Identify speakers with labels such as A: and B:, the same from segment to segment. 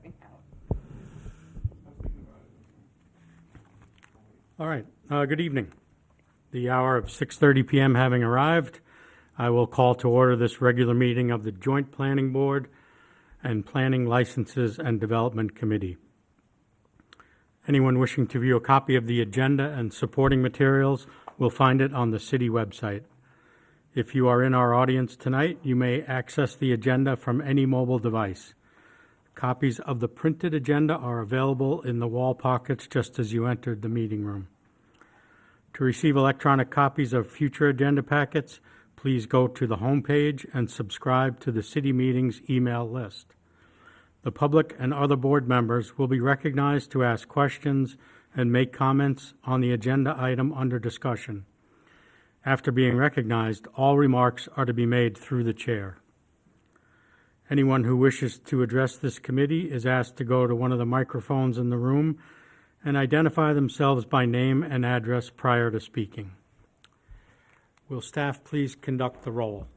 A: stepping out.
B: All right, good evening. The hour of 6:30 PM having arrived, I will call to order this regular meeting of the Joint Planning Board and Planning Licenses and Development Committee. Anyone wishing to view a copy of the agenda and supporting materials will find it on the city website. If you are in our audience tonight, you may access the agenda from any mobile device. Copies of the printed agenda are available in the wall pockets just as you entered the meeting room. To receive electronic copies of future agenda packets, please go to the homepage and subscribe to the city meetings email list. The public and other board members will be recognized to ask questions and make comments on the agenda item under discussion. After being recognized, all remarks are to be made through the chair. Anyone who wishes to address this committee is asked to go to one of the microphones in the room and identify themselves by name and address prior to speaking. Will staff please conduct the roll?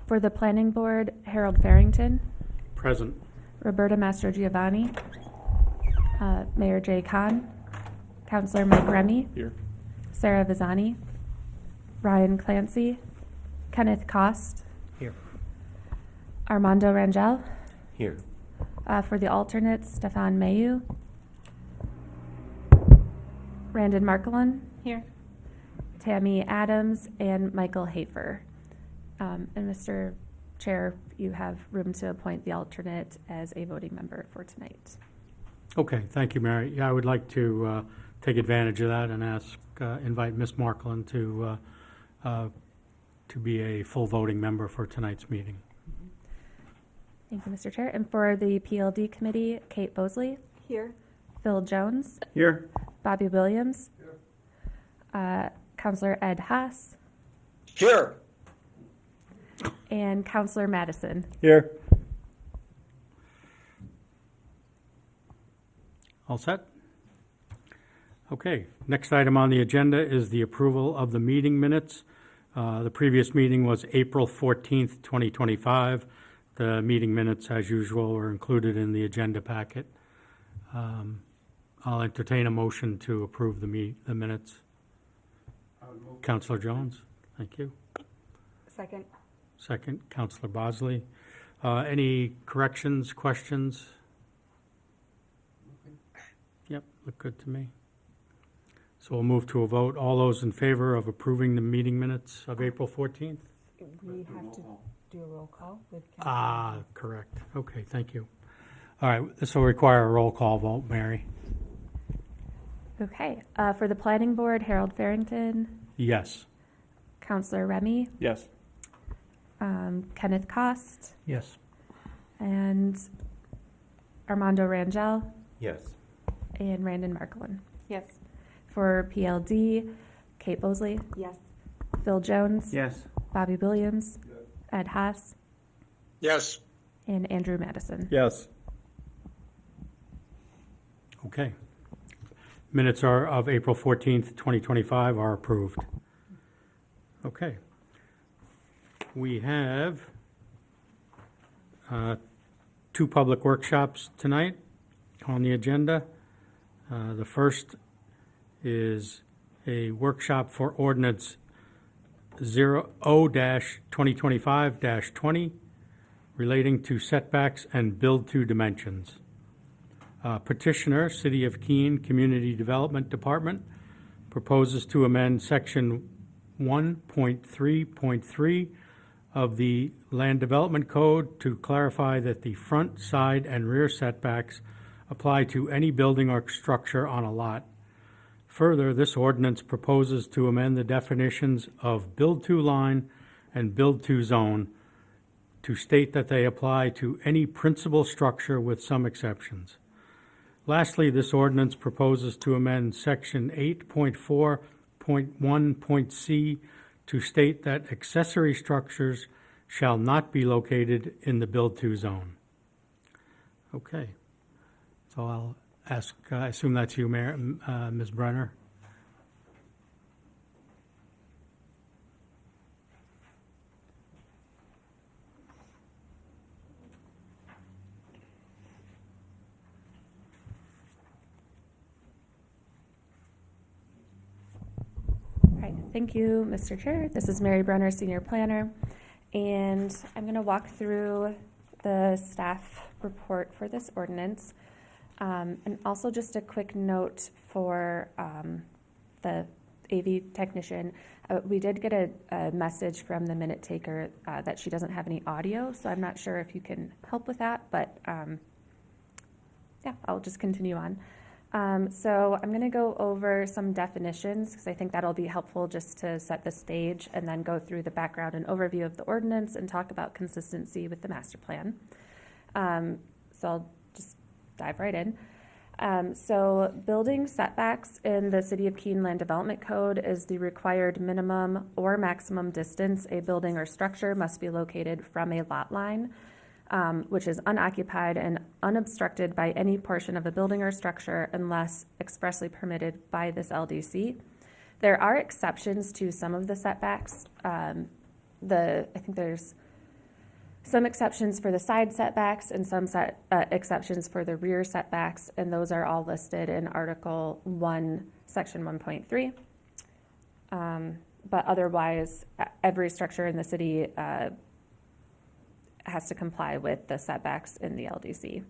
C: For the Planning Board, Harold Farrington,
B: Present.
C: Roberta Mastrogiovanni, Mayor Jay Kahn, Councilor Mike Remy,
D: Here.
C: Sarah Vizani, Ryan Clancy, Kenneth Cost,
D: Here.
C: Armando Rangel.
D: Here.
C: For the alternates, Stefan Mayu, Randon Markelin,
A: Here.
C: Tammy Adams, and Michael Hafer. And Mr. Chair, you have room to appoint the alternate as a voting member for tonight.
B: Okay, thank you, Mary. Yeah, I would like to take advantage of that and invite Ms. Marklin to be a full voting member for tonight's meeting.
C: Thank you, Mr. Chair. And for the PLD committee, Kate Bosley,
A: Here.
C: Phil Jones,
D: Here.
C: Bobby Williams, Councilor Ed Haas,
D: Here.
C: and Councilor Madison.
D: Here.
B: All set? Okay, next item on the agenda is the approval of the meeting minutes. The previous meeting was April 14th, 2025. The meeting minutes, as usual, were included in the agenda packet. I'll entertain a motion to approve the minutes. Councilor Jones, thank you.
A: Second.
B: Second, Councilor Bosley. Any corrections, questions? Yep, look good to me. So we'll move to a vote. All those in favor of approving the meeting minutes of April 14th?
A: We have to do a roll call with
B: Correct. Okay, thank you. All right, this will require a roll call vote, Mary.
C: Okay. For the Planning Board, Harold Farrington,
B: Yes.
C: Councilor Remy,
D: Yes.
C: Kenneth Cost,
B: Yes.
C: and Armando Rangel,
D: Yes.
C: and Randon Markelin.
A: Yes.
C: For PLD, Kate Bosley,
A: Yes.
C: Phil Jones,
D: Yes.
C: Bobby Williams, Ed Haas,
E: Yes.
C: and Andrew Madison.
D: Yes.
B: Okay. Minutes are of April 14th, 2025 are approved. Okay. We have two public workshops tonight on the agenda. The first is a workshop for ordinance 0-2025-20 relating to setbacks and build-to dimensions. Petitioner, City of Keene Community Development Department, proposes to amend Section 1.3.3 of the Land Development Code to clarify that the front, side, and rear setbacks apply to any building or structure on a lot. Further, this ordinance proposes to amend the definitions of build-to line and build-to zone to state that they apply to any principal structure with some exceptions. Lastly, this ordinance proposes to amend Section 8.4.1.c to state that accessory structures shall not be located in the build-to zone. Okay, so I'll ask, I assume that's you, Mayor, Ms. Brenner.
C: Okay, thank you, Mr. Chair. This is Mary Brenner, Senior Planner, and I'm going to walk through the staff report for this ordinance. And also just a quick note for the AV technician. We did get a message from the minute taker that she doesn't have any audio, so I'm not sure if you can help with that, but yeah, I'll just continue on. So I'm going to go over some definitions because I think that'll be helpful just to set the stage, and then go through the background and overview of the ordinance and talk about consistency with the master plan. So I'll just dive right in. So building setbacks in the City of Keene Land Development Code is the required minimum or maximum distance a building or structure must be located from a lot line, which is unoccupied and unobstructed by any portion of a building or structure unless expressly permitted by this LDC. There are exceptions to some of the setbacks. I think there's some exceptions for the side setbacks and some exceptions for the rear setbacks, and those are all listed in Article 1, Section 1.3. But otherwise, every structure in the city has to comply with the setbacks in the LDC.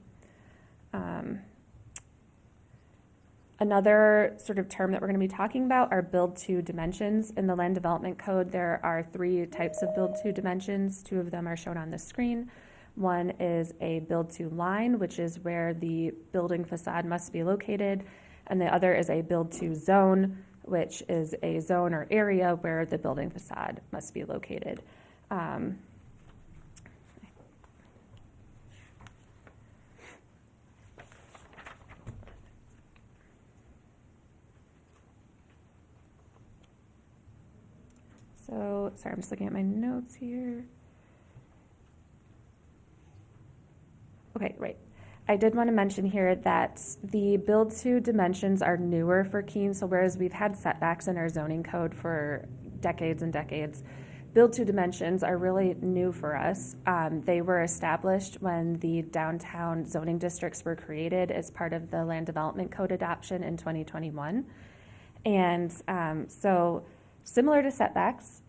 C: Another sort of term that we're going to be talking about are build-to dimensions. In the Land Development Code, there are 3 types of build-to dimensions. 2 of them are shown on the screen. One is a build-to line, which is where the building facade must be located, and the other is a build-to zone, which is a zone or area where the building facade must be located. So, sorry, I'm just looking at my notes here. Okay, right. I did want to mention here that the build-to dimensions are newer for Keene. So whereas we've had setbacks in our zoning code for decades and decades, build-to dimensions are really new for us. They were established when the downtown zoning districts were created as part of the Land Development Code adoption in 2021. And so similar to setbacks,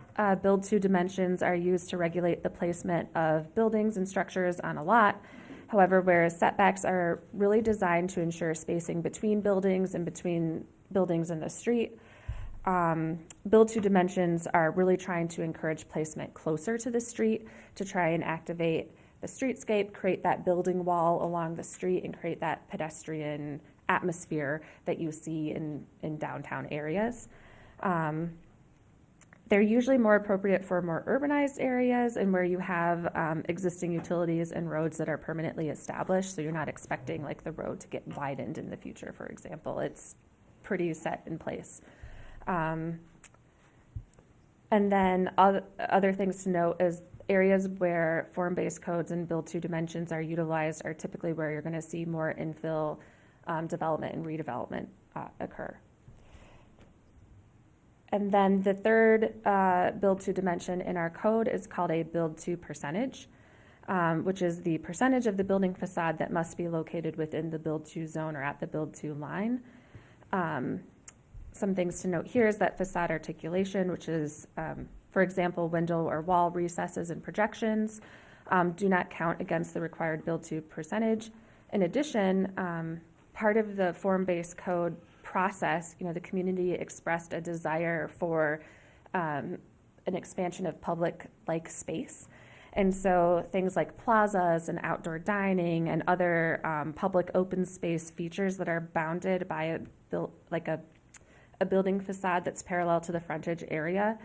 C: build-to dimensions are used to regulate the placement of buildings and structures on a lot. However, whereas setbacks are really designed to ensure spacing between buildings and between buildings in the street, build-to dimensions are really trying to encourage placement closer to the street to try and activate the streetscape, create that building wall along the street, and create that pedestrian atmosphere that you see in downtown areas. They're usually more appropriate for more urbanized areas and where you have existing utilities and roads that are permanently established, so you're not expecting like the road to get widened in the future, for example. It's pretty set in place. And then other things to note is areas where form-based codes and build-to dimensions are utilized are typically where you're going to see more infill development and redevelopment occur. And then the third build-to dimension in our code is called a build-to percentage, which is the percentage of the building facade that must be located within the build-to zone or at the build-to line. Some things to note here is that facade articulation, which is, for example, window or wall recesses and projections, do not count against the required build-to percentage. In addition, part of the form-based code process, the community expressed a desire for an expansion of public-like space. And so things like plazas and outdoor dining and other public open space features that are bounded by a building facade that's parallel to the frontage area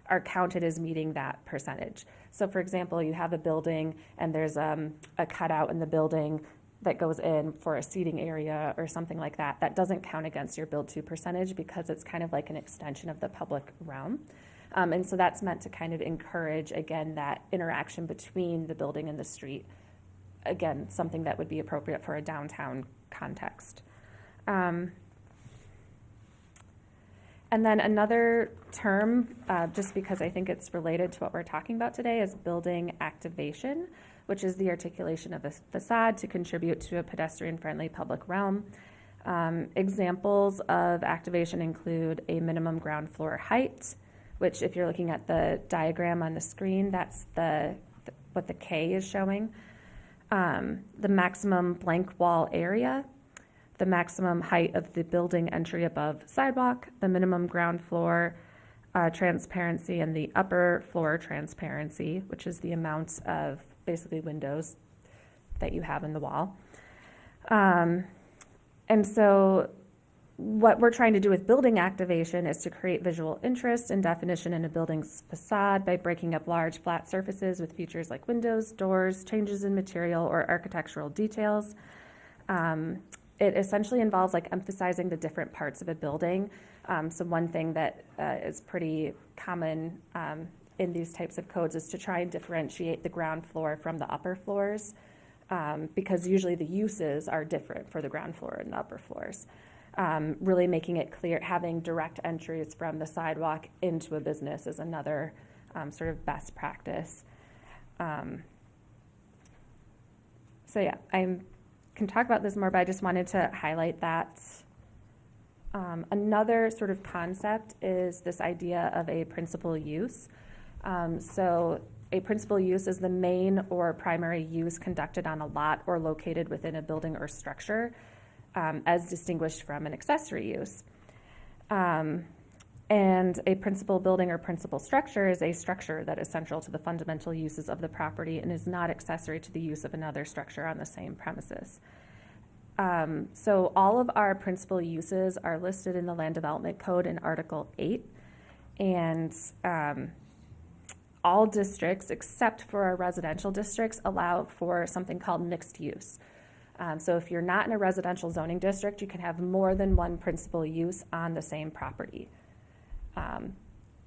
C: are counted as meeting that percentage. So for example, you have a building and there's a cutout in the building that goes in for a seating area or something like that. That doesn't count against your build-to percentage because it's kind of like an extension of the public realm. And so that's meant to kind of encourage, again, that interaction between the building and the street. Again, something that would be appropriate for a downtown context. And then another term, just because I think it's related to what we're talking about today, is building activation, which is the articulation of a facade to contribute to a pedestrian-friendly public realm. Examples of activation include a minimum ground floor height, which if you're looking at the diagram on the screen, that's what the K is showing. The maximum blank wall area, the maximum height of the building entry above sidewalk, the minimum ground floor transparency, and the upper floor transparency, which is the amount of basically windows that you have in the wall. And so what we're trying to do with building activation is to create visual interest and definition in a building's facade by breaking up large flat surfaces with features like windows, doors, changes in material, or architectural details. It essentially involves like emphasizing the different parts of a building. So one thing that is pretty common in these types of codes is to try and differentiate the ground floor from the upper floors, because usually the uses are different for the ground floor and the upper floors. Really making it clear, having direct entries from the sidewalk into a business is another sort of best practice. So yeah, I can talk about this more, but I just wanted to highlight that. Another sort of concept is this idea of a principal use. So a principal use is the main or primary use conducted on a lot or located within a building or structure, as distinguished from an accessory use. And a principal building or principal structure is a structure that is central to the fundamental uses of the property and is not accessory to the use of another structure on the same premises. So all of our principal uses are listed in the Land Development Code in Article 8. And all districts, except for our residential districts, allow for something called mixed use. So if you're not in a residential zoning district, you can have more than one principal use on the same property.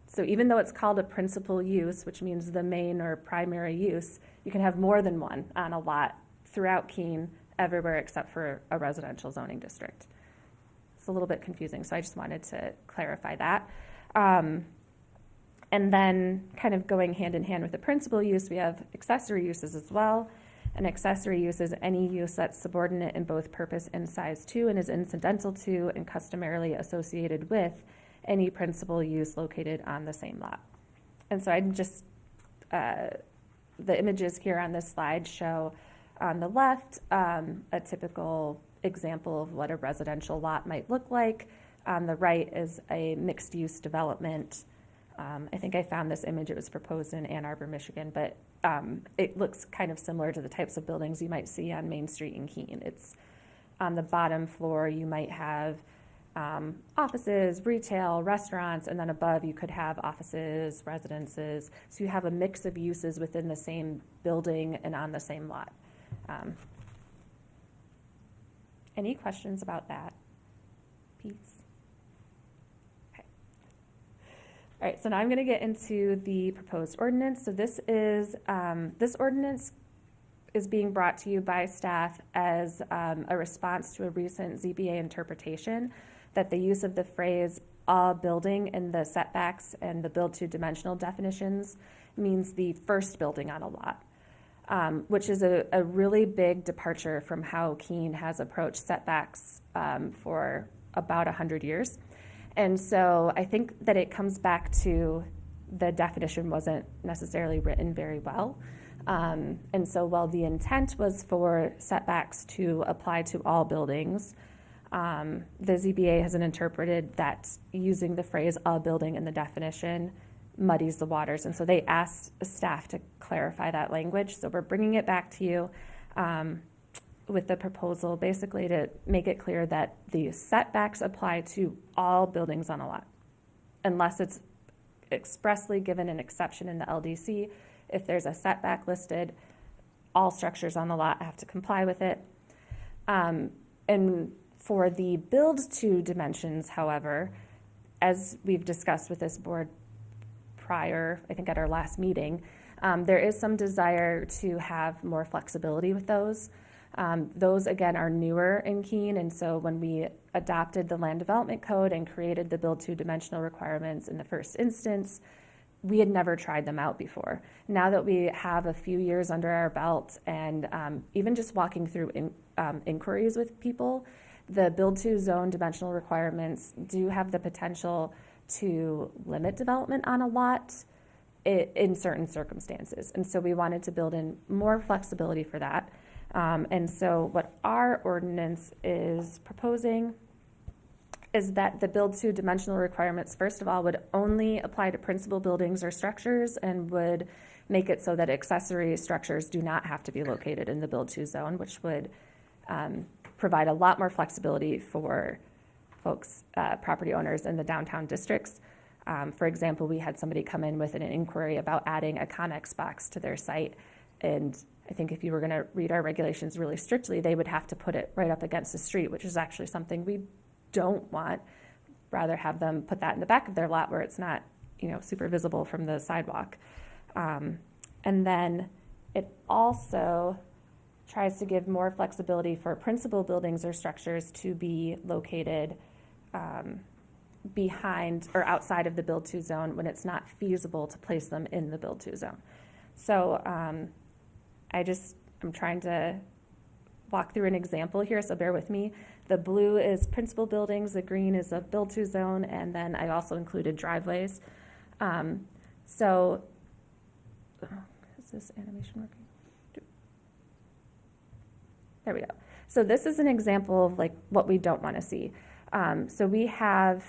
C: So even though it's called a principal use, which means the main or primary use, you can have more than one on a lot throughout Keene, everywhere except for a residential zoning district. It's a little bit confusing, so I just wanted to clarify that. And then kind of going hand in hand with the principal use, we have accessory uses as well. An accessory use is any use that's subordinate in both purpose and size to and is incidental to and customarily associated with any principal use located on the same lot. And so I just, the images here on this slide show on the left a typical example of what a residential lot might look like. On the right is a mixed-use development. I think I found this image, it was proposed in Ann Arbor, Michigan, but it looks kind of similar to the types of buildings you might see on Main Street in Keene. It's on the bottom floor, you might have offices, retail, restaurants, and then above you could have offices, residences. So you have a mix of uses within the same building and on the same lot. Any questions about that piece? Okay. All right, so now I'm going to get into the proposed ordinance. So this is this ordinance is being brought to you by staff as a response to a recent ZBA interpretation that the use of the phrase "a building" in the setbacks and the build to dimensional definitions means the first building on a lot. Which is a really big departure from how Keene has approached setbacks for about 100 years. And so I think that it comes back to the definition wasn't necessarily written very well. And so while the intent was for setbacks to apply to all buildings, the ZBA has interpreted that using the phrase "a building" in the definition muddies the waters, and so they asked staff to clarify that language. So we're bringing it back to you with the proposal basically to make it clear that the setbacks apply to all buildings on a lot, unless it's expressly given an exception in the LDC. If there's a setback listed, all structures on the lot have to comply with it. And for the build to dimensions, however, as we've discussed with this board prior, I think at our last meeting, there is some desire to have more flexibility with those. Those, again, are newer in Keene, and so when we adopted the Land Development Code and created the build to dimensional requirements in the first instance, we had never tried them out before. Now that we have a few years under our belt and even just walking through inquiries with people, the build-to zone dimensional requirements do have the potential to limit development on a lot in certain circumstances. And so we wanted to build in more flexibility for that. And so what our ordinance is proposing is that the build-to dimensional requirements, first of all, would only apply to principal buildings or structures and would make it so that accessory structures do not have to be located in the build-to zone, which would provide a lot more flexibility for folks, property owners in the downtown districts. For example, we had somebody come in with an inquiry about adding a Connex box to their site. And I think if you were going to read our regulations really strictly, they would have to put it right up against the street, which is actually something we don't want. Rather have them put that in the back of their lot where it's not, super visible from the sidewalk. And then it also tries to give more flexibility for principal buildings or structures to be located behind or outside of the build-to zone when it's not feasible to place them in the build-to zone. So I'm trying to walk through an example here, so bear with me. The blue is principal buildings, the green is a build-to zone, and then I also included driveways. Is this animation working? There we go. So this is an example of like what we don't want to see. So we have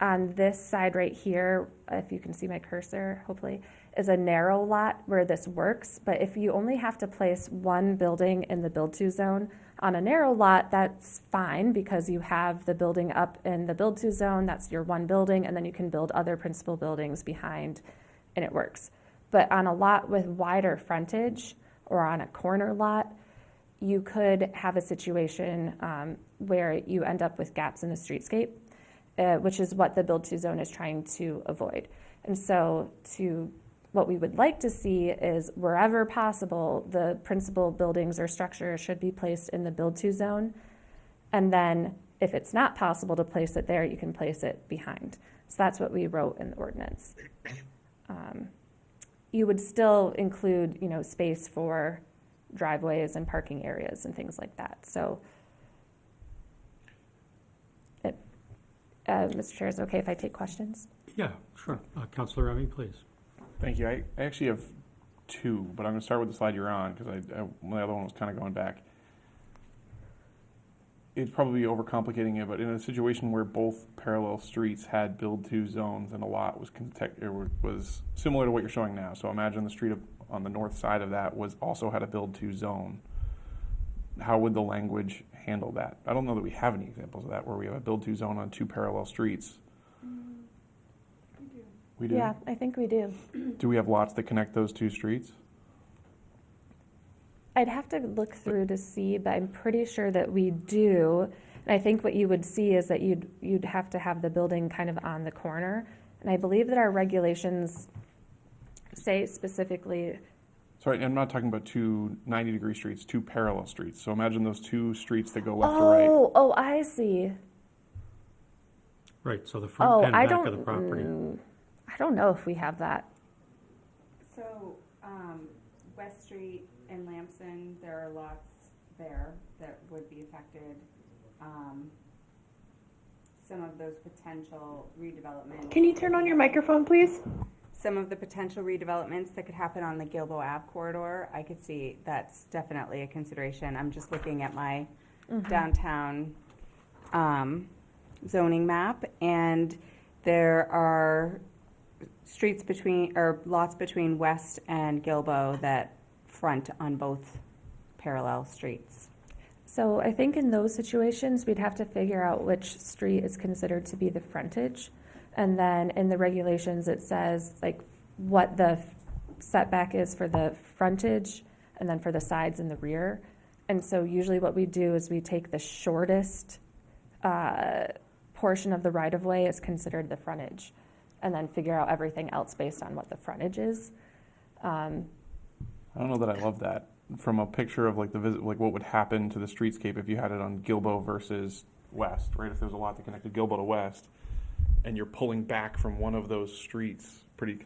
C: on this side right here, if you can see my cursor, hopefully, is a narrow lot where this works. But if you only have to place one building in the build-to zone on a narrow lot, that's fine because you have the building up in the build-to zone. That's your one building, and then you can build other principal buildings behind, and it works. But on a lot with wider frontage or on a corner lot, you could have a situation where you end up with gaps in the streetscape, which is what the build-to zone is trying to avoid. And so what we would like to see is wherever possible, the principal buildings or structures should be placed in the build-to zone. And then if it's not possible to place it there, you can place it behind. So that's what we wrote in the ordinance. You would still include, space for driveways and parking areas and things like that. So, Mr. Chair, is it okay if I take questions?
B: Yeah, sure. Councilor Remy, please.
D: Thank you. I actually have two, but I'm going to start with the slide you're on because my other one was kind of going back. It's probably overcomplicating it, but in a situation where both parallel streets had build-to zones and a lot was similar to what you're showing now. So imagine the street on the north side of that also had a build-to zone. How would the language handle that? I don't know that we have any examples of that where we have a build-to zone on two parallel streets. We do?
C: Yeah, I think we do.
D: Do we have lots that connect those two streets?
C: I'd have to look through to see, but I'm pretty sure that we do. And I think what you would see is that you'd have to have the building kind of on the corner. And I believe that our regulations say specifically.
D: Sorry, I'm not talking about two 90-degree streets, two parallel streets. So imagine those two streets that go left to right.
C: Oh, I see.
B: Right, so the front and
C: I
B: back of the property.
C: I don't know if we have that.
A: So, West Street and Lamson, there are lots there that would be affected. Some of those potential redevelopments.
E: Can you turn on your microphone, please?
A: Some of the potential redevelopments that could happen on the Gilbo Ave corridor, I could see that's definitely a consideration. I'm just looking at my downtown zoning map, and there are lots between West and Gilbo that front on both parallel streets.
C: So I think in those situations, we'd have to figure out which street is considered to be the frontage. And then in the regulations, it says like what the setback is for the frontage and then for the sides and the rear. And so usually what we do is we take the shortest portion of the right-of-way is considered the frontage, and then figure out everything else based on what the frontage is.
D: I don't know that I love that. From a picture of like like what would happen to the streetscape if you had it on Gilbo versus West, right? If there was a lot that connected Gilbo to West, and you're pulling back from one of those streets pretty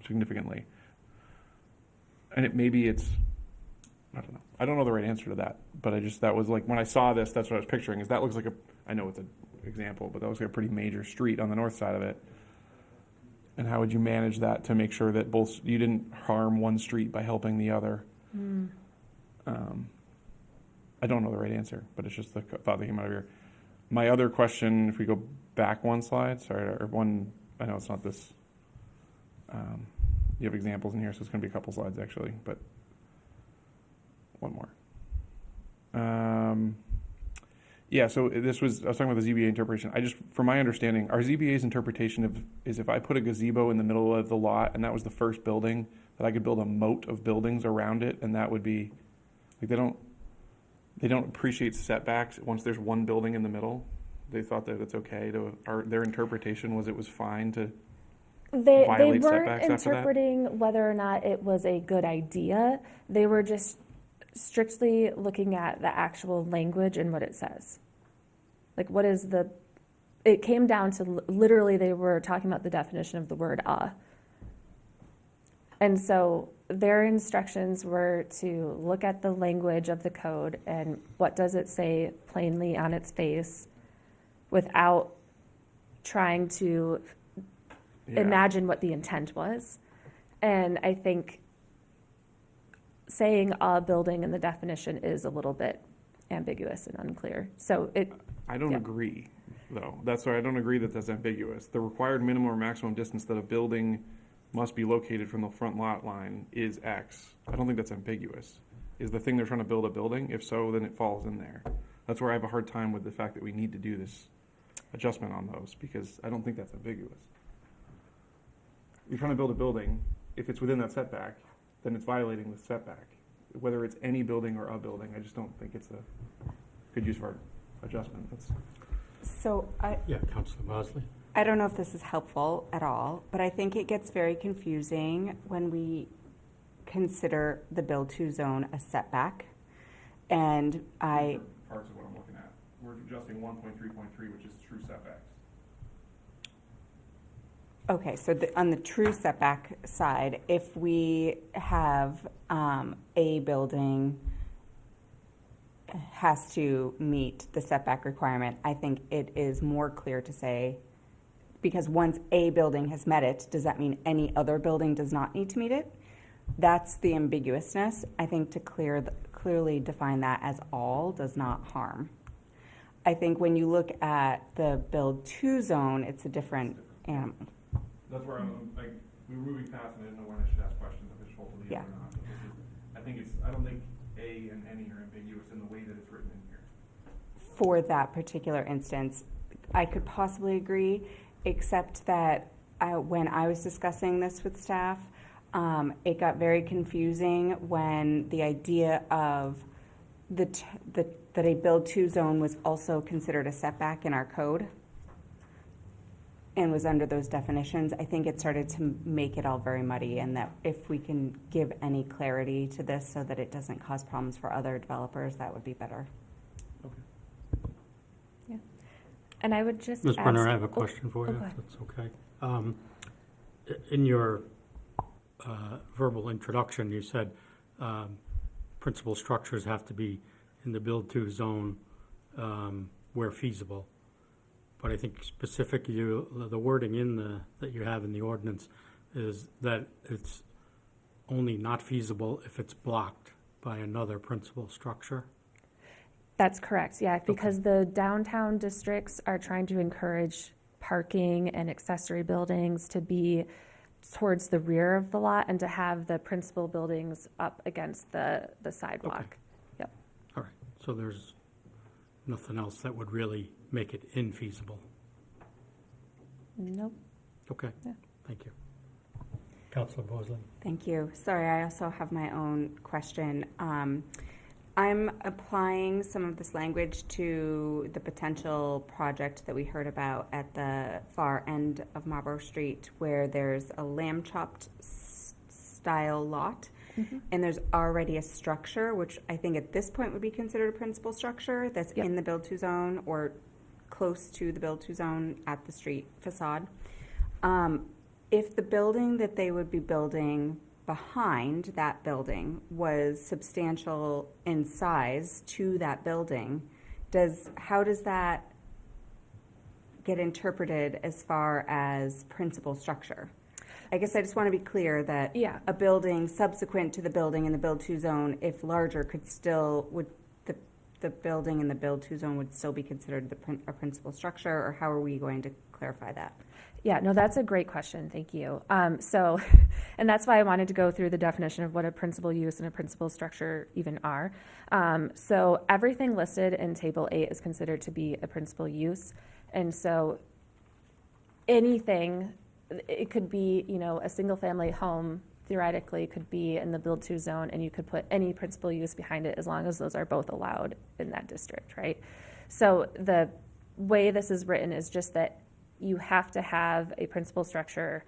D: significantly, and maybe it's I don't know the right answer to that, but that was like, when I saw this, that's what I was picturing, is that looks like I know it's an example, but that looks like a pretty major street on the north side of it. And how would you manage that to make sure that you didn't harm one street by helping the other? I don't know the right answer, but it's just the thought that came out of here. My other question, if we go back one slide, sorry, or one, I know it's not this. You have examples in here, so it's going to be a couple slides actually, but one more. Yeah, so I was talking about the ZBA interpretation. From my understanding, our ZBA's interpretation is if I put a gazebo in the middle of the lot and that was the first building, that I could build a moat of buildings around it, and that would be, like, they don't appreciate setbacks once there's one building in the middle. They thought that it's okay their interpretation was it was fine to
C: They
D: violate
C: weren't
D: setbacks after that?
C: interpreting whether or not it was a good idea. They were just strictly looking at the actual language and what it says. Like, it came down to literally they were talking about the definition of the word And so their instructions were to look at the language of the code and what does it say plainly on its face without trying to imagine what the intent was. And I think saying a building in the definition is a little bit ambiguous and unclear. So
D: I don't agree, though. That's why I don't agree that that's ambiguous. The required minimum or maximum distance that a building must be located from the front lot line is X. I don't think that's ambiguous. Is the thing they're trying to build a building? If so, then it falls in there. That's where I have a hard time with the fact that we need to do this adjustment on those, because I don't think that's ambiguous. You're trying to build a building, if it's within that setback, then it's violating the setback. Whether it's any building or a building, I just don't think it's a good use for adjustment.
A: So
B: Yeah, Councilor Bosley.
A: I don't know if this is helpful at all, but I think it gets very confusing when we consider the build to zone a setback. And
D: Parts of what I'm looking at. We're adjusting 1.3.3, which is true setbacks.
A: okay, so on the true setback side, if we have a building has to meet the setback requirement, I think it is more clear to say, because once a building has met it, does that mean any other building does not need to meet it? That's the ambiguousness. I think to clearly define that as all does not harm. I think when you look at the build to zone, it's a different animal.
D: That's where we were moving past and I didn't know when I should ask questions if it's helpful to you
A: Yeah.
D: or not. I don't think A and any are ambiguous in the way that it's written in here.
A: For that particular instance, I could possibly agree, except that when I was discussing this with staff, it got very confusing when the idea of that a build to zone was also considered a setback in our code and was under those definitions. I think it started to make it all very muddy, and that if we can give any clarity to this so that it doesn't cause problems for other developers, that would be better.
C: And I would just
B: Ms.
C: ask,
B: Brenner, I have a question for you,
C: go
B: if
C: ahead.
B: that's okay. In your verbal introduction, you said principal structures have to be in the build-to zone where feasible. But I think specifically, the wording that you have in the ordinance is that it's only not feasible if it's blocked by another principal structure.
C: That's correct, yeah, because the downtown districts are trying to encourage parking and accessory buildings to be towards the rear of the lot and to have the principal buildings up against the sidewalk.
B: Okay.
C: Yep.
B: All right, so there's nothing else that would really make it infeasible.
C: Nope.
B: Okay,
C: Yeah.
B: thank you. Councilor Bosley.
A: Thank you. Sorry, I also have my own question. I'm applying some of this language to the potential project that we heard about at the far end of Marlborough Street, where there's a lamb chopped style lot, and there's already a structure, which I think at this point would be considered a principal structure that's
C: Yep.
A: in the build to zone or close to the build to zone at the street facade. If the building that they would be building behind that building was substantial in size to that building, how does that get interpreted as far as principal structure? I guess I just want to be clear that
C: Yeah.
A: a building subsequent to the building in the build to zone, if larger, would the building in the build to zone would still be considered a principal structure, or how are we going to clarify that?
C: Yeah, no, that's a great question. Thank you. So, and that's why I wanted to go through the definition of what a principal use and a principal structure even are. So everything listed in Table 8 is considered to be a principal use. And so anything, it could be, a single-family home, theoretically could be in the build-to zone, and you could put any principal use behind it as long as those are both allowed in that district, right? So the way this is written is just that you have to have a principal structure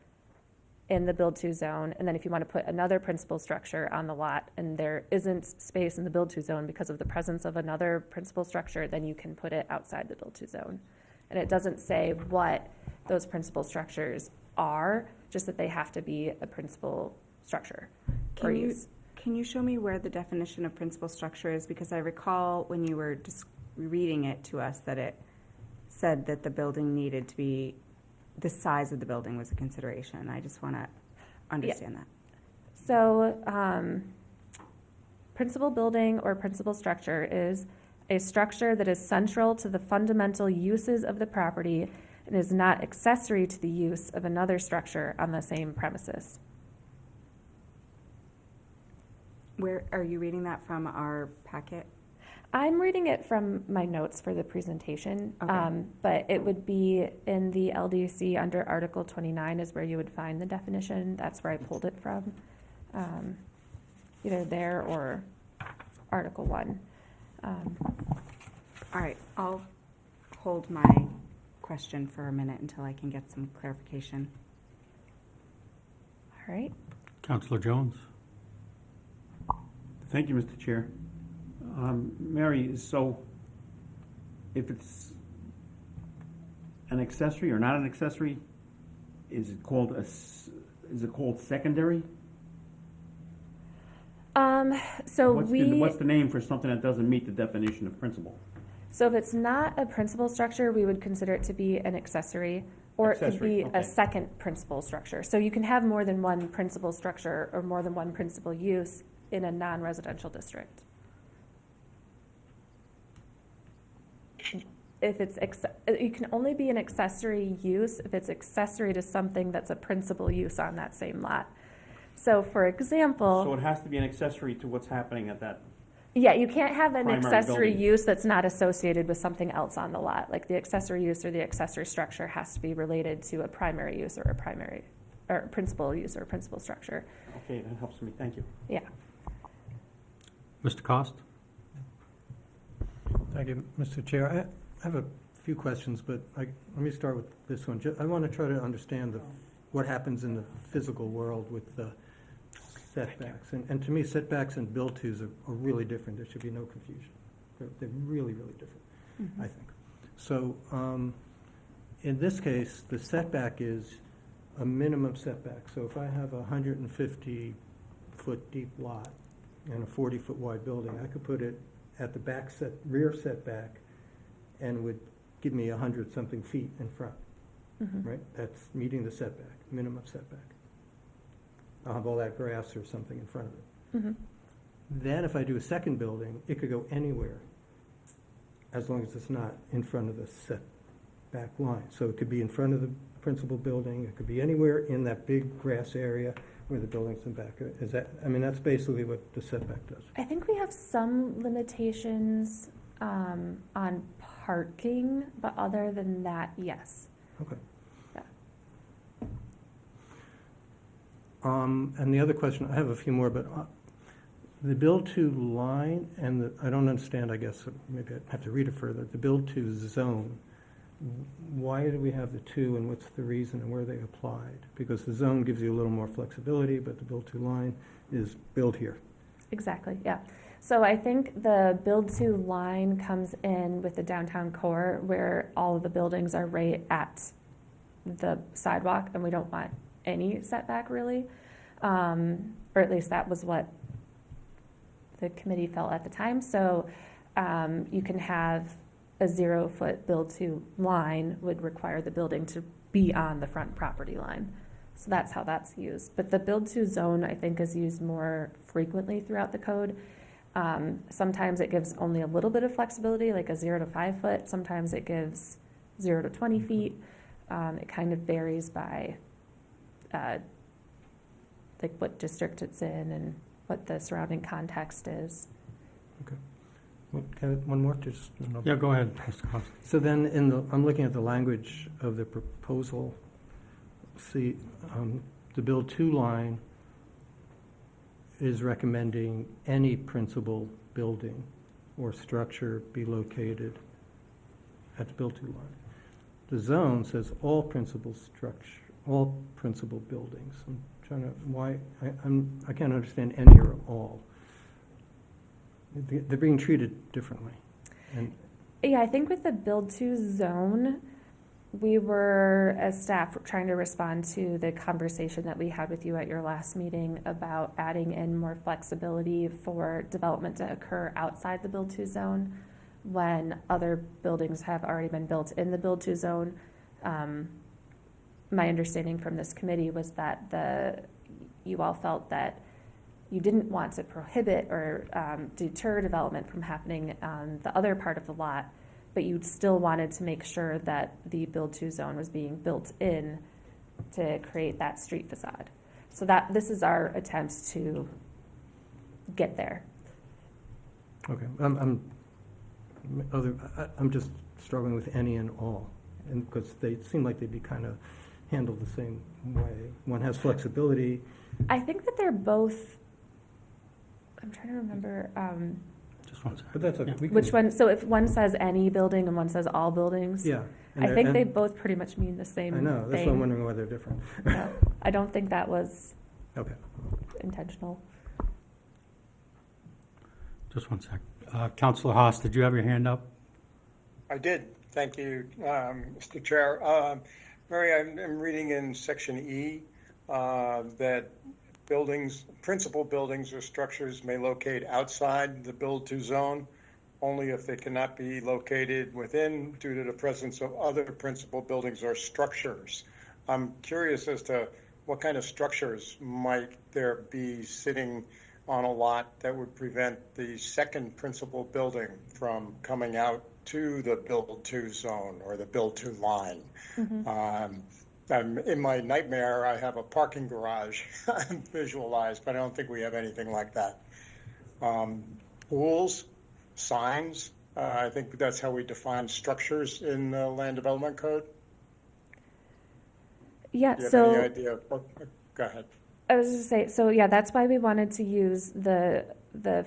C: in the build-to zone, and then if you want to put another principal structure on the lot and there isn't space in the build-to zone because of the presence of another principal structure, then you can put it outside the build-to zone. And it doesn't say what those principal structures are, just that they have to be a principal structure or use.
A: Can you show me where the definition of principal structure is? Because I recall when you were just reading it to us that it said that the building needed to be, the size of the building was a consideration. I just want to understand that.
C: So, principal building or principal structure is a structure that is central to the fundamental uses of the property and is not accessory to the use of another structure on the same premises.
A: Where are you reading that from, our packet?
C: I'm reading it from my notes for the presentation,
A: Okay.
C: but it would be in the LDC under Article 29 is where you would find the definition. That's where I pulled it from, either there or Article 1.
A: All right, I'll hold my question for a minute until I can get some clarification.
C: All right.
B: Counselor Jones?
F: Thank you, Mr. Chair. Mary, so if it's an accessory or not an accessory, is it called secondary?
C: So
F: What's the name for something that doesn't meet the definition of principal?
C: So if it's not a principal structure, we would consider it to be an accessory, or it could
F: Accessory,
C: be
F: okay.
C: a second principal structure. So you can have more than one principal structure or more than one principal use in a non-residential district. If it's, you can only be an accessory use if it's accessory to something that's a principal use on that same lot. So for example.
F: So it has to be an accessory to what's happening at that.
C: Yeah, you can't have an
F: Primary
C: accessory
F: building.
C: use that's not associated with something else on the lot. Like the accessory use or the accessory structure has to be related to a primary use or or principal use or principal structure.
F: Okay, that helps me. Thank you.
C: Yeah.
B: Mr. Cost?
G: Thank you, Mr. Chair. I have a few questions, but let me start with this one. I want to try to understand what happens in the physical world with the setbacks. And to me, setbacks and build-tos are really different. There should be no confusion. They're really, really different, I think. So in this case, the setback is a minimum setback. So if I have a 150-foot deep lot and a 40-foot wide building, I could put it at the rear setback and would give me 100-something feet in front, right? That's meeting the setback, minimum setback. I'll have all that grass or something in front of it. Then if I do a second building, it could go anywhere as long as it's not in front of the setback line. So it could be in front of the principal building, it could be anywhere in that big grass area where the building's in back. That's basically what the setback does.
C: I think we have some limitations on parking, but other than that, yes.
G: Okay.
C: Yeah.
G: And the other question, I have a few more, but the build-to line and I don't understand, I guess, maybe I have to read it further, the build-to zone, why do we have the two and what's the reason and where they applied? Because the zone gives you a little more flexibility, but the build-to line is build here.
C: Exactly, yeah. So I think the build-to line comes in with the downtown core where all of the buildings are right at the sidewalk and we don't want any setback really. or at least that was what the committee felt at the time. So you can have a 0-foot build-to line would require the building to be on the front property line. So that's how that's used. But the build-to zone, I think, is used more frequently throughout the code. Sometimes it gives only a little bit of flexibility, like a 0 to 5 foot. Sometimes it gives 0 to 20 feet. It kind of varies by like what district it's in and what the surrounding context is.
G: Well, can I- one more, just.
B: Yeah, go ahead, Mr. Costa.
G: So then, I'm looking at the language of the proposal. See, the Bill 2 line is recommending any principal building or structure be located at the Bill 2 line. The zone says all principal buildings. I'm trying to, I can't understand any or all. They're being treated differently. And
C: Yeah, I think with the build-to zone, we were, as staff, trying to respond to the conversation that we had with you at your last meeting about adding in more flexibility for development to occur outside the build-to zone when other buildings have already been built in the build-to zone. My understanding from this committee was that you all felt that you didn't want to prohibit or deter development from happening on the other part of the lot, but you still wanted to make sure that the build-to zone was being built in to create that street facade. So this is our attempt to get there.
G: okay, I'm just struggling with any and all, and because they seem like they'd be kind of handled the same way. One has flexibility.
C: I think that they're both, I'm trying to remember
B: Just one second.
G: But that's okay.
B: Yeah.
G: We can-
C: which one. So if one says any building and one says all buildings,
G: Yeah.
C: I think they both pretty much mean the same
G: I know, that's why I'm
C: thing.
G: wondering why they're different.
C: No, I don't think that was
G: Okay.
C: intentional.
B: Just one sec. Counselor Haas, did you have your hand up?
H: I did. Thank you, Mr. Chair. Mary, I'm reading in section E that principal buildings or structures may locate outside the build-to zone only if they cannot be located within due to the presence of other principal buildings or structures. I'm curious as to what kind of structures might there be sitting on a lot that would prevent the second principal building from coming out to the build-to zone or the build-to line. In my nightmare, I have a parking garage visualized, but I don't think we have anything like that. Pools, signs, I think that's how we define structures in the Land Development Code.
C: Yeah,
H: Do you have
C: so
H: any idea? Go ahead.
C: I was just say, so yeah, that's why we wanted to use the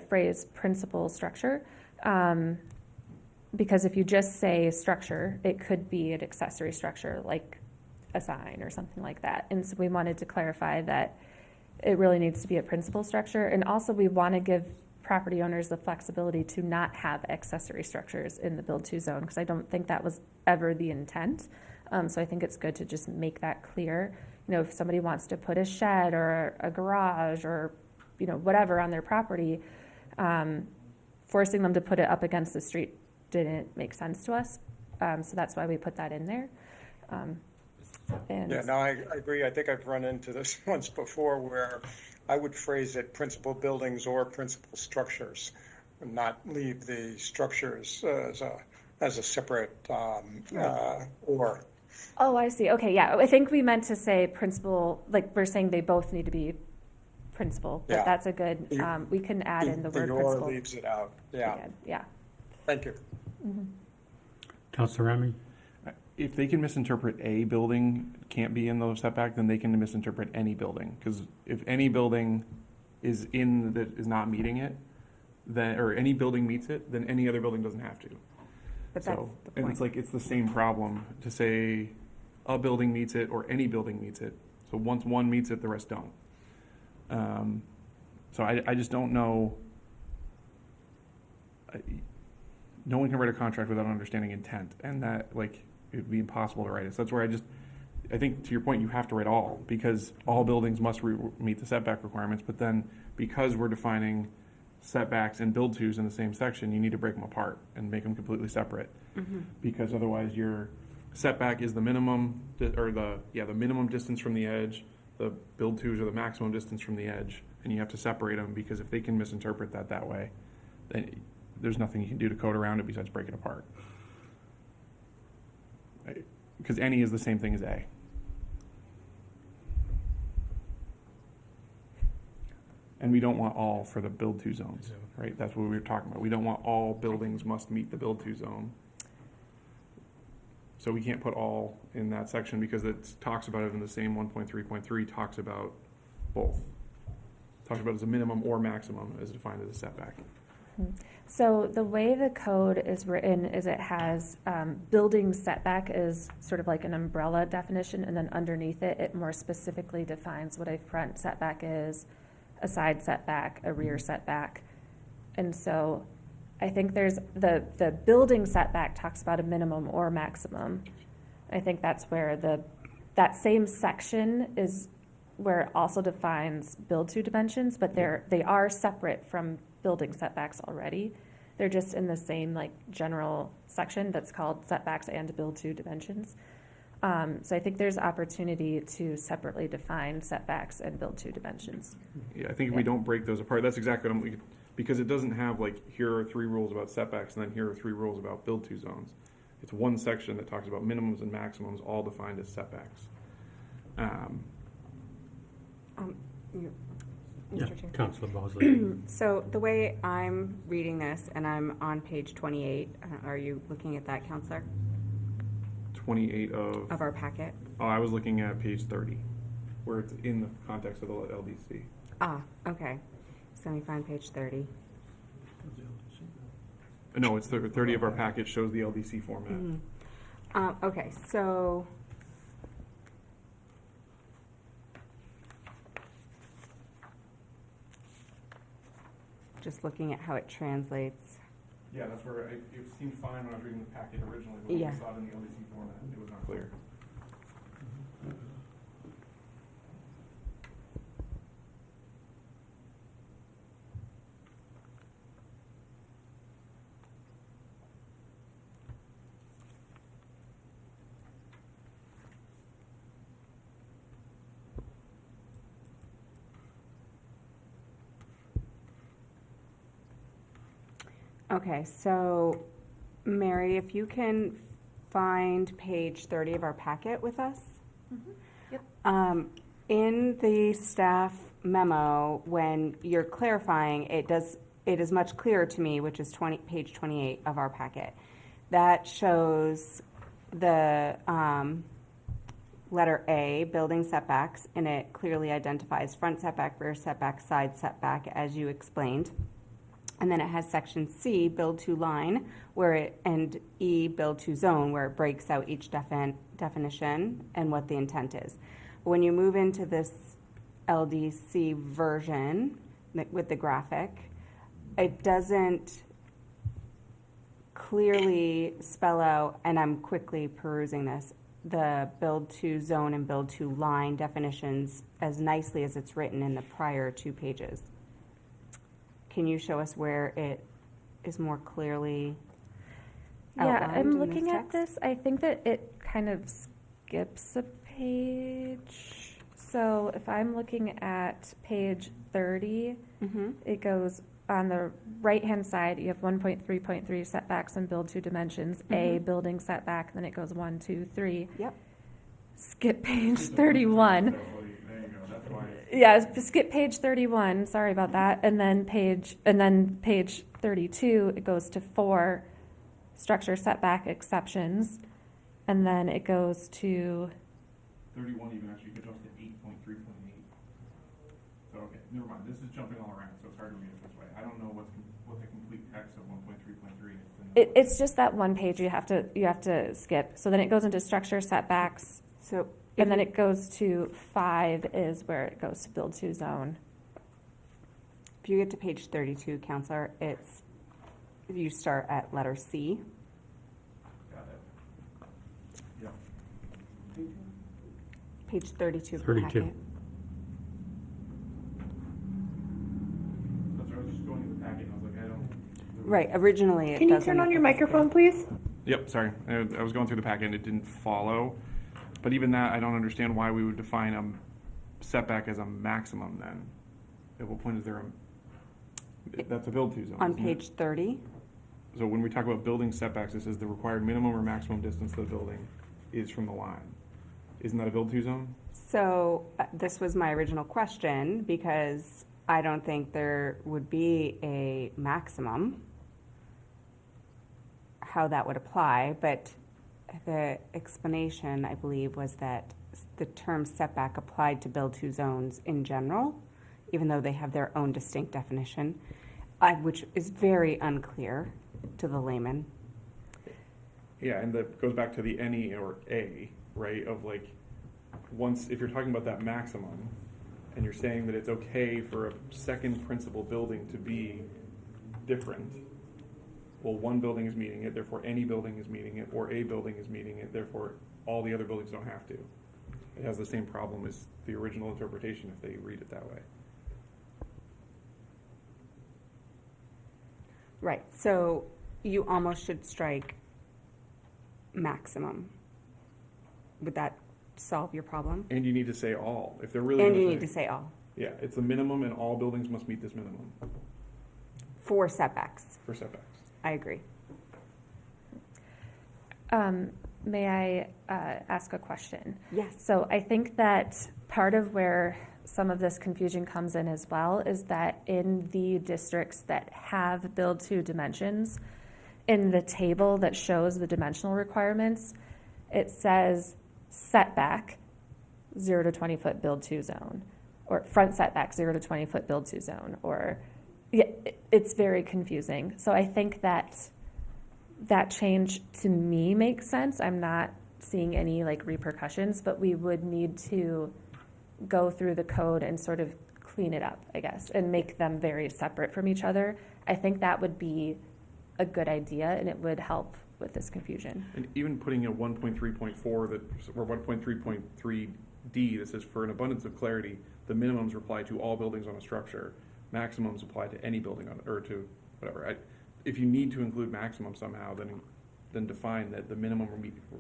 C: phrase principal structure. Because if you just say structure, it could be an accessory structure like a sign or something like that. And so we wanted to clarify that it really needs to be a principal structure. And also we want to give property owners the flexibility to not have accessory structures in the build-to zone, because I don't think that was ever the intent. So I think it's good to just make that clear. You know, if somebody wants to put a shed or a garage or, you know, whatever on their property, forcing them to put it up against the street didn't make sense to us. So that's why we put that in there.
H: Yeah, no, I agree. I think I've run into this once before where I would phrase it principal buildings or principal structures, and not leave the structures as a separate or.
C: Oh, I see. Okay, yeah. I think we meant to say principal, like we're saying they both need to be principal, but
H: Yeah.
C: that's a good, we can add in the word
H: or
C: principal.
H: leaves it out. Yeah.
C: Yeah.
H: Thank you.
B: Counselor Remy?
D: If they can misinterpret a building can't be in the setback, then they can misinterpret any building. Because if any building is not meeting it, then, or any building meets it, then any other building doesn't have to.
A: But that's
D: So,
A: the
D: and
A: point.
D: it's like, it's the same problem to say a building meets it or any building meets it. So once one meets it, the rest don't. So I just don't know. No one can write a contract without understanding intent, and that, like, it'd be impossible to write it. So that's where I think to your point, you have to write all, because all buildings must meet the setback requirements, but then because we're defining setbacks and build tos in the same section, you need to break them apart and make them completely separate. Because otherwise your setback is the minimum, the minimum distance from the edge, the build tos are the maximum distance from the edge, and you have to separate them, because if they can misinterpret that way, then there's nothing you can do to code around it besides break it apart. Because any is the same thing as A. And we don't want all for the build to zones, right? That's what we were talking about. We don't want all buildings must meet the build to zone. So we can't put all in that section because it talks about it in the same 1.3.3 talks about both. Talks about it as a minimum or maximum as defined as a setback.
C: So the way the code is written is it has building setback is sort of like an umbrella definition, and then underneath it, it more specifically defines what a front setback is, a side setback, a rear setback. And so I think there's the building setback talks about a minimum or maximum. I think that's where that same section is where it also defines build to dimensions, but they are separate from building setbacks already. They're just in the same like general section that's called setbacks and build to dimensions. So I think there's opportunity to separately define setbacks and build to dimensions.
D: Yeah, I think if we don't break those apart, that's exactly what because it doesn't have like, here are 3 rules about setbacks and then here are 3 rules about build to zones. It's one section that talks about minimums and maximums, all defined as setbacks.
B: Yeah,
A: Mr. Chair.
B: Councilor Bosley.
A: So the way I'm reading this, and I'm on page 28, are you looking at that, Counselor,
D: 28 of
A: of our packet?
D: Oh, I was looking at page 30, where it's in the context of the LDC.
A: Ah, okay. So let me find page 30.
D: No, it's 30 of our packet shows the LDC format.
A: Okay, so just looking at how it translates.
D: Yeah, that's where it seemed fine when I was reading the packet originally, but when
A: Yeah.
D: I saw it in the LDC format, it was not clear.
A: Okay, so Mary, if you can find page 30 of our packet with us.
C: Yep.
A: In the staff memo, when you're clarifying, it is much clearer to me, which is page 28 of our packet. That shows the letter A, building setbacks, and it clearly identifies front setback, rear setback, side setback, as you explained. And then it has section C, build to line, and E, build to zone, where it breaks out each definition and what the intent is. When you move into this LDC version with the graphic, it doesn't clearly spell out, and I'm quickly perusing this, the build to zone and build to line definitions as nicely as it's written in the prior 2 pages. Can you show us where it is more clearly outlined
C: Yeah, I'm
A: in
C: looking
A: this
C: at
A: text?
C: this. I think that it kind of skips a page. So if I'm looking at page 30, it goes on the right-hand side, you have 1.3.3 setbacks and build to dimensions, A, building setback, and then it goes 1, 2, 3.
A: Yep.
C: Skip page 31.
D: There you go, that's why.
C: Yeah, skip page 31, sorry about that. And then page 32, it goes to 4 structure setback exceptions. And then it goes to,
D: 31 even actually gets us to 8.3.8. So, okay, never mind, this is jumping all around, so it's hard to read it this way. I don't know what the complete text of 1.3.3 is.
C: it's just that one page you have to skip. So then it goes into structure setbacks.
A: So
C: And then it goes to 5 is where it goes to build to zone.
A: if you get to page 32, Counselor, you start at letter C.
D: Got it. Yeah.
A: Page 32 of the
B: 32.
A: packet.
D: That's right, I was just going to the packet, and I was like, I don't.
A: Right, originally it
E: Can you
A: doesn't
E: turn on your
A: look like
E: microphone, please?
D: Yep, sorry. I was going through the packet and it didn't follow. But even that, I don't understand why we would define a setback as a maximum then. At what point is there that's a build-to zone,
A: On
D: isn't it?
A: page 30,
D: So when we talk about building setbacks, it says the required minimum or maximum distance to the building is from the line. Isn't that a build-to zone?
A: so this was my original question, because I don't think there would be a maximum, how that would apply, but the explanation, I believe, was that the term setback applied to build-to zones in general, even though they have their own distinct definition, which is very unclear to the layman.
D: Yeah, and that goes back to the any or a, right, of like, once, if you're talking about that maximum, and you're saying that it's okay for a second principal building to be different, well, one building is meeting it, therefore any building is meeting it, or a building is meeting it, therefore all the other buildings don't have to. It has the same problem as the original interpretation if they read it that way.
A: Right, so you almost should strike maximum. Would that solve your problem?
D: And you need to say all, if they're really
A: And
D: gonna
A: you need to say all,
D: yeah, it's the minimum and all buildings must meet this minimum
A: for setbacks.
D: for setbacks.
A: I agree.
C: May I ask a question?
A: Yes.
C: So I think that part of where some of this confusion comes in as well is that in the districts that have build-to dimensions, in the table that shows the dimensional requirements, it says setback 0 to 20 foot build-to zone, or front setback 0 to 20 foot build-to zone, or yeah, it's very confusing. So I think that that change to me makes sense. I'm not seeing any like repercussions, but we would need to go through the code and sort of clean it up, I guess, and make them very separate from each other. I think that would be a good idea, and it would help with this confusion.
D: And even putting a 1.3.4 that, or 1.3.3D that says, for an abundance of clarity, the minimums apply to all buildings on a structure, maximums apply to any building on, or to whatever. If you need to include maximum somehow, then define that the minimum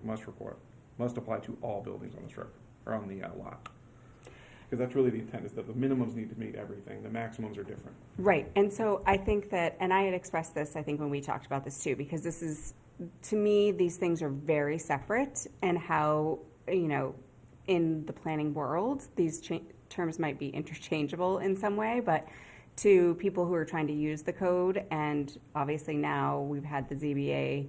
D: must apply to all buildings on the structure, or on the lot. Because that's really the intent, is that the minimums need to meet everything, the maximums are different.
A: Right, and so I think that, and I had expressed this, I think, when we talked about this too, because this is, to me, these things are very separate, and how, you know, in the planning world, these terms might be interchangeable in some way, but to people who are trying to use the code, and obviously now we've had the ZBA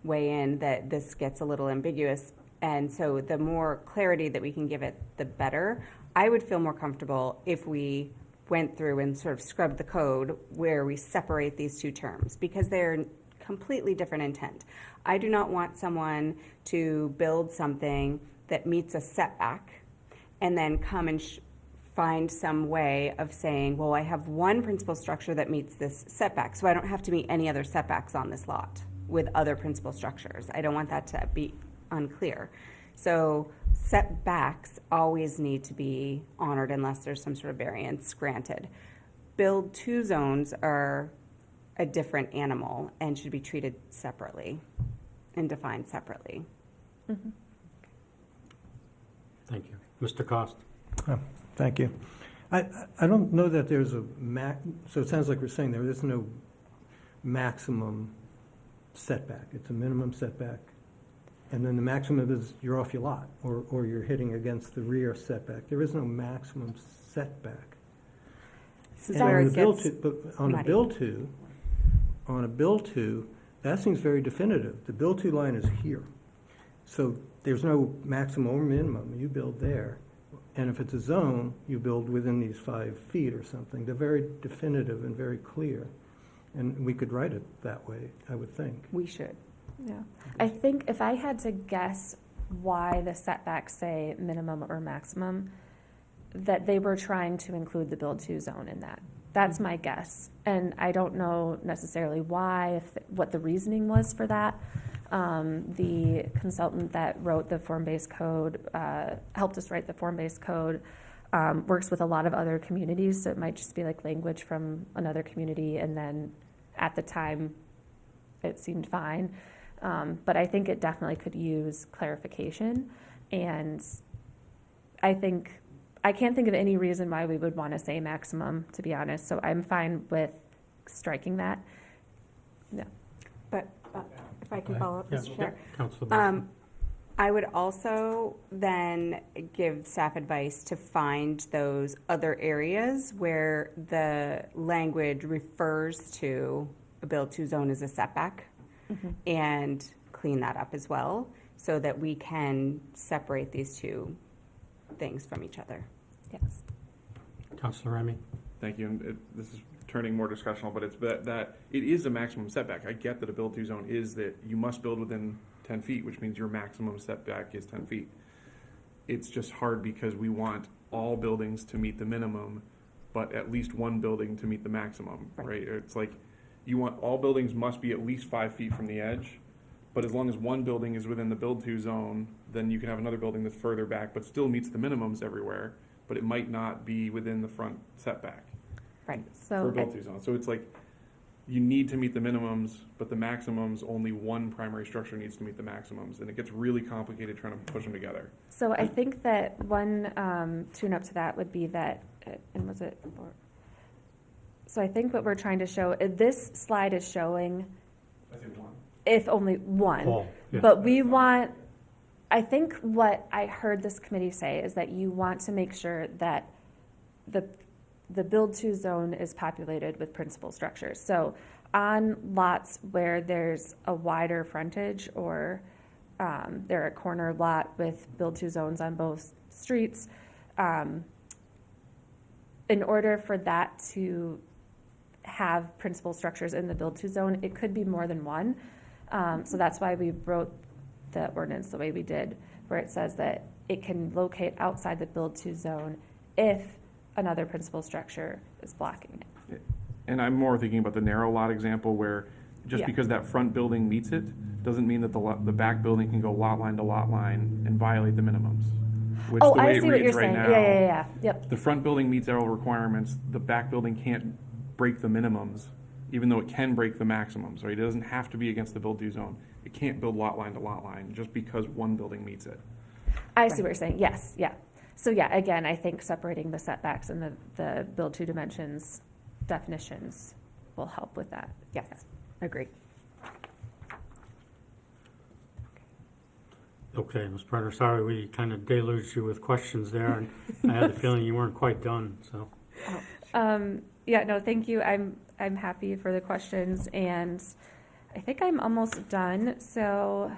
A: weigh in that this gets a little ambiguous, and so the more clarity that we can give it, the better. I would feel more comfortable if we went through and sort of scrubbed the code where we separate these two terms, because they're completely different intent. I do not want someone to build something that meets a setback and then come and find some way of saying, well, I have one principal structure that meets this setback, so I don't have to meet any other setbacks on this lot with other principal structures. I don't want that to be unclear. So setbacks always need to be honored unless there's some sort of variance granted. Build-to zones are a different animal and should be treated separately and defined separately.
C: Mm-hmm.
B: Thank you. Mr. Cost?
G: Thank you. I don't know that there's a so it sounds like we're saying there is no maximum setback. It's a minimum setback. And then the maximum is you're off your lot, or you're hitting against the rear setback. There is no maximum setback.
A: This is
G: And
A: where
G: on
A: it
G: the
A: gets
G: build-to, but on a
A: muddy.
G: build-to, that seems very definitive. The build-to line is here. So there's no maximum or minimum. You build there. And if it's a zone, you build within these 5 feet or something. They're very definitive and very clear. And we could write it that way, I would think.
A: We should.
C: Yeah. I think if I had to guess why the setbacks say minimum or maximum, that they were trying to include the build-to zone in that. That's my guess. And I don't know necessarily why, what the reasoning was for that. The consultant that wrote the form-based code, helped us write the form-based code, works with a lot of other communities, so it might just be like language from another community, and then at the time, it seemed fine. But I think it definitely could use clarification, and I can't think of any reason why we would want to say maximum, to be honest, so I'm fine with striking that. Yeah.
A: But if I can follow up,
B: Yeah,
A: Mr. Chair.
B: Councilor Bashir.
A: I would also then give staff advice to find those other areas where the language refers to a build to zone as a setback and clean that up as well so that we can separate these two things from each other.
C: Yes.
B: Councilor Remy.
D: Thank you. And this is turning more discussional, but it's that it is a maximum setback. I get that a build-to zone is that you must build within 10 feet, which means your maximum setback is 10 feet. It's just hard because we want all buildings to meet the minimum, but at least one building to meet the maximum, right? It's like you want all buildings must be at least 5 feet from the edge, but as long as one building is within the build-to zone, then you can have another building that's further back, but still meets the minimums everywhere, but it might not be within the front setback.
A: Right.
D: For
C: So,
D: build-to zone. So it's like, you need to meet the minimums, but the maximums, only one primary structure needs to meet the maximums, and it gets really complicated trying to push them together.
C: so I think that one tune-up to that would be that, and was it? So I think what we're trying to show, this slide is showing
D: I think one.
C: if only one.
B: Paul, yeah.
C: But we want, I think what I heard this committee say is that you want to make sure that the build-to zone is populated with principal structures. So on lots where there's a wider frontage or they're a corner lot with build-to zones on both streets, in order for that to have principal structures in the build-to zone, it could be more than one. So that's why we wrote the ordinance the way we did, where it says that it can locate outside the build-to zone if another principal structure is blocking it.
D: And I'm more thinking about the narrow lot example where just
C: Yeah.
D: because that front building meets it, doesn't mean that the back building can go lot line to lot line and violate the minimums. Which
C: Oh,
D: the way
C: I
D: it
C: see what you're
D: reads right
C: saying.
D: now,
C: Yeah. Yep.
D: the front building meets all requirements, the back building can't break the minimums, even though it can break the maximums, right? It doesn't have to be against the build-to zone. It can't build lot line to lot line just because one building meets it.
C: I see what you're saying. Yes, yeah. So yeah, again, I think separating the setbacks and the build-to dimensions definitions will help with that.
A: Yes, agreed.
B: Okay, Ms. Brenner, sorry we kind of deluged you with questions there, and I had the feeling you weren't quite done, so.
C: Yeah, no, thank you. I'm happy for the questions, and I think I'm almost done. So,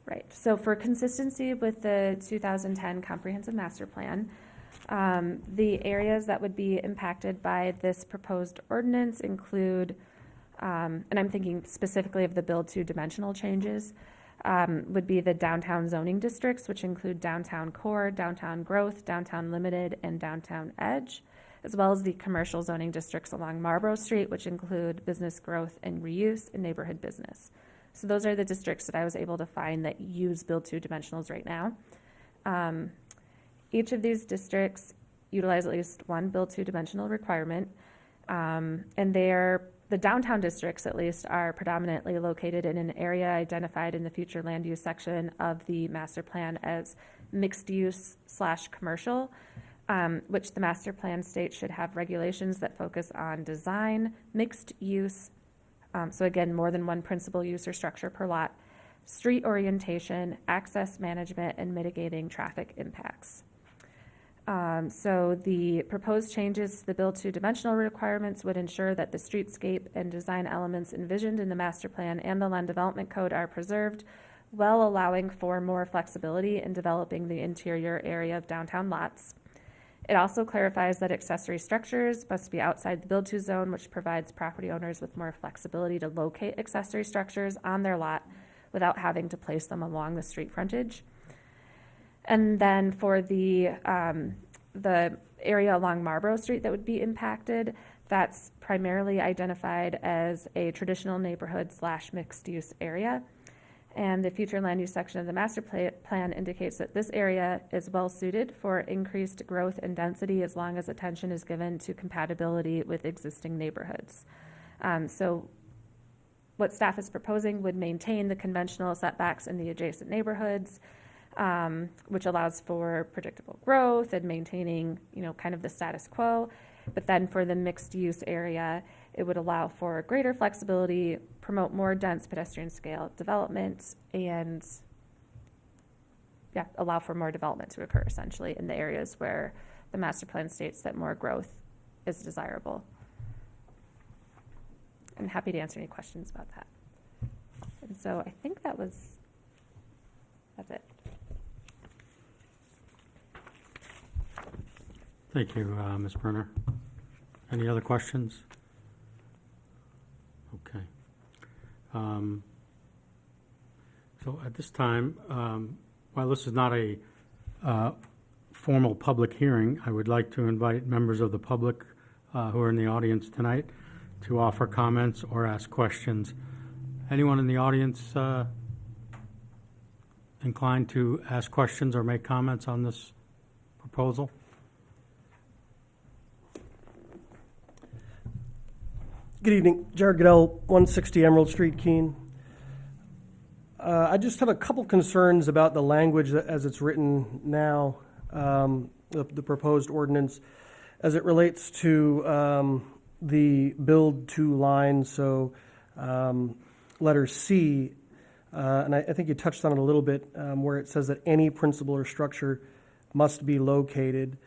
C: right. So for consistency with the 2010 Comprehensive Master Plan, the areas that would be impacted by this proposed ordinance include, and I'm thinking specifically of the build-to dimensional changes, would be the downtown zoning districts, which include downtown core, downtown growth, downtown limited, and downtown edge, as well as the commercial zoning districts along Marlborough Street, which include business growth and reuse and neighborhood business. So those are the districts that I was able to find that use build-to dimensionals right now. Each of these districts utilize at least one build-to dimensional requirement, and the downtown districts, at least, are predominantly located in an area identified in the future land use section of the master plan as mixed use / commercial, which the master plan states should have regulations that focus on design, mixed use, so again, more than one principal use or structure per lot, street orientation, access management, and mitigating traffic impacts. So the proposed changes to the build-to dimensional requirements would ensure that the streetscape and design elements envisioned in the master plan and the land development code are preserved, while allowing for more flexibility in developing the interior area of downtown lots. It also clarifies that accessory structures must be outside the build-to zone, which provides property owners with more flexibility to locate accessory structures on their lot without having to place them along the street frontage. And then for the area along Marlborough Street that would be impacted, That's primarily identified as a traditional neighborhood / mixed-use area. And the future land use section of the master plan indicates that this area is well suited for increased growth and density as long as attention is given to compatibility with existing neighborhoods. So what staff is proposing would maintain the conventional setbacks in the adjacent neighborhoods, which allows for predictable growth and maintaining, kind of the status quo. But then for the mixed-use area, it would allow for greater flexibility, promote more dense pedestrian scale development, and allow for more development to occur essentially in the areas where the master plan states that more growth is desirable. I'm happy to answer any questions about that. And so I think that's it.
B: Thank you, Ms. Brunner. Any other questions? Okay. So at this time, while this is not a formal public hearing, I would like to invite members of the public who are in the audience tonight to offer comments or ask questions. Anyone in the audience inclined to ask questions or make comments on this proposal?
I: Good evening, Jared Goodell, 160 Emerald Street, Keene. I just have a couple concerns about the language as it's written now, the proposed ordinance, as it relates to the build to line, so letter C, and I think you touched on it a little bit, where it says that any principal or structure must be located.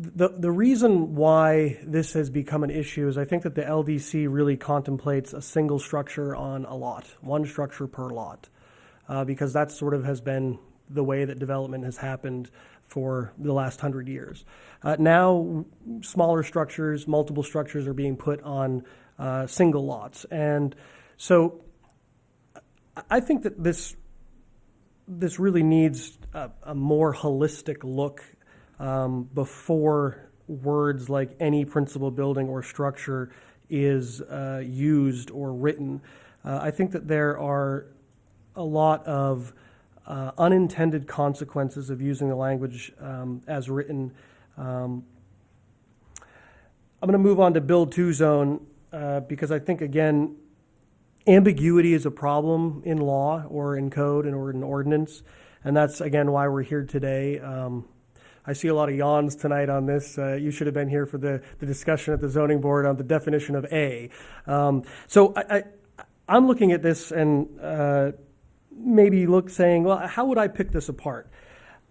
I: The reason why this has become an issue is I think that the LDC really contemplates a single structure on a lot, one structure per lot, because that sort of has been the way that development has happened for the last 100 years. Now, smaller structures, multiple structures are being put on single lots. And so I think that this really needs a more holistic look before words like any principal building or structure is used or written. I think that there are a lot of unintended consequences of using the language as written. I'm going to move on to build to zone because I think, again, ambiguity is a problem in law or in code or in ordinance, and that's, again, why we're here today. I see a lot of yawns tonight on this. You should have been here for the discussion at the zoning board on the definition of A. So I'm looking at this and maybe saying, well, how would I pick this apart?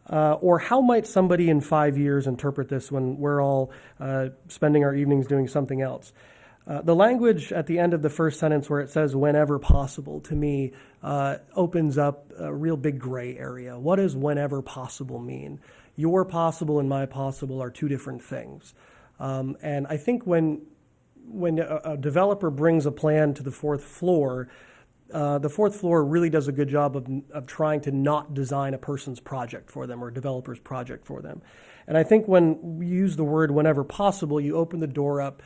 I: Or how might somebody in 5 years interpret this when we're all spending our evenings doing something else? The language at the end of the first sentence where it says whenever possible, to me, opens up a real big gray area. What does whenever possible mean? Your possible and my possible are two different things. And I think when a developer brings a plan to the fourth floor really does a good job of trying to not design a person's project for them or a developer's project for them. And I think when we use the word whenever possible, you open the door up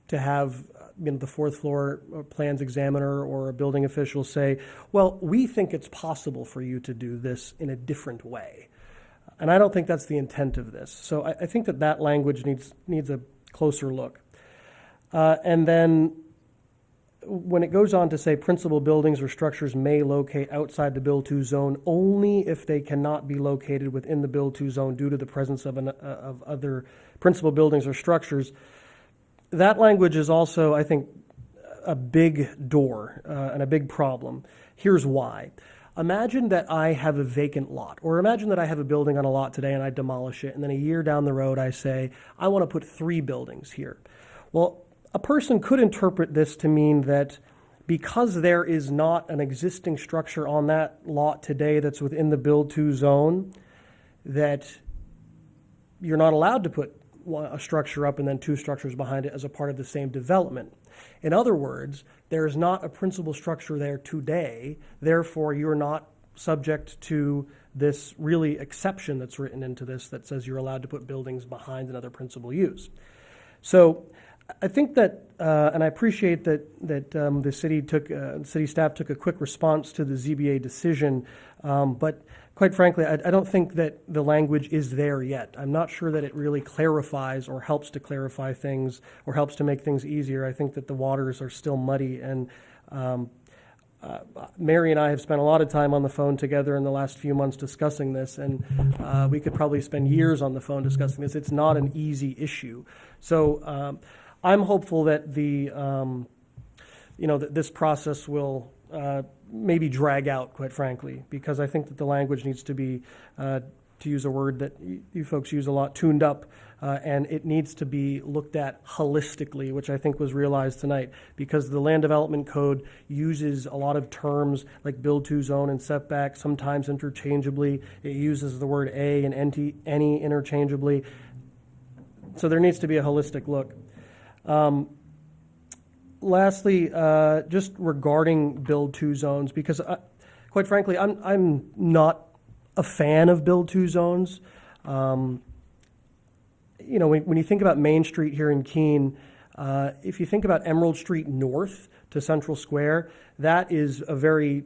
I: to have the fourth floor plans examiner or a building official say, well, we think it's possible for you to do this in a different way. And I don't think that's the intent of this. So I think that language needs a closer look. And then when it goes on to say principal buildings or structures may locate outside the build to zone only if they cannot be located within the build to zone due to the presence of other principal buildings or structures, that language is also, I think, a big door and a big problem. Here's why. Imagine that I have a vacant lot, or imagine that I have a building on a lot today and I demolish it, and then a year down the road I say, I want to put 3 buildings here. Well, a person could interpret this to mean that because there is not an existing structure on that lot today that's within the build to zone, that you're not allowed to put a structure up and then 2 structures behind it as a part of the same development. In other words, there is not a principal structure there today, therefore you're not subject to this really exception that's written into this that says you're allowed to put buildings behind another principal use. So I think that, and I appreciate that the city staff took a quick response to the ZBA decision, but quite frankly, I don't think that the language is there yet. I'm not sure that it really clarifies or helps to clarify things or helps to make things easier. I think that the waters are still muddy, and Mary and I have spent a lot of time on the phone together in the last few months discussing this, and we could probably spend years on the phone discussing this. It's not an easy issue. So I'm hopeful that that this process will maybe drag out, quite frankly, because I think that the language needs to be, to use a word that you folks use a lot, tuned up, and it needs to be looked at holistically, which I think was realized tonight, because the Land Development Code uses a lot of terms like build-to zone and setback, sometimes interchangeably. It uses the word A and any interchangeably. So there needs to be a holistic look. Lastly, just regarding build-to zones, because quite frankly, I'm not a fan of build-to zones. When you think about Main Street here in Keene, if you think about Emerald Street north to Central Square, that is a very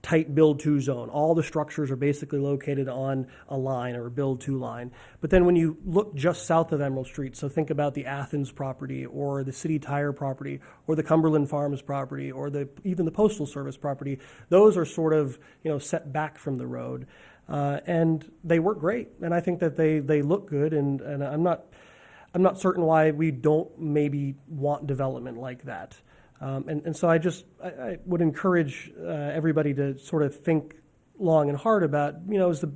I: tight build-to zone. All the structures are basically located on a line or a build-to line. But then when you look just south of Emerald Street, so think about the Athens property or the City Tire property or the Cumberland Farms property or even the Postal Service property, those are sort of set back from the road. And they work great, and I think that they look good, and I'm not certain why we don't maybe want development like that. And so I would encourage everybody to sort of think long and hard about, is the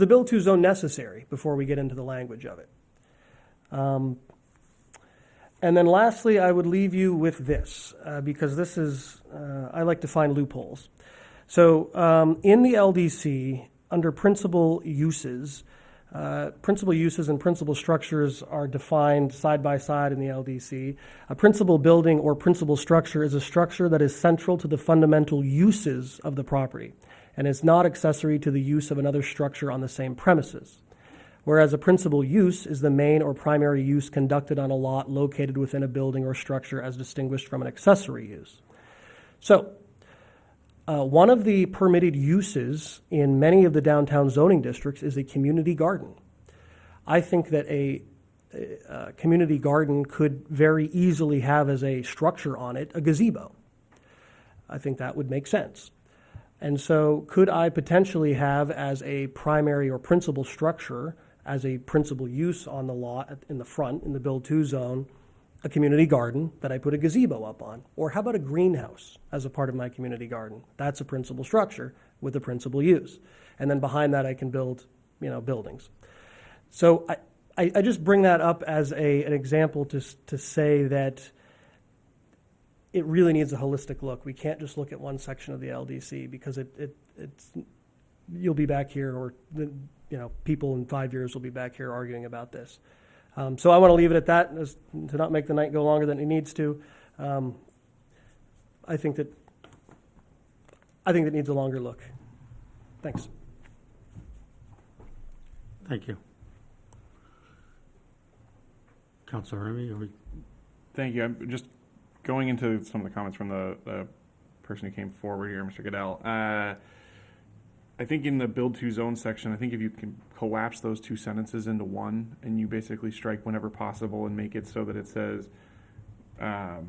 I: build-to zone necessary before we get into the language of it. And then lastly, I would leave you with this, because this is, I like to find loopholes. So in the LDC, under principal uses and principal structures are defined side by side in the LDC. A principal building or principal structure is a structure that is central to the fundamental uses of the property and is not accessory to the use of another structure on the same premises. Whereas a principal use is the main or primary use conducted on a lot located within a building or structure as distinguished from an accessory use. So, one of the permitted uses in many of the downtown zoning districts is a community garden. I think that a community garden could very easily have as a structure on it a gazebo. I think that would make sense. And so could I potentially have as a primary or principal structure, as a principal use on the lot in the front, in the build-to zone, a community garden that I put a gazebo up on? Or how about a greenhouse as a part of my community garden? That's a principal structure with a principal use. And then behind that I can build, buildings. So I just bring that up as an example to say that it really needs a holistic look. We can't just look at one section of the LDC because it's you'll be back here, or people in 5 years will be back here arguing about this. So I want to leave it at that, to not make the night go longer than it needs to. I think that needs a longer look. Thanks.
B: Thank you. Councilor Remy,
D: Thank you. I'm just going into some of the comments from the person who came forward here, Mr. Goodell. I think in the build-to zone section, I think if you can collapse those two sentences into one and you basically strike whenever possible and make it so that it says a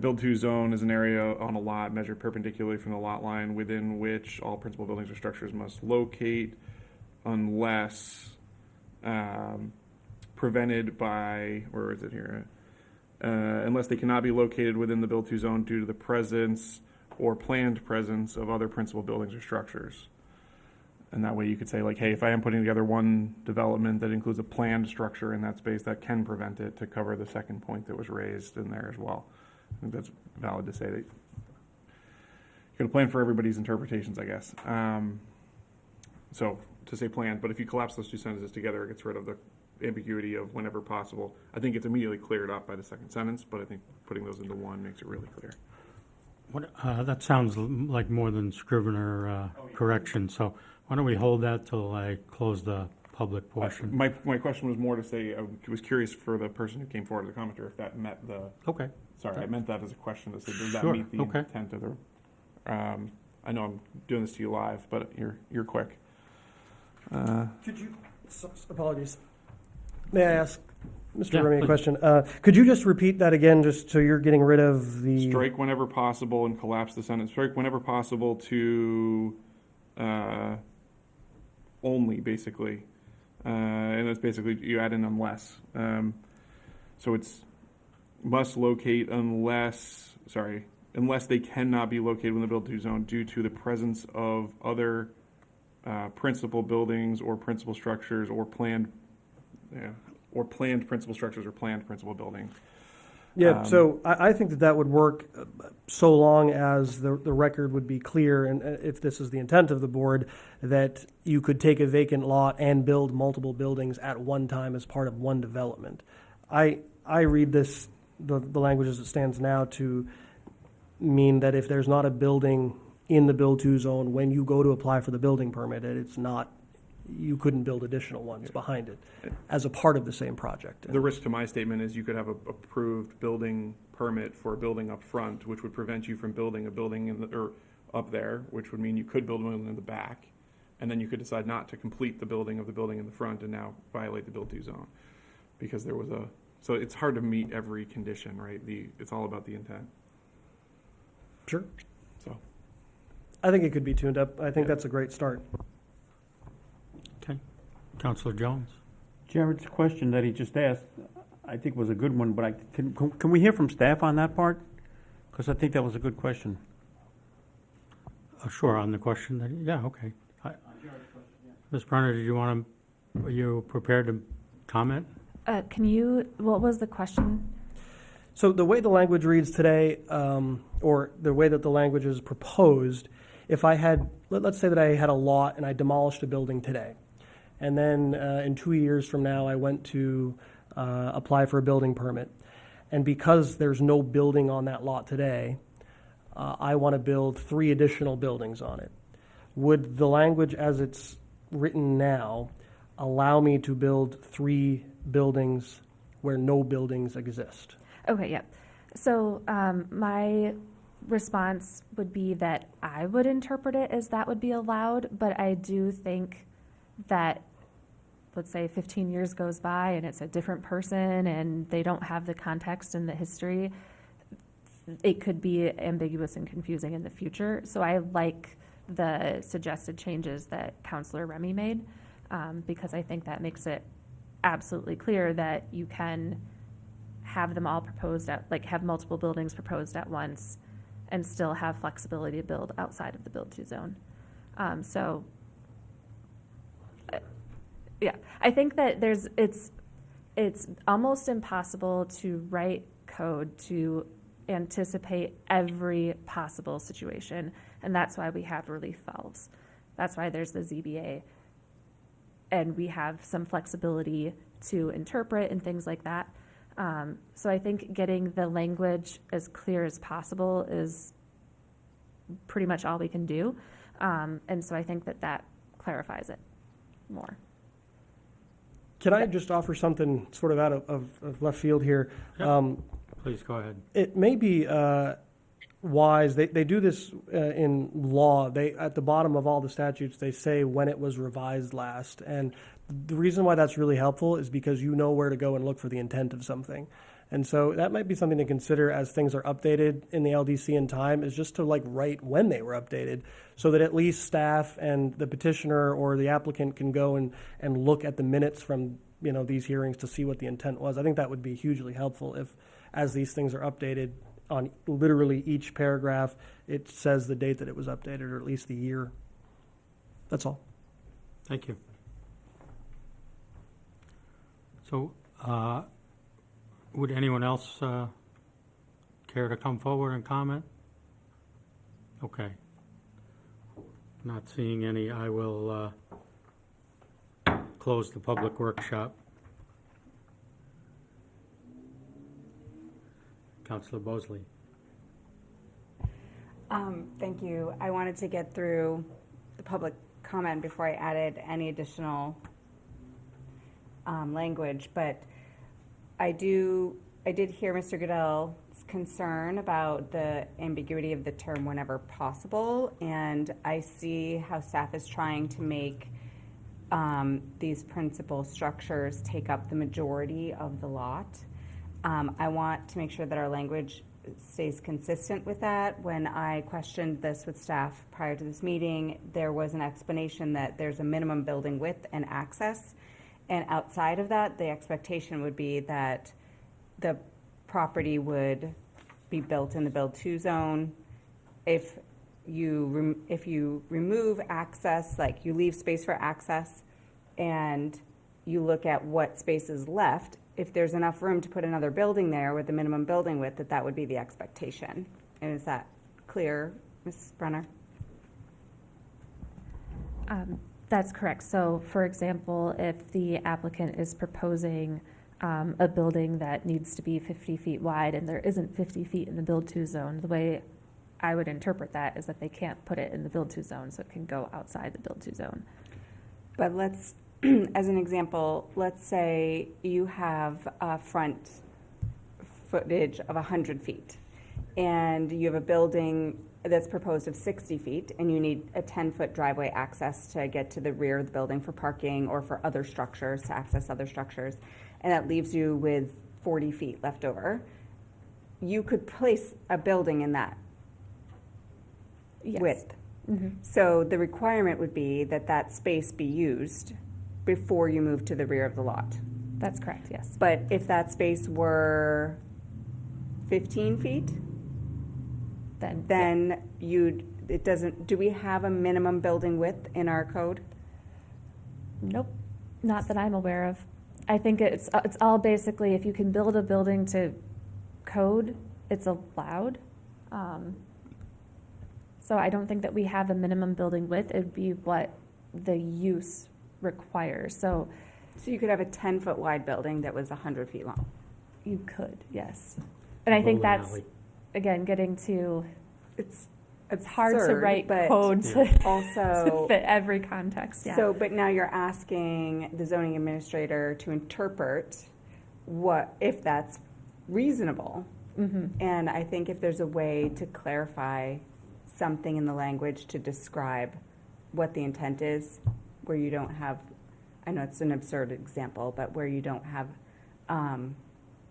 D: build-to zone is an area on a lot measured perpendicularly from the lot line within which all principal buildings or structures must locate unless prevented by, where is it here? Unless they cannot be located within the build-to zone due to the presence or planned presence of other principal buildings or structures. And that way you could say, like, hey, if I am putting together one development that includes a planned structure in that space, that can prevent it, to cover the second point that was raised in there as well. I think that's valid to say that. You're going to plan for everybody's interpretations, I guess. So to say planned, but if you collapse those two sentences together, it gets rid of the ambiguity of whenever possible. I think it's immediately cleared up by the second sentence, but I think putting those into one makes it really clear.
B: That sounds like more than Scrivener correction, so why don't we hold that till I close the public portion?
D: My question was more to say, I was curious for the person who came forward as a commenter if that met the,
B: Okay,
D: sorry, I meant that as a question to say, does that
B: Sure,
D: meet the
B: okay.
D: intent of the, I know I'm doing this to you live, but you're quick.
I: Could you, apologies. May I ask Mr.
B: Yeah,
I: Remy a
B: please.
I: question? Could you just repeat that again, just so you're getting rid of the?
D: Strike whenever possible and collapse the sentence. Strike whenever possible to only, basically. And that's basically, you add in unless. So it's must locate unless they cannot be located within the build-to zone due to the presence of other principal buildings or principal structures or planned principal structures or planned principal buildings.
I: Yeah, so I think that would work so long as the record would be clear, and if this is the intent of the board, that you could take a vacant lot and build multiple buildings at one time as part of one development. I read this, the language as it stands now, to mean that if there's not a building in the build-to zone, when you go to apply for the building permit, it's not, you couldn't build additional ones behind it as a part of the same project.
D: The risk to my statement is you could have a approved building permit for a building up front, which would prevent you from building a building or up there, which would mean you could build one in the back, and then you could decide not to complete the building of the building in the front and now violate the build-to zone. Because there was so it's hard to meet every condition, right? It's all about the intent.
I: Sure.
D: So
I: I think it could be tuned up. I think that's a great start.
B: okay. Counselor Jones?
F: Jared's question that he just asked, I think was a good one, but can we hear from staff on that part? Because I think that was a good question.
B: Sure, on the question, yeah, okay. Ms. Brenner, are you prepared to comment?
C: What was the question?
I: So the way the language reads today, or the way that the language is proposed, if I had, let's say that I had a lot and I demolished a building today, and then in 2 years from now I went to apply for a building permit, and because there's no building on that lot today, I want to build 3 additional buildings on it. Would the language as it's written now allow me to build 3 buildings where no buildings exist?
C: Okay, yeah. So my response would be that I would interpret it as that would be allowed, but I do think that, let's say 15 years goes by and it's a different person and they don't have the context and the history, it could be ambiguous and confusing in the future. So I like the suggested changes that Councilor Remy made, because I think that makes it absolutely clear that you can have them all proposed have multiple buildings proposed at once and still have flexibility to build outside of the build-to zone. Yeah, I think that it's almost impossible to write code to anticipate every possible situation, and that's why we have relief valves. That's why there's the ZBA, and we have some flexibility to interpret and things like that. So I think getting the language as clear as possible is pretty much all we can do, and so I think that clarifies it more.
I: Can I just offer something sort of out of left field here?
B: Yeah. Please go ahead.
I: It may be wise, they do this in law. They, at the bottom of all the statutes, they say when it was revised last. And the reason why that's really helpful is because you know where to go and look for the intent of something. And so that might be something to consider as things are updated in the LDC in time, is just to write when they were updated, so that at least staff and the petitioner or the applicant can go and look at the minutes from these hearings to see what the intent was. I think that would be hugely helpful if, as these things are updated on literally each paragraph, it says the date that it was updated, or at least the year. That's all.
B: Thank you. So, would anyone else care to come forward and comment? Okay. Not seeing any, I will close the public workshop. Councilor Bosley.
A: Thank you. I wanted to get through the public comment before I added any additional language, but I did hear Mr. Goodell's concern about the ambiguity of the term whenever possible, and I see how staff is trying to make these principal structures take up the majority of the lot. I want to make sure that our language stays consistent with that. When I questioned this with staff prior to this meeting, there was an explanation that there's a minimum building width and access, and outside of that, the expectation would be that the property would be built in the build-to zone. If you remove access, like you leave space for access, and you look at what space is left, if there's enough room to put another building there with the minimum building width, that would be the expectation. And is that clear, Ms. Brenner?
C: That's correct. So, for example, if the applicant is proposing a building that needs to be 50 feet wide and there isn't 50 feet in the build-to zone, the way I would interpret that is that they can't put it in the build-to zone, so it can go outside the build-to zone.
A: But let's, as an example, let's say you have a front footage of 100 feet, and you have a building that's proposed of 60 feet, and you need a 10-foot driveway access to get to the rear of the building for parking or for other structures, to access other structures, and that leaves you with 40 feet left over. You could place a building in that
C: Yes.
A: width.
C: Mm-hmm.
A: So the requirement would be that that space be used before you move to the rear of the lot.
C: That's correct, yes.
A: But if that space were 15 feet, then it doesn't, do we have a minimum building width in our code?
C: Nope, not that I'm aware of. I think it's all basically, if you can build a building to code, it's allowed. So I don't think that we have a minimum building width. It'd be what the use requires. So
A: you could have a 10-foot wide building that was 100 feet long.
C: you could, yes. And I think
B: Bowling
C: that's,
B: alley.
C: again, getting to,
A: It's
C: it's hard to
A: absurd,
C: write
A: but
C: code to
A: also
C: fit every context, yeah.
A: So, but now you're asking the zoning administrator to interpret what, if that's reasonable.
C: Mm-hmm.
A: And I think if there's a way to clarify something in the language to describe what the intent is, where you don't have, I know it's an absurd example, but where you don't have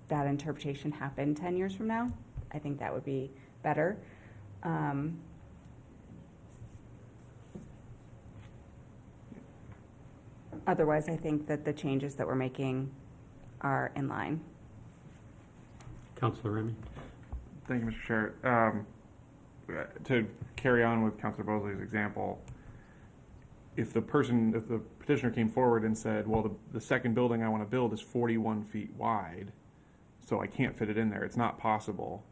A: that interpretation happen 10 years from now, I think that would be better. Otherwise, I think that the changes that we're making are in line.
B: Councilor Remy?
D: Thank you, Mr. Chair. To carry on with Councilor Bosley's example, if the petitioner came forward and said, well, the second building I want to build is 41 feet wide, so I can't fit it in there, it's not possible,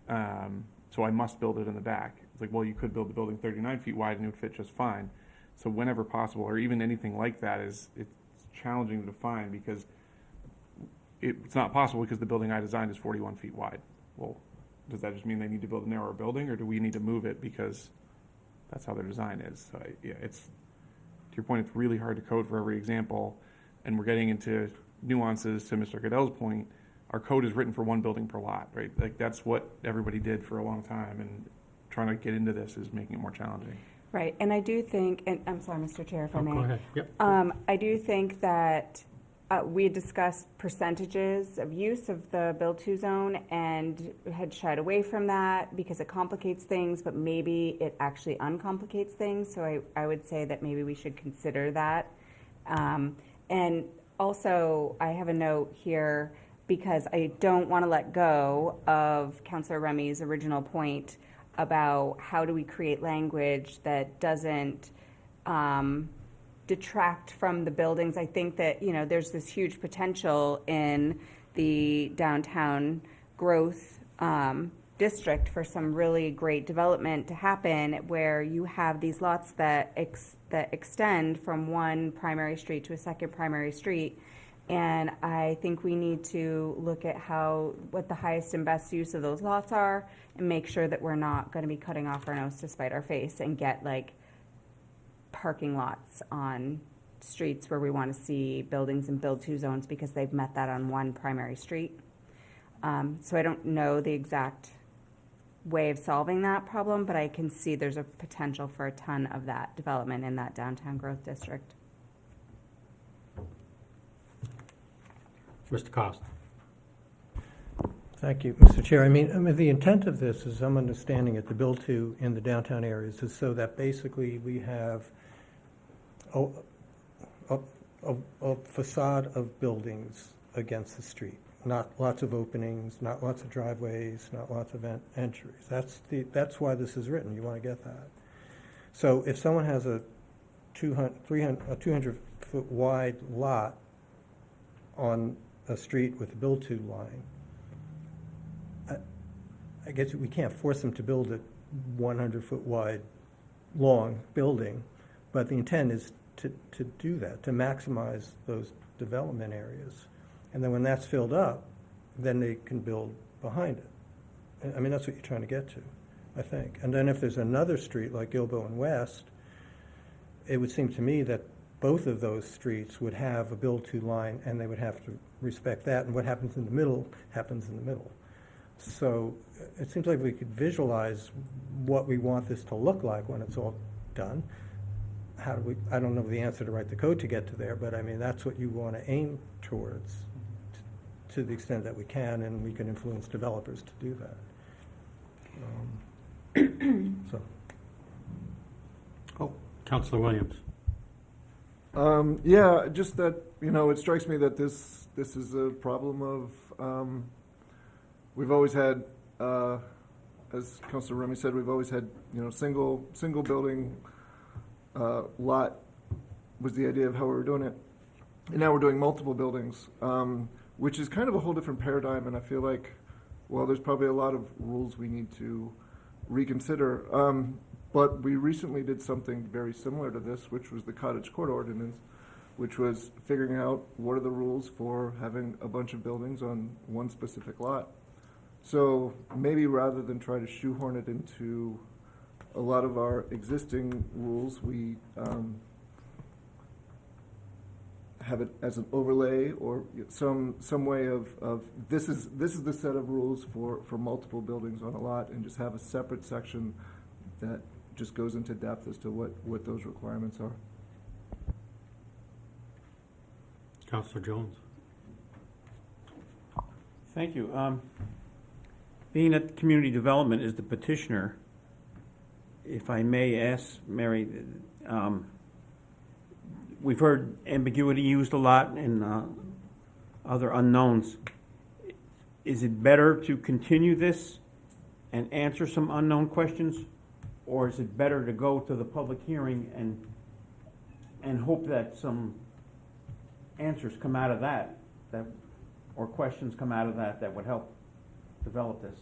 D: so I must build it in the back. It's like, well, you could build the building 39 feet wide and it would fit just fine. So whenever possible, or even anything like that, it's challenging to define because it's not possible because the building I designed is 41 feet wide. Well, does that just mean they need to build a narrower building, or do we need to move it because that's how their design is? So it's, to your point, it's really hard to code for every example, and we're getting into nuances. To Mr. Goodell's point, our code is written for one building per lot, right? Like that's what everybody did for a long time, and trying to get into this is making it more challenging.
A: Right, and I do think, and I'm sorry, Mr. Chair, if I may.
B: Go ahead. Yep.
A: I do think that we had discussed percentages of use of the build-to zone and had shied away from that because it complicates things, but maybe it actually uncomplicates things. So I would say that maybe we should consider that. And also, I have a note here because I don't want to let go of Councilor Remy's original point about how do we create language that doesn't detract from the buildings. I think that, there's this huge potential in the downtown growth district for some really great development to happen where you have these lots that extend from one primary street to a second primary street. And I think we need to look at what the highest and best use of those lots are and make sure that we're not gonna be cutting off our nose to spite our face and get like parking lots on streets where we wanna see buildings in build-to zones because they've met that on one primary street. So I don't know the exact way of solving that problem, but I can see there's a potential for a ton of that development in that downtown growth district.
B: Mr. Costa.
G: Thank you, Mr. Chair. I mean, the intent of this, as I'm understanding it, the build-to in the downtown areas, is so that basically we have a facade of buildings against the street. Not lots of openings, not lots of driveways, not lots of entries. That's why this is written. You want to get that. So if someone has a 200-foot wide lot on a street with a build-to line, I guess we can't force them to build a 100-foot wide, long building, but the intent is to do that, to maximize those development areas. And then when that's filled up, then they can build behind it. I mean, that's what you're trying to get to, I think. And then if there's another street like Gilboa and West, it would seem to me that both of those streets would have a build-to line, and they would have to respect that, and what happens in the middle happens in the middle. So it seems like we could visualize what we want this to look like when it's all done. How do we, I don't know the answer to write the code to get to there, but I mean, that's what you want to aim towards to the extent that we can, and we can influence developers to do that. So.
B: Oh, Councilor Williams.
J: Yeah, just that, it strikes me that this is a problem of, we've always had, as Councilor Remy said, we've always had, single building lot was the idea of how we were doing it. And now we're doing multiple buildings, which is kind of a whole different paradigm. And I feel like, well, there's probably a lot of rules we need to reconsider. But we recently did something very similar to this, which was the cottage court ordinance, which was figuring out what are the rules for having a bunch of buildings on one specific lot. So maybe rather than try to shoehorn it into a lot of our existing rules, we have it as an overlay or some way of this is the set of rules for multiple buildings on a lot, and just have a separate section that just goes into depth as to what those requirements are.
B: Councilor Jones.
K: Thank you. Being that community development is the petitioner, if I may ask Mary, we've heard ambiguity used a lot and other unknowns. Is it better to continue this and answer some unknown questions, or is it better to go to the public hearing and hope that some answers come out of that or questions come out of that would help develop this?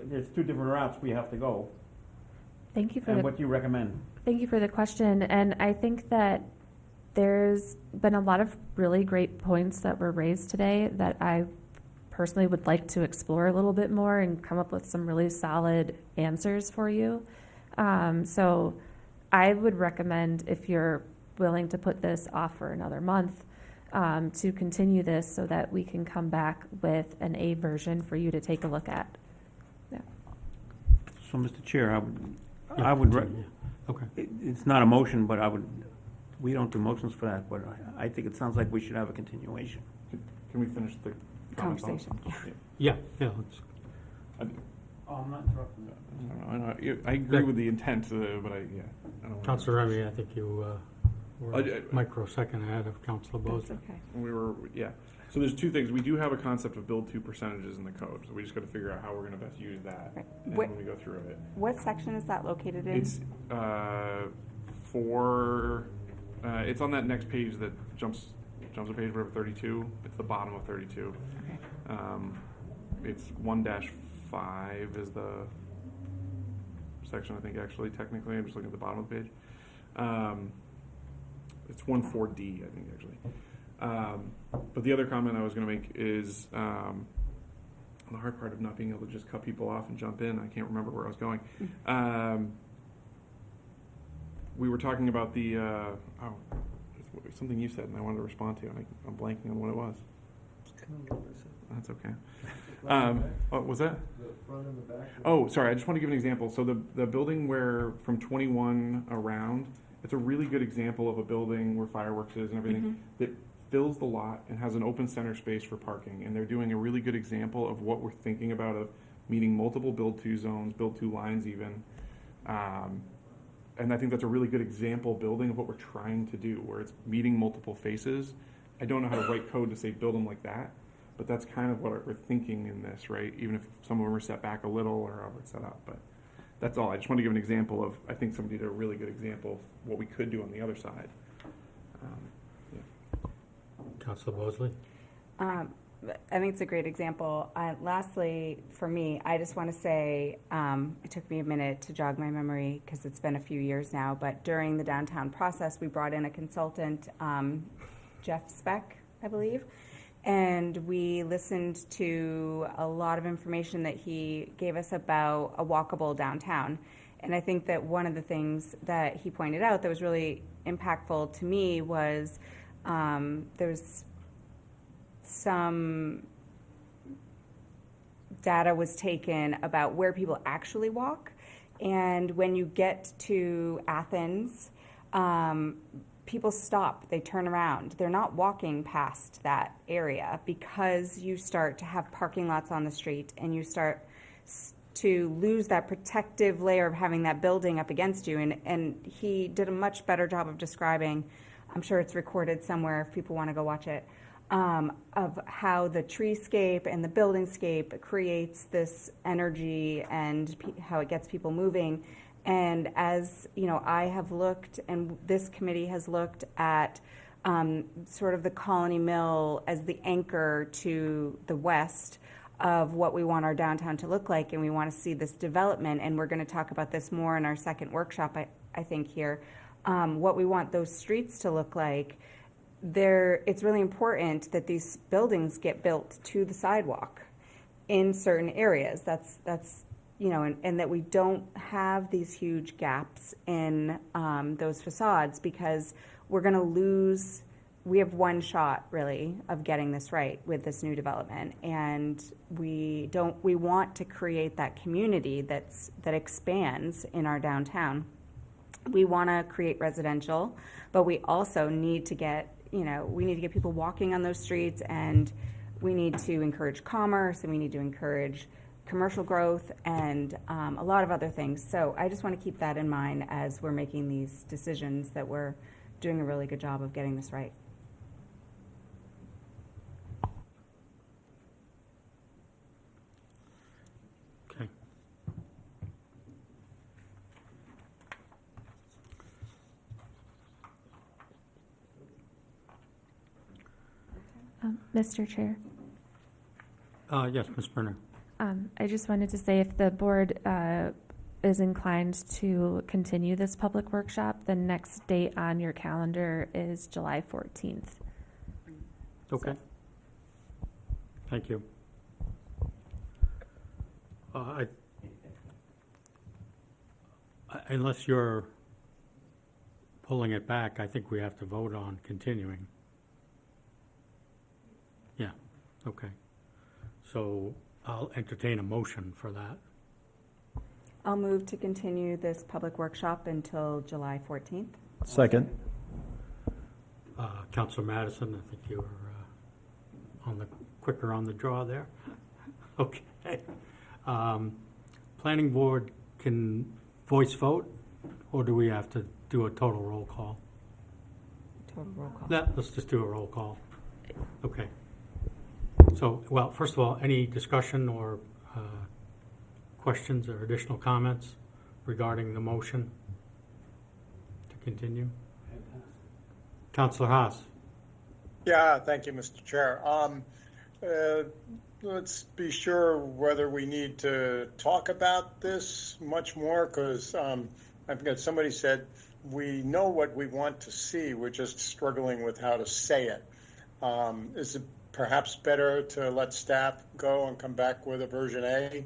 K: There's two different routes we have to go.
C: Thank you for
K: And what do you recommend?
C: Thank you for the question. And I think that there's been a lot of really great points that were raised today that I personally would like to explore a little bit more and come up with some really solid answers for you. So I would recommend, if you're willing to put this off for another month, to continue this so that we can come back with an A version for you to take a look at. Yeah.
K: So, Mr. Chair, I would
B: Okay.
K: it's not a motion, but we don't do motions for that, but I think it sounds like we should have a continuation.
D: Can we finish the
A: Conversation.
B: Yeah, let's.
K: Oh, I'm not interrupting.
D: I agree with the intent, but I don't want
B: Councilor Remy, I think you were
D: I-
B: a microsecond ahead of Councilor
A: That's
B: Bozier.
A: okay.
D: So there's two things. We do have a concept of build to percentages in the code, so we just got to figure out how we're going to best use that
A: Right.
D: and
A: What-
D: when we go through it.
A: What section is that located in?
D: It's it's on that next page that jumps to page 32. It's the bottom of 32.
A: Okay.
D: It's 1-5 is the section, I think, actually, technically. I'm just looking at the bottom of the page. It's 1.4D, I think, actually. But the other comment I was going to make is the hard part of not being able to just cut people off and jump in. I can't remember where I was going. We were talking about the something you said, and I wanted to respond to, and I'm blanking on what it was. That's okay. What was that?
J: The front and the back.
D: Oh, sorry. I just want to give an example. So the building where from 21 around, it's a really good example of a building where fireworks is and everything that fills the lot and has an open center space for parking. And they're doing a really good example of what we're thinking about of meeting multiple build to zones, build to lines even. And I think that's a really good example building of what we're trying to do, where it's meeting multiple faces. I don't know how to write code to say build them like that, but that's kind of what we're thinking in this, right? Even if some of them are set back a little or however it's set up. But that's all. I just want to give an example of, I think somebody did a really good example of what we could do on the other side.
B: Councilor Mosley?
A: I think it's a great example. Lastly, for me, I just want to say it took me a minute to jog my memory because it's been a few years now, but during the downtown process, we brought in a consultant, Jeff Speck, I believe, and we listened to a lot of information that he gave us about a walkable downtown. And I think that one of the things that he pointed out that was really impactful to me was there's some data was taken about where people actually walk. And when you get to Athens, people stop, they turn around. They're not walking past that area because you start to have parking lots on the street and you start to lose that protective layer of having that building up against you. And he did a much better job of describing, I'm sure it's recorded somewhere if people want to go watch it, of how the treescape and the buildingscape creates this energy and how it gets people moving. And as you know, I have looked, and this committee has looked at sort of the Colony Mill as the anchor to the west of what we want our downtown to look like, and we want to see this development. And we're going to talk about this more in our second workshop, I think here, what we want those streets to look like. It's really important that these buildings get built to the sidewalk in certain areas. That's you know, and that we don't have these huge gaps in those facades, because we're going to lose. We have one shot really of getting this right with this new development, and we want to create that community that expands in our downtown. We want to create residential, but we also need to get people walking on those streets, and we need to encourage commerce, and we need to encourage commercial growth, and a lot of other things. So I just want to keep that in mind as we're making these decisions, that we're doing a really good job of getting this right.
B: Okay.
C: Mr. Chair,
B: Yes, Ms. Brenner.
C: I just wanted to say if the board is inclined to continue this public workshop, the next date on your calendar is July 14th.
B: Okay. Thank you. Unless you're pulling it back, I think we have to vote on continuing. Yeah, okay. So I'll entertain a motion for that.
A: I'll move to continue this public workshop until July 14th.
F: Second.
B: Councilor Madison, I think you were quicker on the draw there. Okay. Planning board can voice vote, or do we have to do a total roll call?
A: Total roll call.
B: Let's just do a roll call. Okay. So, well, first of all, any discussion or questions or additional comments regarding the motion to continue? Councilor Haas.
H: Yeah, thank you, Mr. Chair. Let's be sure whether we need to talk about this much more, because I've got somebody said we know what we want to see, we're just struggling with how to say it. Is it perhaps better to let staff go and come back with a version A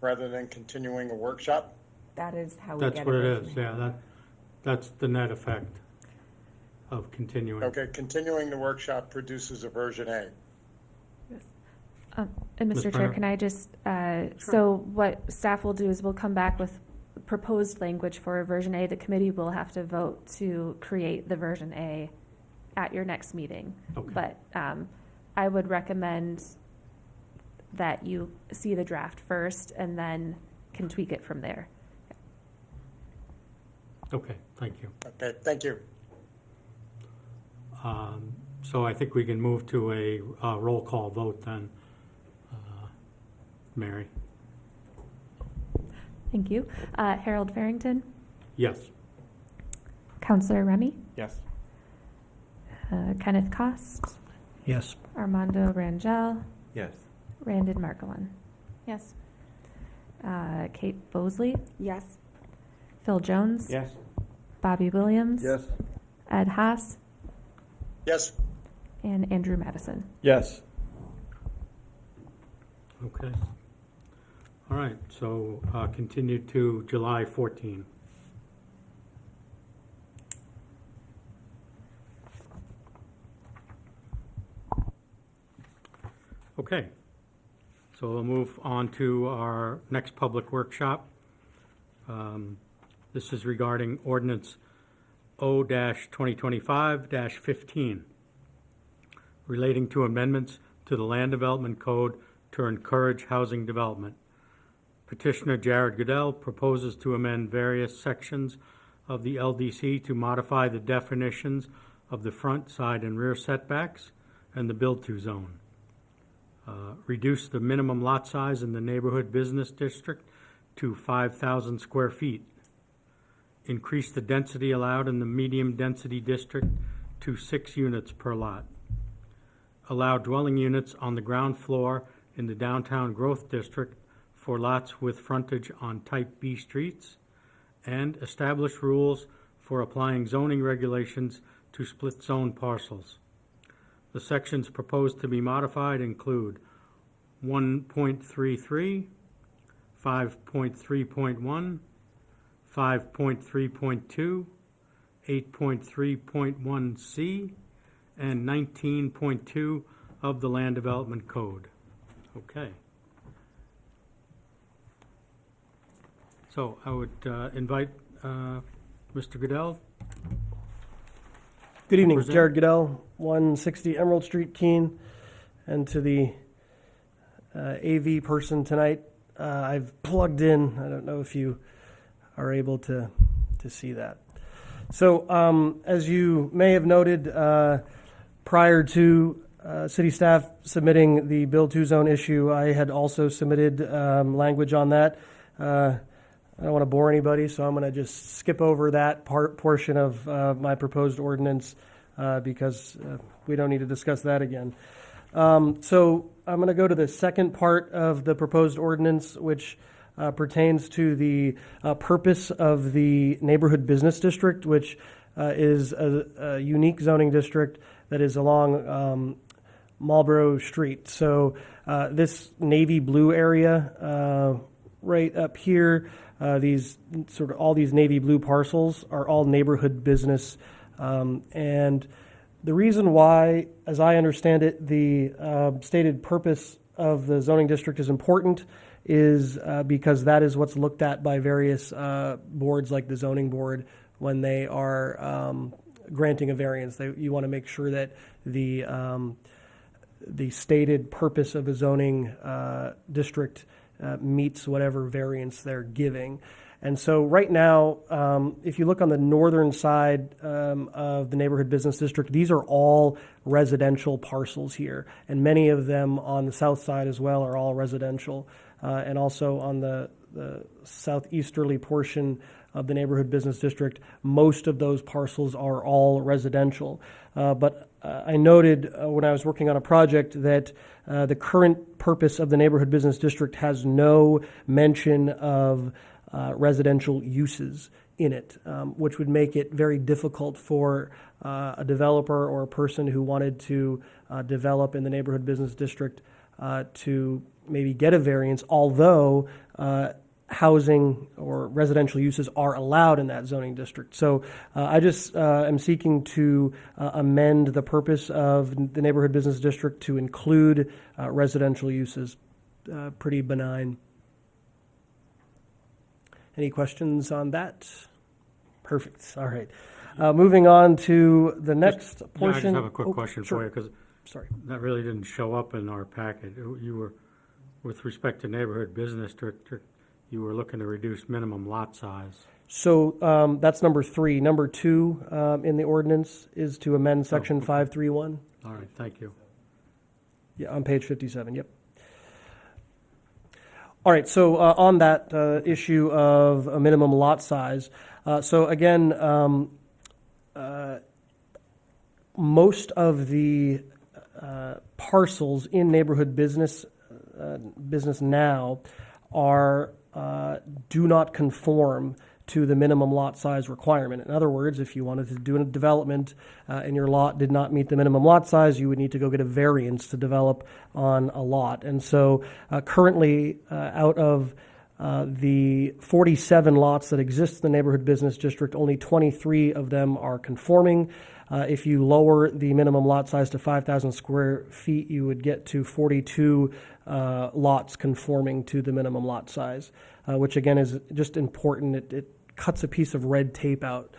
H: rather than continuing a workshop?
A: That is how we
B: That's
A: get
B: what it
A: it.
B: is, yeah, that's the net effect of continuing.
H: Okay, continuing the workshop produces a version A.
C: And
B: Ms.
C: Mr. Chair,
B: Brenner?
C: can I just, so what staff will do is we'll come back with proposed language for a version A. The committee will have to vote to create the version A at your next meeting.
B: Okay.
C: But I would recommend that you see the draft first and then can tweak it from there.
B: Okay, thank you.
H: Okay, thank you.
B: So I think we can move to a roll call vote then. Mary?
C: Thank you. Harold Farrington,
B: Yes.
C: Counselor Remy,
D: Yes.
C: Kenneth Cost,
I: Yes.
C: Armando Rangel,
K: Yes.
C: Randon Margolin,
A: Yes.
C: Kate Bosley,
A: Yes.
C: Phil Jones,
K: Yes.
C: Bobby Williams,
J: Yes.
C: Ed Haas,
H: Yes,
C: and Andrew Madison.
K: Yes.
B: Okay. All right, so continue to July 14. Okay, so we'll move on to our next public workshop. This is regarding ordinance O-2025-15, relating to amendments to the Land Development Code to encourage housing development. Petitioner Jared Goodell proposes to amend various sections of the LDC to modify the definitions of the front, side, and rear setbacks and the build-to zone. Reduce the minimum lot size in the neighborhood business district to 5,000 square feet. Increase the density allowed in the medium density district to 6 units per lot. Allow dwelling units on the ground floor in the downtown growth district for lots with frontage on type B streets, and establish rules for applying zoning regulations to split zone parcels. The sections proposed to be modified include 1.33, 5.3.1, 5.3.2, 8.3.1C, and 19.2 of the Land Development Code. Okay. So I would invite Mr. Goodell.
I: Good evening,
B: Present.
I: Jared Goodell, 160 Emerald Street, Keene. And to the AV person tonight, I've plugged in. I don't know if you are able to see that. So as you may have noted, prior to city staff submitting the build-to zone issue, I had also submitted language on that. I don't want to bore anybody, so I'm going to just skip over that portion of my proposed ordinance because we don't need to discuss that again. So I'm going to go to the second part of the proposed ordinance, which pertains to the purpose of the neighborhood business district, which is a unique zoning district that is along Marlborough Street. So this navy blue area right up here, these sort of all these navy blue parcels are all neighborhood business. And the reason why, as I understand it, the stated purpose of the zoning district is important is because that is what's looked at by various boards like the zoning board when they are granting a variance. You want to make sure that the stated purpose of a zoning district meets whatever variance they're giving. And so right now, if you look on the northern side of the neighborhood business district, these are all residential parcels here. And many of them on the south side as well are all residential. And also on the southeasterly portion of the neighborhood business district, most of those parcels are all residential. But I noted when I was working on a project that the current purpose of the neighborhood business district has no mention of residential uses in it, which would make it very difficult for a developer or a person who wanted to develop in the neighborhood business district to maybe get a variance, although housing or residential uses are allowed in that zoning district. So I just am seeking to amend the purpose of the neighborhood business district to include residential uses. Pretty benign. Any questions on that? Perfect. All right. Moving on to the next portion.
B: I just have a quick question
I: sure.
B: for you, because
I: Sorry.
B: that really didn't show up in our packet. You were, with respect to neighborhood business district, you were looking to reduce minimum lot size.
I: So that's number 3. Number 2 in the ordinance is to amend section
B: okay.
I: 531.
B: All right, thank you.
I: Yeah, on page 57, yep. All right, so on that issue of a minimum lot size, so again, most of the parcels in neighborhood business now are do not conform to the minimum lot size requirement. In other words, if you wanted to do a development and your lot did not meet the minimum lot size, you would need to go get a variance to develop on a lot. And so currently, out of the 47 lots that exist in the neighborhood business district, only 23 of them are conforming. If you lower the minimum lot size to 5,000 square feet, you would get to 42 lots conforming to the minimum lot size, which again is just important. It cuts a piece of red tape out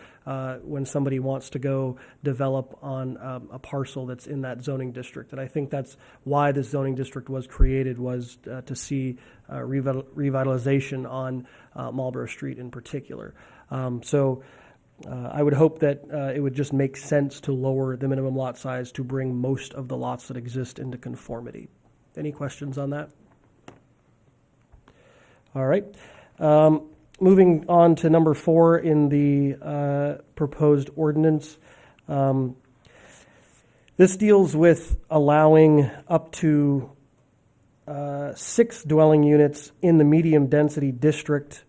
I: when somebody wants to go develop on a parcel that's in that zoning district. And I think that's why this zoning district was created, was to see revitalization on Marlborough Street in particular. I would hope that it would just make sense to lower the minimum lot size to bring most of the lots that exist into conformity. Any questions on that? All right. Moving on to number 4 in the proposed ordinance. This deals with allowing up to 6 dwelling units in the medium density district,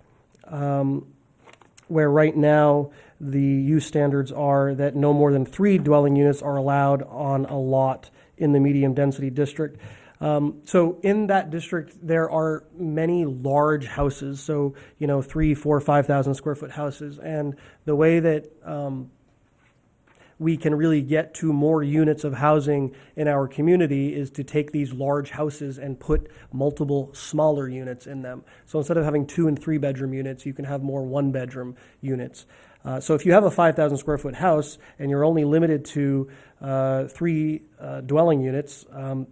I: where right now the use standards are that no more than 3 dwelling units are allowed on a lot in the medium density district. So in that district, there are many large houses, so 3, 4, 5,000 square foot houses, and the way that we can really get to more units of housing in our community is to take these large houses and put multiple smaller units in them. So instead of having 2 and 3 bedroom units, you can have more 1 bedroom units. So if you have a 5,000 square foot house and you're only limited to 3 dwelling units,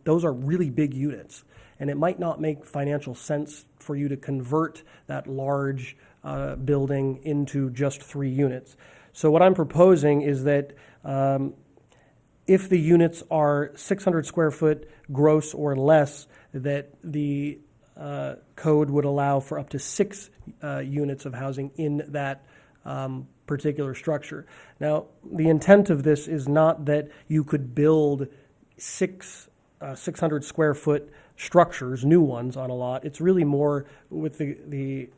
I: those are really big units. And it might not make financial sense for you to convert that large building into just 3 units. So what I'm proposing is that if the units are 600 square foot gross or less, that the code would allow for up to 6 units of housing in that particular structure. Now, the intent of this is not that you could build 600 square foot structures, new ones on a lot. It's really more with the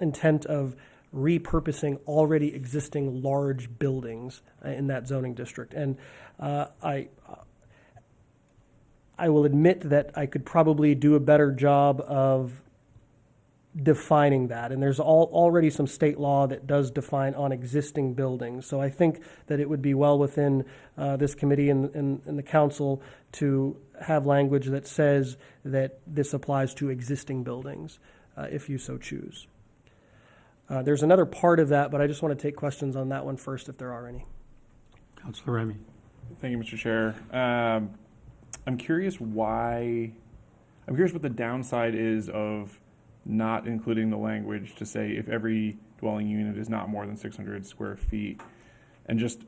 I: intent of repurposing already existing large buildings in that zoning district. And I will admit that I could probably do a better job of defining that. And there's already some state law that does define on existing buildings. So I think that it would be well within this committee and the council to have language that says that this applies to existing buildings, if you so choose. There's another part of that, but I just want to take questions on that one first, if there are any.
B: Councilor Remy.
D: Thank you, Mr. Chair. I'm curious what the downside is of not including the language to say if every dwelling unit is not more than 600 square feet. And just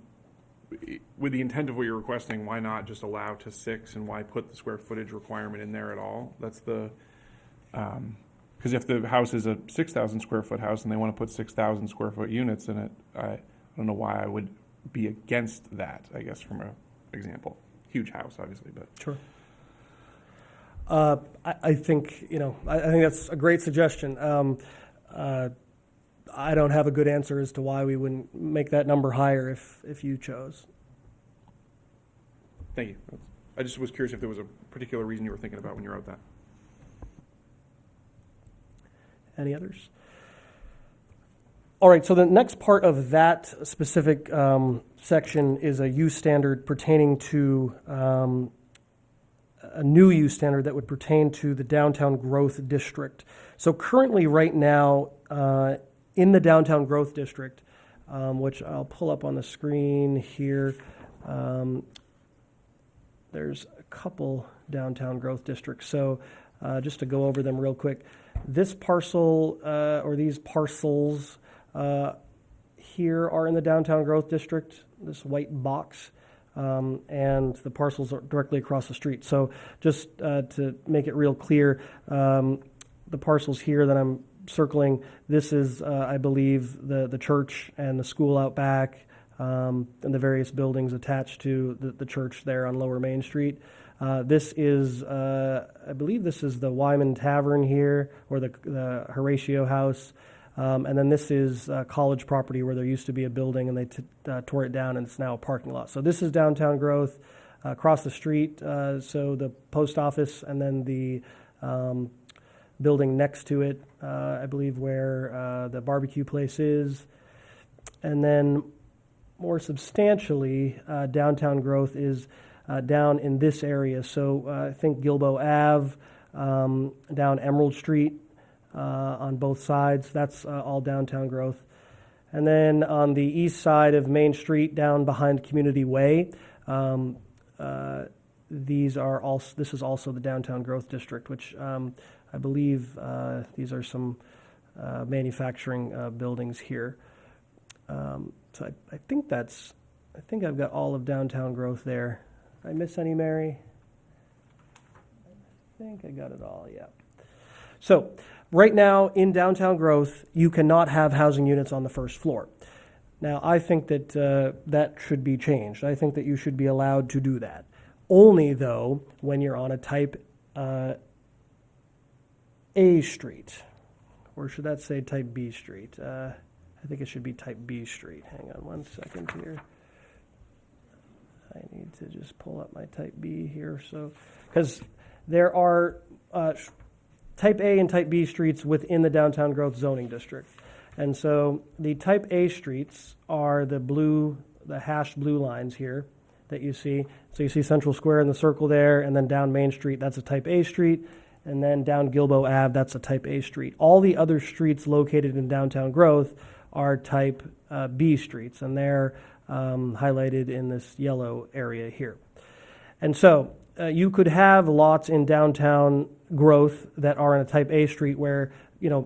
D: with the intent of what you're requesting, why not just allow to 6, and why put the square footage requirement in there at all? That's the, because if the house is a 6,000 square foot house and they want to put 6,000 square foot units in it, I don't know why I would be against that, I guess, from an example. Huge house, obviously, but.
I: Sure. I think, I think that's a great suggestion. I don't have a good answer as to why we wouldn't make that number higher if you chose.
D: Thank you. I just was curious if there was a particular reason you were thinking about when you wrote that.
I: Any others? All right, so the next part of that specific section is a use standard pertaining to a new use standard that would pertain to the downtown growth district. So currently, right now, in the downtown growth district, which I'll pull up on the screen here, there's a couple downtown growth districts. So just to go over them real quick, this parcel or these parcels here are in the downtown growth district, this white box, and the parcels are directly across the street. So just to make it real clear, the parcels here that I'm circling, this is, I believe, the church and the school out back, and the various buildings attached to the church there on Lower Main Street. This is, I believe this is the Wyman Tavern here, or the Horatio House. And then this is college property where there used to be a building and they tore it down and it's now a parking lot. So this is downtown growth. Across the street, so the post office and then the building next to it, I believe where the barbecue place is. And then more substantially, downtown growth is down in this area. So I think Gilboa Ave, down Emerald Street, on both sides. That's all downtown growth. And then on the east side of Main Street, down behind Community Way, this is also the downtown growth district, which I believe these are some manufacturing buildings here. So I think I've got all of downtown growth there. Did I miss any, Mary? I think I got it all, yeah. So right now in downtown growth, you cannot have housing units on the first floor. Now, I think that that should be changed. I think that you should be allowed to do that. Only, though, when you're on a type A street. Or should that say type B street? I think it should be type B street. Hang on one second here. I need to just pull up my type B here. So, because there are type A and type B streets within the downtown growth zoning district. And so the type A streets are the hashed blue lines here that you see. So you see Central Square in the circle there, and then down Main Street, that's a type A street. And then down Gilboa Ave, that's a type A street. All the other streets located in downtown growth are type B streets, and they're highlighted in this yellow area here. And so you could have lots in downtown growth that are in a type A street where,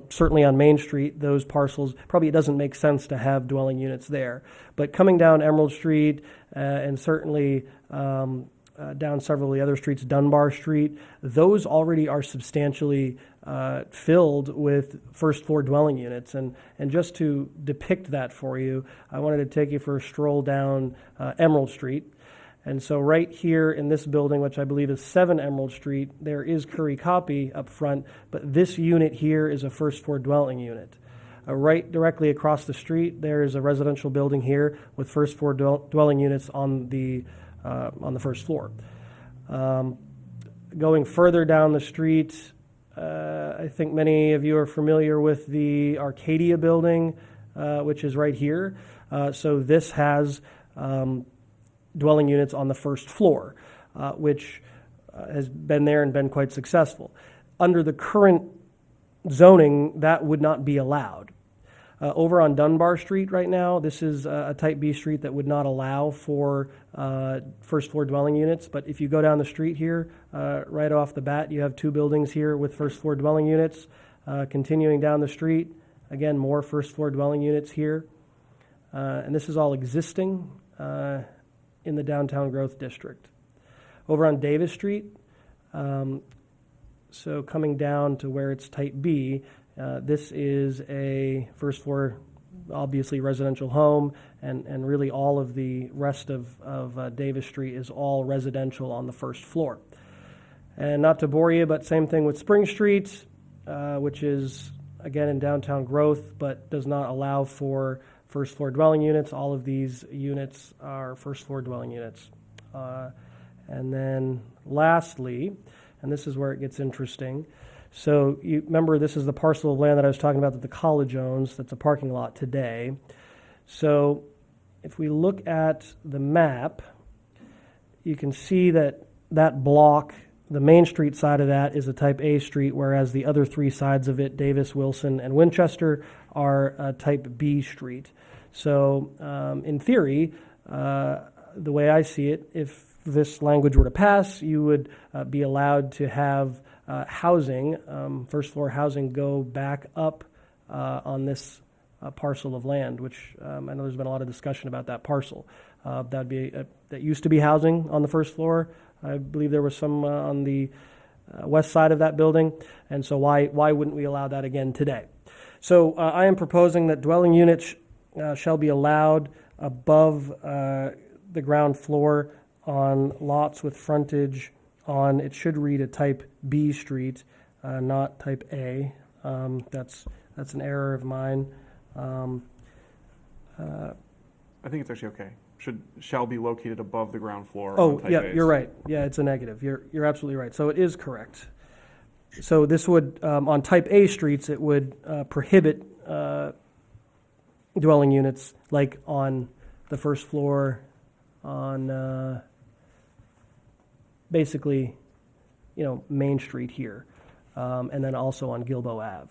I: certainly on Main Street, those parcels, probably it doesn't make sense to have dwelling units there. But coming down Emerald Street and certainly down several of the other streets, Dunbar Street, those already are substantially filled with first floor dwelling units. And just to depict that for you, I wanted to take you for a stroll down Emerald Street. And so right here in this building, which I believe is 7 Emerald Street, there is Curry Copy up front, but this unit here is a first floor dwelling unit. Right directly across the street, there is a residential building here with first floor dwelling units on the first floor. Going further down the street, I think many of you are familiar with the Arcadia building, which is right here. So this has dwelling units on the first floor, which has been there and been quite successful. Under the current zoning, that would not be allowed. Over on Dunbar Street right now, this is a type B street that would not allow for first floor dwelling units. But if you go down the street here, right off the bat, you have 2 buildings here with first floor dwelling units. Continuing down the street, again, more first floor dwelling units here. And this is all existing in the downtown growth district. Over on Davis Street, so coming down to where it's type B, this is a first floor, obviously residential home, and really all of the rest of Davis Street is all residential on the first floor. And not to bore you, but same thing with Spring Street, which is again, in downtown growth, but does not allow for first floor dwelling units. All of these units are first floor dwelling units. And then lastly, and this is where it gets interesting. So you remember, this is the parcel of land that I was talking about that the college owns, that's a parking lot today. So if we look at the map, you can see that that block, the Main Street side of that, is a type A street, whereas the other three sides of it, Davis, Wilson, and Winchester, are a type B street. So in theory, the way I see it, if this language were to pass, you would be allowed to have housing, first floor housing, go back up on this parcel of land, which I know there's been a lot of discussion about that parcel. That used to be housing on the first floor. I believe there was some on the west side of that building, and so why wouldn't we allow that again today? So I am proposing that dwelling units shall be allowed above the ground floor on lots with frontage on, it should read a type B street, not type A. That's an error of mine.
D: I think it's actually okay. Shall be located above the ground floor.
I: Oh,
D: on type
I: yeah,
D: As.
I: you're right. Yeah, it's a negative. You're absolutely right. So it is correct. So this would, on type A streets, it would prohibit dwelling units like on the first floor, on basically, Main Street here, and then also on Gilboa Ave.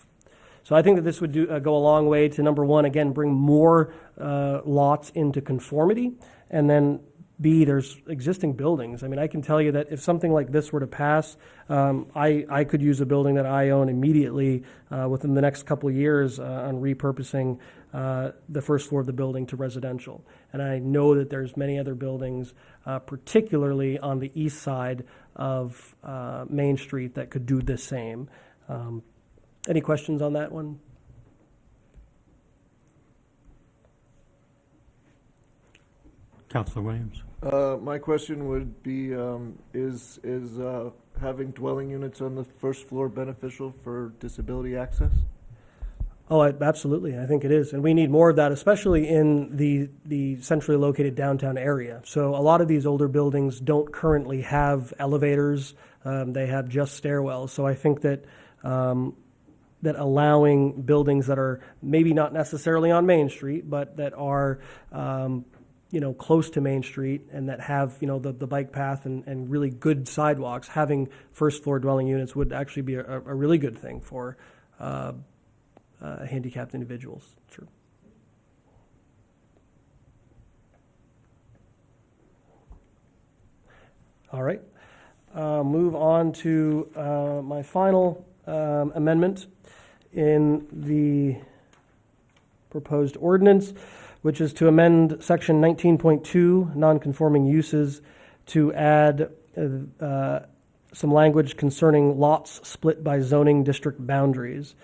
I: So I think that this would go a long way to, number one, again, bring more lots into conformity, and then B, there's existing buildings. I mean, I can tell you that if something like this were to pass, I could use a building that I own immediately within the next couple of years on repurposing the first floor of the building to residential. And I know that there's many other buildings, particularly on the east side of Main Street, that could do the same. Any questions on that one?
B: Councilor Williams.
J: My question would be, is having dwelling units on the first floor beneficial for disability access?
I: Oh, absolutely. I think it is. And we need more of that, especially in the centrally located downtown area. So a lot of these older buildings don't currently have elevators. They have just stairwells. So I think that that allowing buildings that are maybe not necessarily on Main Street, but that are close to Main Street and that have the bike path and really good sidewalks, having first floor dwelling units would actually be a really good thing for handicapped individuals. Sure. All right. Move on to my final amendment in the proposed ordinance, which is to amend section 19.2, nonconforming uses, to add some language concerning lots split by zoning district boundaries.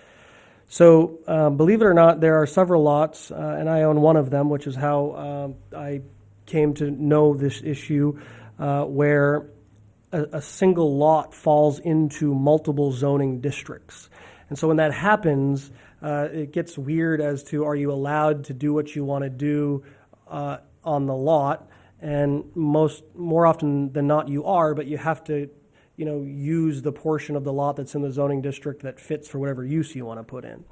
I: So, believe it or not, there are several lots, and I own one of them, which is how I came to know this issue, where a single lot falls into multiple zoning districts. And so when that happens, it gets weird as to, are you allowed to do what you want to do on the lot? And more often than not, you are, but you have to use the portion of the lot that's in the zoning district that fits for whatever use you want to put in.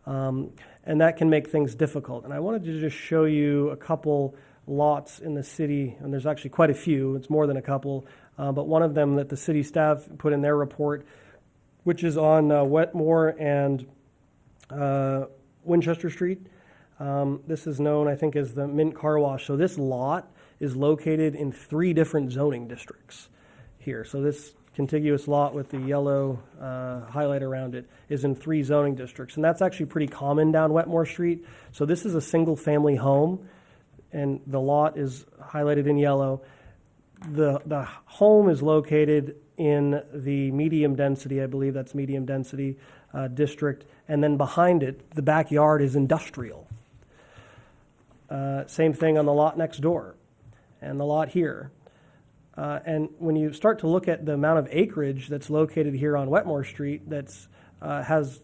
I: And that can make things difficult. And I wanted to just show you a couple lots in the city, and there's actually quite a few, it's more than a couple, but one of them that the city staff put in their report, which is on Wetmore and Winchester Street. This is known, I think, as the Mint Car Wash. So this lot is located in 3 different zoning districts here. So this contiguous lot with the yellow highlight around it is in 3 zoning districts. And that's actually pretty common down Wetmore Street. So this is a single-family home, and the lot is highlighted in yellow. The home is located in the medium density, I believe that's medium density district, and then behind it, the backyard is industrial. Same thing on the lot next door and the lot here. And when you start to look at the amount of acreage that's located here on Wetmore Street that's has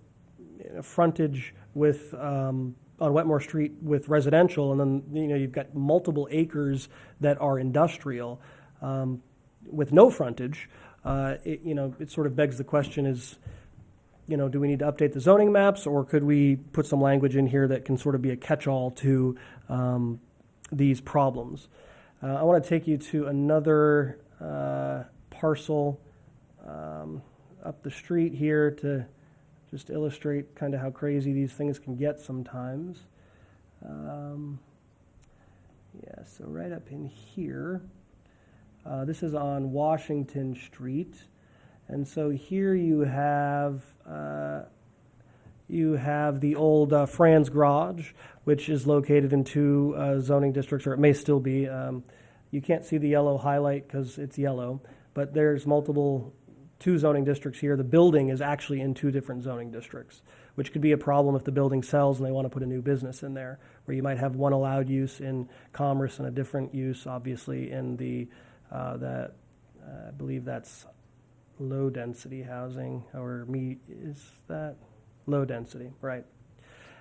I: frontage with, on Wetmore Street with residential, and then, you've got multiple acres that are industrial, with no frontage, it sort of begs the question is, do we need to update the zoning maps, or could we put some language in here that can sort of be a catch-all to these problems? I want to take you to another parcel up the street here to just illustrate kind of how crazy these things can get sometimes. So right up in here, this is on Washington Street. And so here you have the old Fran's Garage, which is located in two zoning districts, or it may still be. You can't see the yellow highlight because it's yellow, but there's two zoning districts here. The building is actually in two different zoning districts, which could be a problem if the building sells and they want to put a new business in there, where you might have one allowed use in commerce and a different use, obviously, in the I believe that's low density housing, or is that low density, right?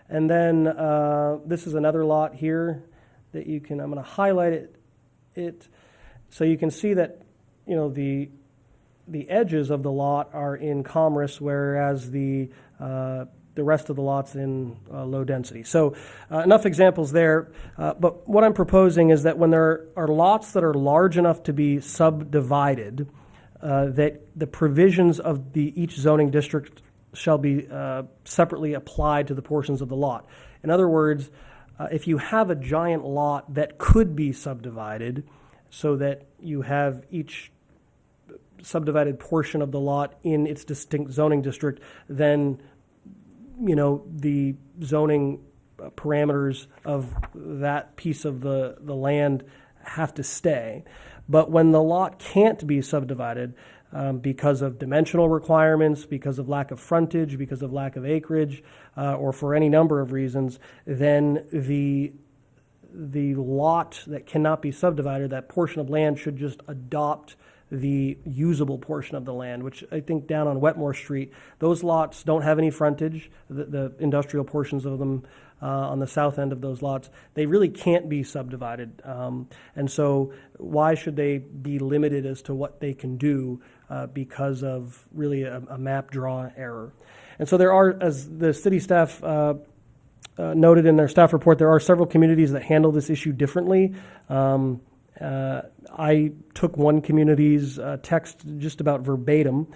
I: And then this is another lot here that I'm going to highlight it so you can see that, the edges of the lot are in commerce, whereas the rest of the lot's in low density. So enough examples there. But what I'm proposing is that when there are lots that are large enough to be subdivided, that the provisions of each zoning district shall be separately applied to the portions of the lot. In other words, if you have a giant lot that could be subdivided so that you have each subdivided portion of the lot in its distinct zoning district, then the zoning parameters of that piece of the land have to stay. But when the lot can't be subdivided because of dimensional requirements, because of lack of frontage, because of lack of acreage, or for any number of reasons, then the lot that cannot be subdivided, that portion of land, should just adopt the usable portion of the land, which I think down on Wetmore Street, those lots don't have any frontage, the industrial portions of them on the south end of those lots, they really can't be subdivided. And so why should they be limited as to what they can do because of really a map draw error? And so there are, as the city staff noted in their staff report, there are several communities that handle this issue differently. I took one community's text just about verbatim.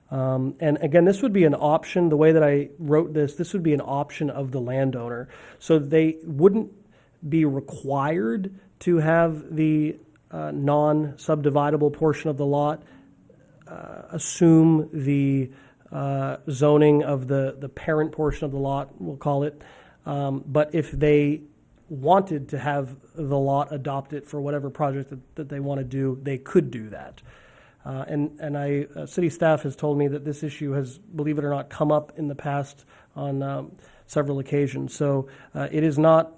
I: And again, this would be an option. The way that I wrote this would be an option of the landowner. So they wouldn't be required to have the non-subdividable portion of the lot assume the zoning of the parent portion of the lot, we'll call it. But if they wanted to have the lot adopt it for whatever project that they want to do, they could do that. And city staff has told me that this issue has, believe it or not, come up in the past on several occasions. So it is not,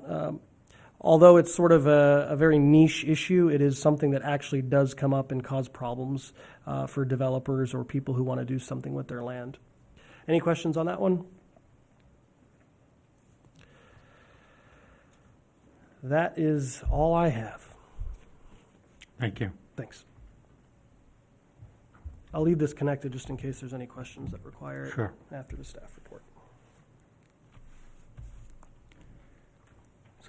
I: although it's sort of a very niche issue, it is something that actually does come up and cause problems for developers or people who want to do something with their land. Any questions on that one? That is all I have.
B: Thank you.
I: Thanks. I'll leave this connected just in case there's any questions that require it
B: Sure.
I: after the staff report.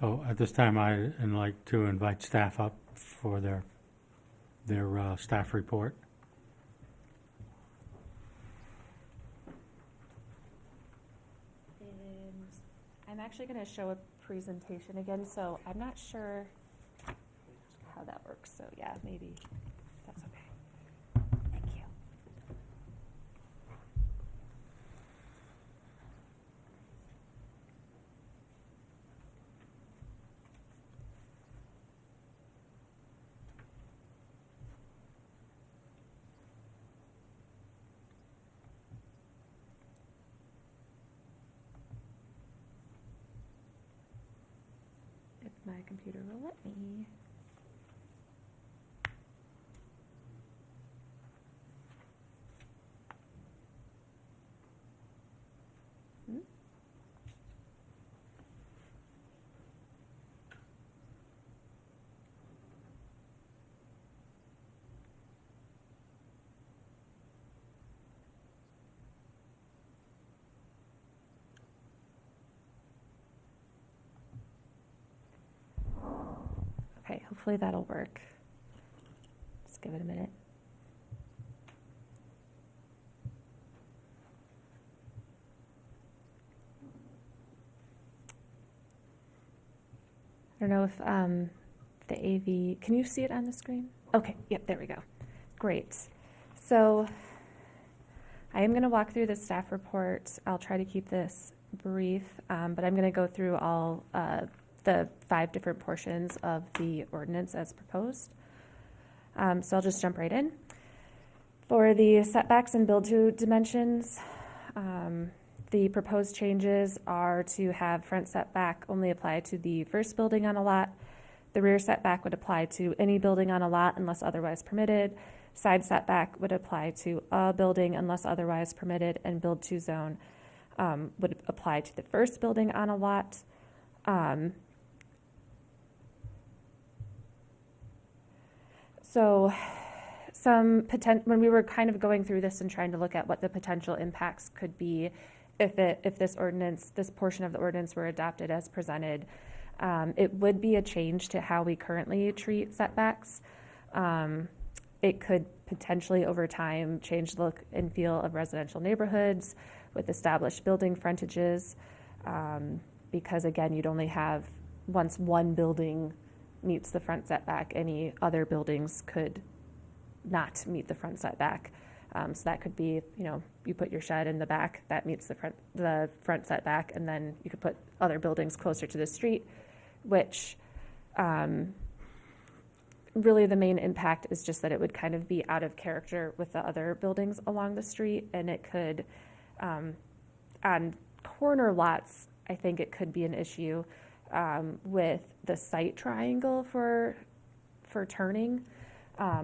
B: So at this time, I'd like to invite staff up for their staff report.
C: And I'm actually going to show a presentation again, so I'm not sure how that works. So yeah, maybe that's okay. Thank you. If my computer will let me. hopefully that'll work. Just give it a minute. I don't know if the AV, can you see it on the screen? Okay, yep, there we go. Great. So I am going to walk through the staff report. I'll try to keep this brief, but I'm going to go through all the 5 different portions of the ordinance as proposed. So I'll just jump right in. For the setbacks and build-to dimensions, the proposed changes are to have front setback only apply to the first building on a lot. The rear setback would apply to any building on a lot unless otherwise permitted. Side setback would apply to a building unless otherwise permitted, and build-to zone would apply to the first building on a lot. So when we were kind of going through this and trying to look at what the potential impacts could be if this ordinance, this portion of the ordinance were adopted as presented, it would be a change to how we currently treat setbacks. It could potentially over time change the look and feel of residential neighborhoods with established building frontages, because again, you'd only have, once one building meets the front setback, any other buildings could not meet the front setback. So that could be, you put your shed in the back, that meets the front setback, and then you could put other buildings closer to the street, which really the main impact is just that it would kind of be out of character with the other buildings along the street, and it could, on corner lots, I think it could be an issue with the site triangle for turning.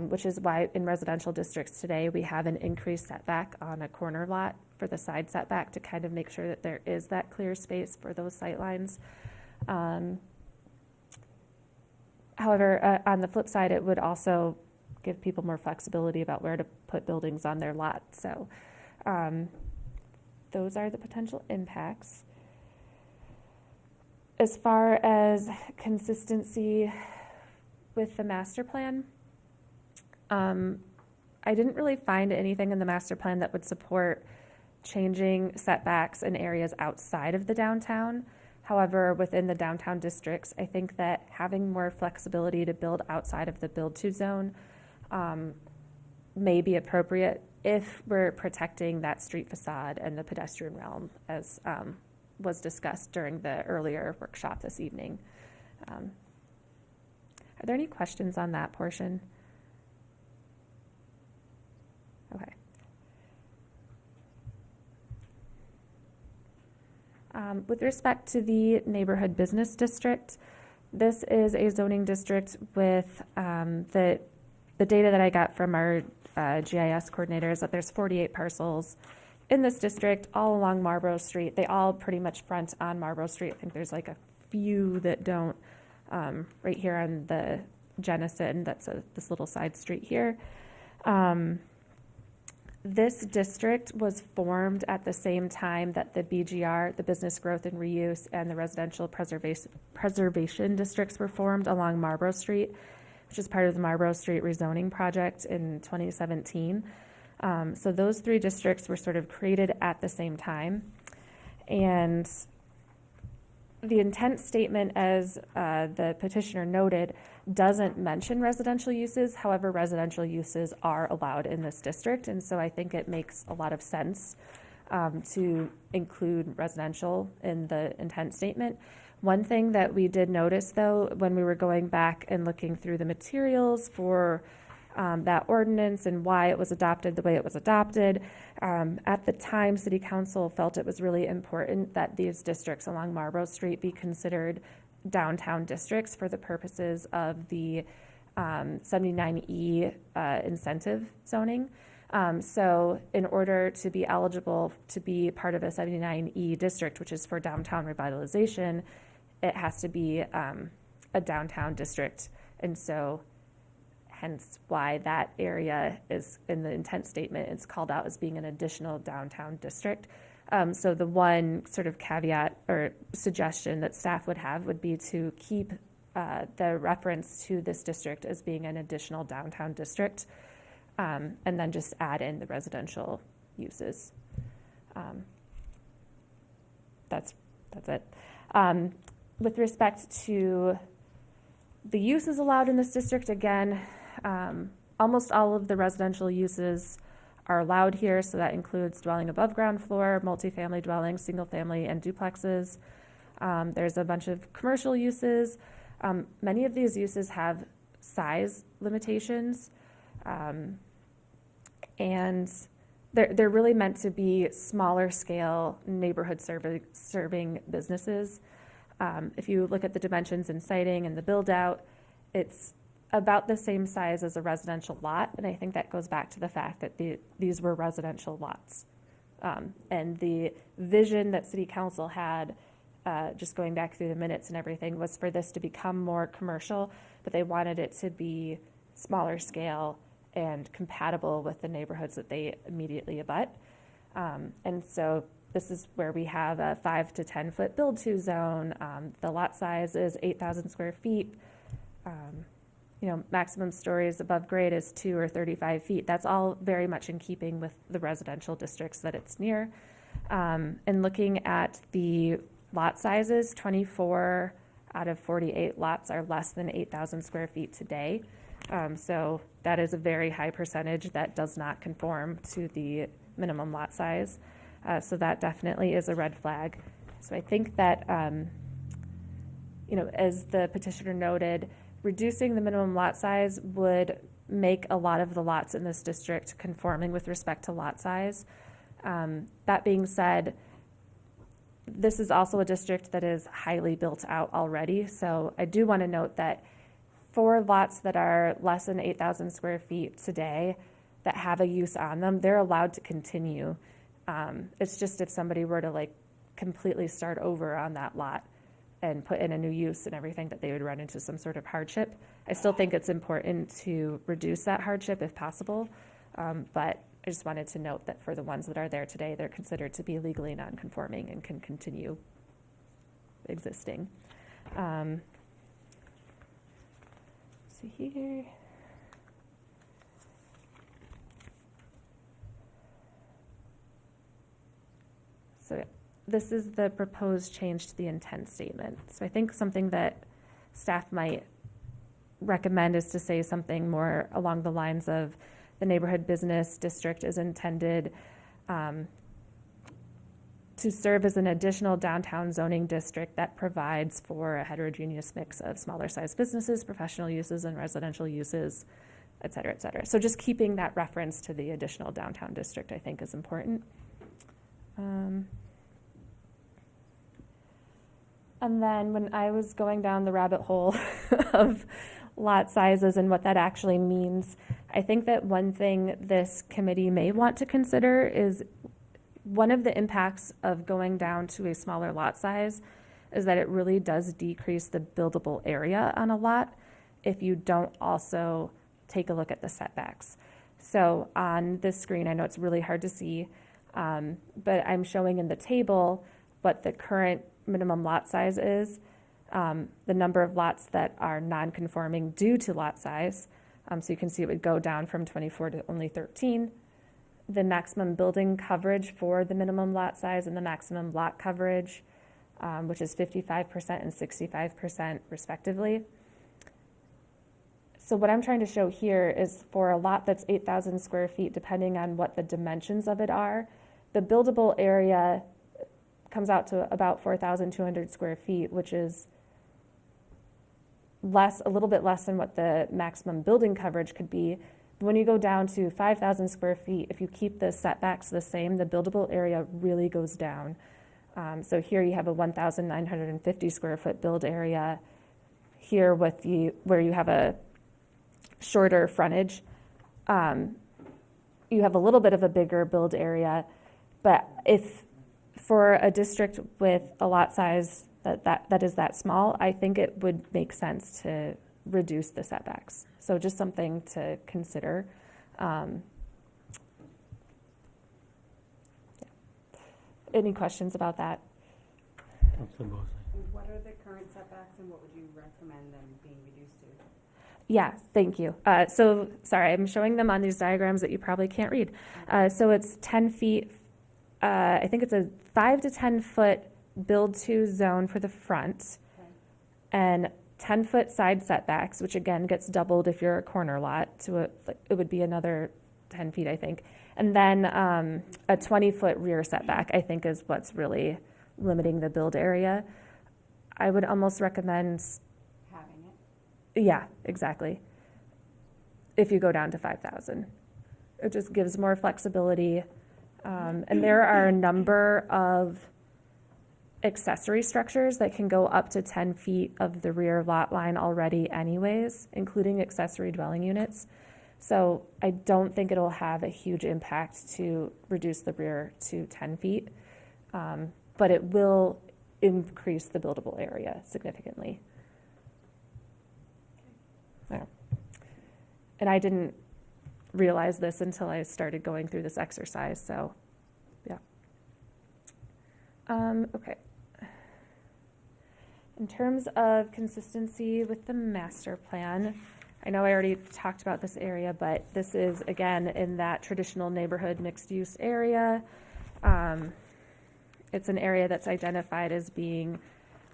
C: Which is why in residential districts today, we have an increased setback on a corner lot for the side setback to kind of make sure that there is that clear space for those sight lines. However, on the flip side, it would also give people more flexibility about where to put buildings on their lot. So those are the potential impacts. As far as consistency with the master plan, I didn't really find anything in the master plan that would support changing setbacks in areas outside of the downtown. However, within the downtown districts, I think that having more flexibility to build outside of the build-to zone may be appropriate if we're protecting that street facade and the pedestrian realm, as was discussed during the earlier workshop this evening. Are there any questions on that portion? Okay. With respect to the neighborhood business district, this is a zoning district with the data that I got from our GIS coordinator is that there's 48 parcels in this district all along Marlborough Street. They all pretty much front on Marlborough Street. I think there's like a few that don't, right here on the Jennison, that's this little side street here. This district was formed at the same time that the BGR, the Business Growth and Reuse, and the Residential Preservation Districts were formed along Marlborough Street, which is part of the Marlborough Street rezoning project in 2017. So those 3 districts were sort of created at the same time. And the intent statement, as the petitioner noted, doesn't mention residential uses. However, residential uses are allowed in this district, and so I think it makes a lot of sense to include residential in the intent statement. One thing that we did notice, though, when we were going back and looking through the materials for that ordinance and why it was adopted the way it was adopted, at the time, City Council felt it was really important that these districts along Marlborough Street be considered downtown districts for the purposes of the 79E incentive zoning. So in order to be eligible to be part of a 79E district, which is for downtown revitalization, it has to be a downtown district. And so hence why that area is in the intent statement, it's called out as being an additional downtown district. So the one sort of caveat or suggestion that staff would have would be to keep the reference to this district as being an additional downtown district, and then just add in the residential uses. That's it. With respect to the uses allowed in this district, again, almost all of the residential uses are allowed here, so that includes dwelling above ground floor, multifamily dwellings, single family, and duplexes. There's a bunch of commercial uses. Many of these uses have size limitations, and they're really meant to be smaller scale neighborhood serving businesses. If you look at the dimensions in siting and the build out, it's about the same size as a residential lot, and I think that goes back to the fact that these were residential lots. And the vision that City Council had, just going back through the minutes and everything, was for this to become more commercial, but they wanted it to be smaller scale and compatible with the neighborhoods that they immediately abut. And so this is where we have a 5 to 10 foot build to zone. The lot size is 8,000 square feet. Maximum stories above grade is 2 or 35 feet. That's all very much in keeping with the residential districts that it's near. And looking at the lot sizes, 24 out of 48 lots are less than 8,000 square feet today. So that is a very high percentage that does not conform to the minimum lot size. So that definitely is a red flag. So I think that, as the petitioner noted, reducing the minimum lot size would make a lot of the lots in this district conforming with respect to lot size. That being said, this is also a district that is highly built out already. So I do want to note that for lots that are less than 8,000 square feet today that have a use on them, they're allowed to continue. It's just if somebody were to completely start over on that lot and put in a new use and everything, that they would run into some sort of hardship. I still think it's important to reduce that hardship if possible, but I just wanted to note that for the ones that are there today, they're considered to be legally non-conforming and can continue existing. See here. So this is the proposed change to the intent statement. So I think something that staff might recommend is to say something more along the lines of the neighborhood business district is intended to serve as an additional downtown zoning district that provides for a heterogeneous mix of smaller sized businesses, professional uses, and residential uses, et cetera, et cetera. So just keeping that reference to the additional downtown district, I think, is important. And then when I was going down the rabbit hole of lot sizes and what that actually means, I think that one thing this committee may want to consider is one of the impacts of going down to a smaller lot size is that it really does decrease the buildable area on a lot if you don't also take a look at the setbacks. So on this screen, I know it's really hard to see, but I'm showing in the table what the current minimum lot size is, the number of lots that are non-conforming due to lot size. So you can see it would go down from 24 to only 13. The maximum building coverage for the minimum lot size and the maximum lot coverage, which is 55% and 65% respectively. So what I'm trying to show here is for a lot that's 8,000 square feet, depending on what the dimensions of it are, the buildable area comes out to about 4,200 square feet, which is a little bit less than what the maximum building coverage could be. When you go down to 5,000 square feet, if you keep the setbacks the same, the buildable area really goes down. So here you have a 1,950 square foot build area. Here where you have a shorter frontage, you have a little bit of a bigger build area, but if for a district with a lot size that is that small, I think it would make sense to reduce the setbacks. So just something to consider. Any questions about that?
B: Councilor Mosley.
A: What are the current setbacks and what would you recommend them being reduced to?
C: Yeah, thank you. So, sorry, I'm showing them on these diagrams that you probably can't read. So it's 10 feet, I think it's a 5 to 10 foot build-to zone for the front,
A: Okay.
C: and 10-foot side setbacks, which again gets doubled if you're a corner lot, so it would be another 10 feet, I think. And then a 20-foot rear setback, I think, is what's really limiting the build area. I would almost recommend,
A: Having it?
C: yeah, exactly, if you go down to 5,000. It just gives more flexibility. And there are a number of accessory structures that can go up to 10 feet of the rear lot line already anyways, including accessory dwelling units. So I don't think it'll have a huge impact to reduce the rear to 10 feet, but it will increase the buildable area significantly. Yeah. And I didn't realize this until I started going through this exercise, so yeah. Okay. In terms of consistency with the master plan, I know I already talked about this area, but this is, again, in that traditional neighborhood mixed-use area. It's an area that's identified as being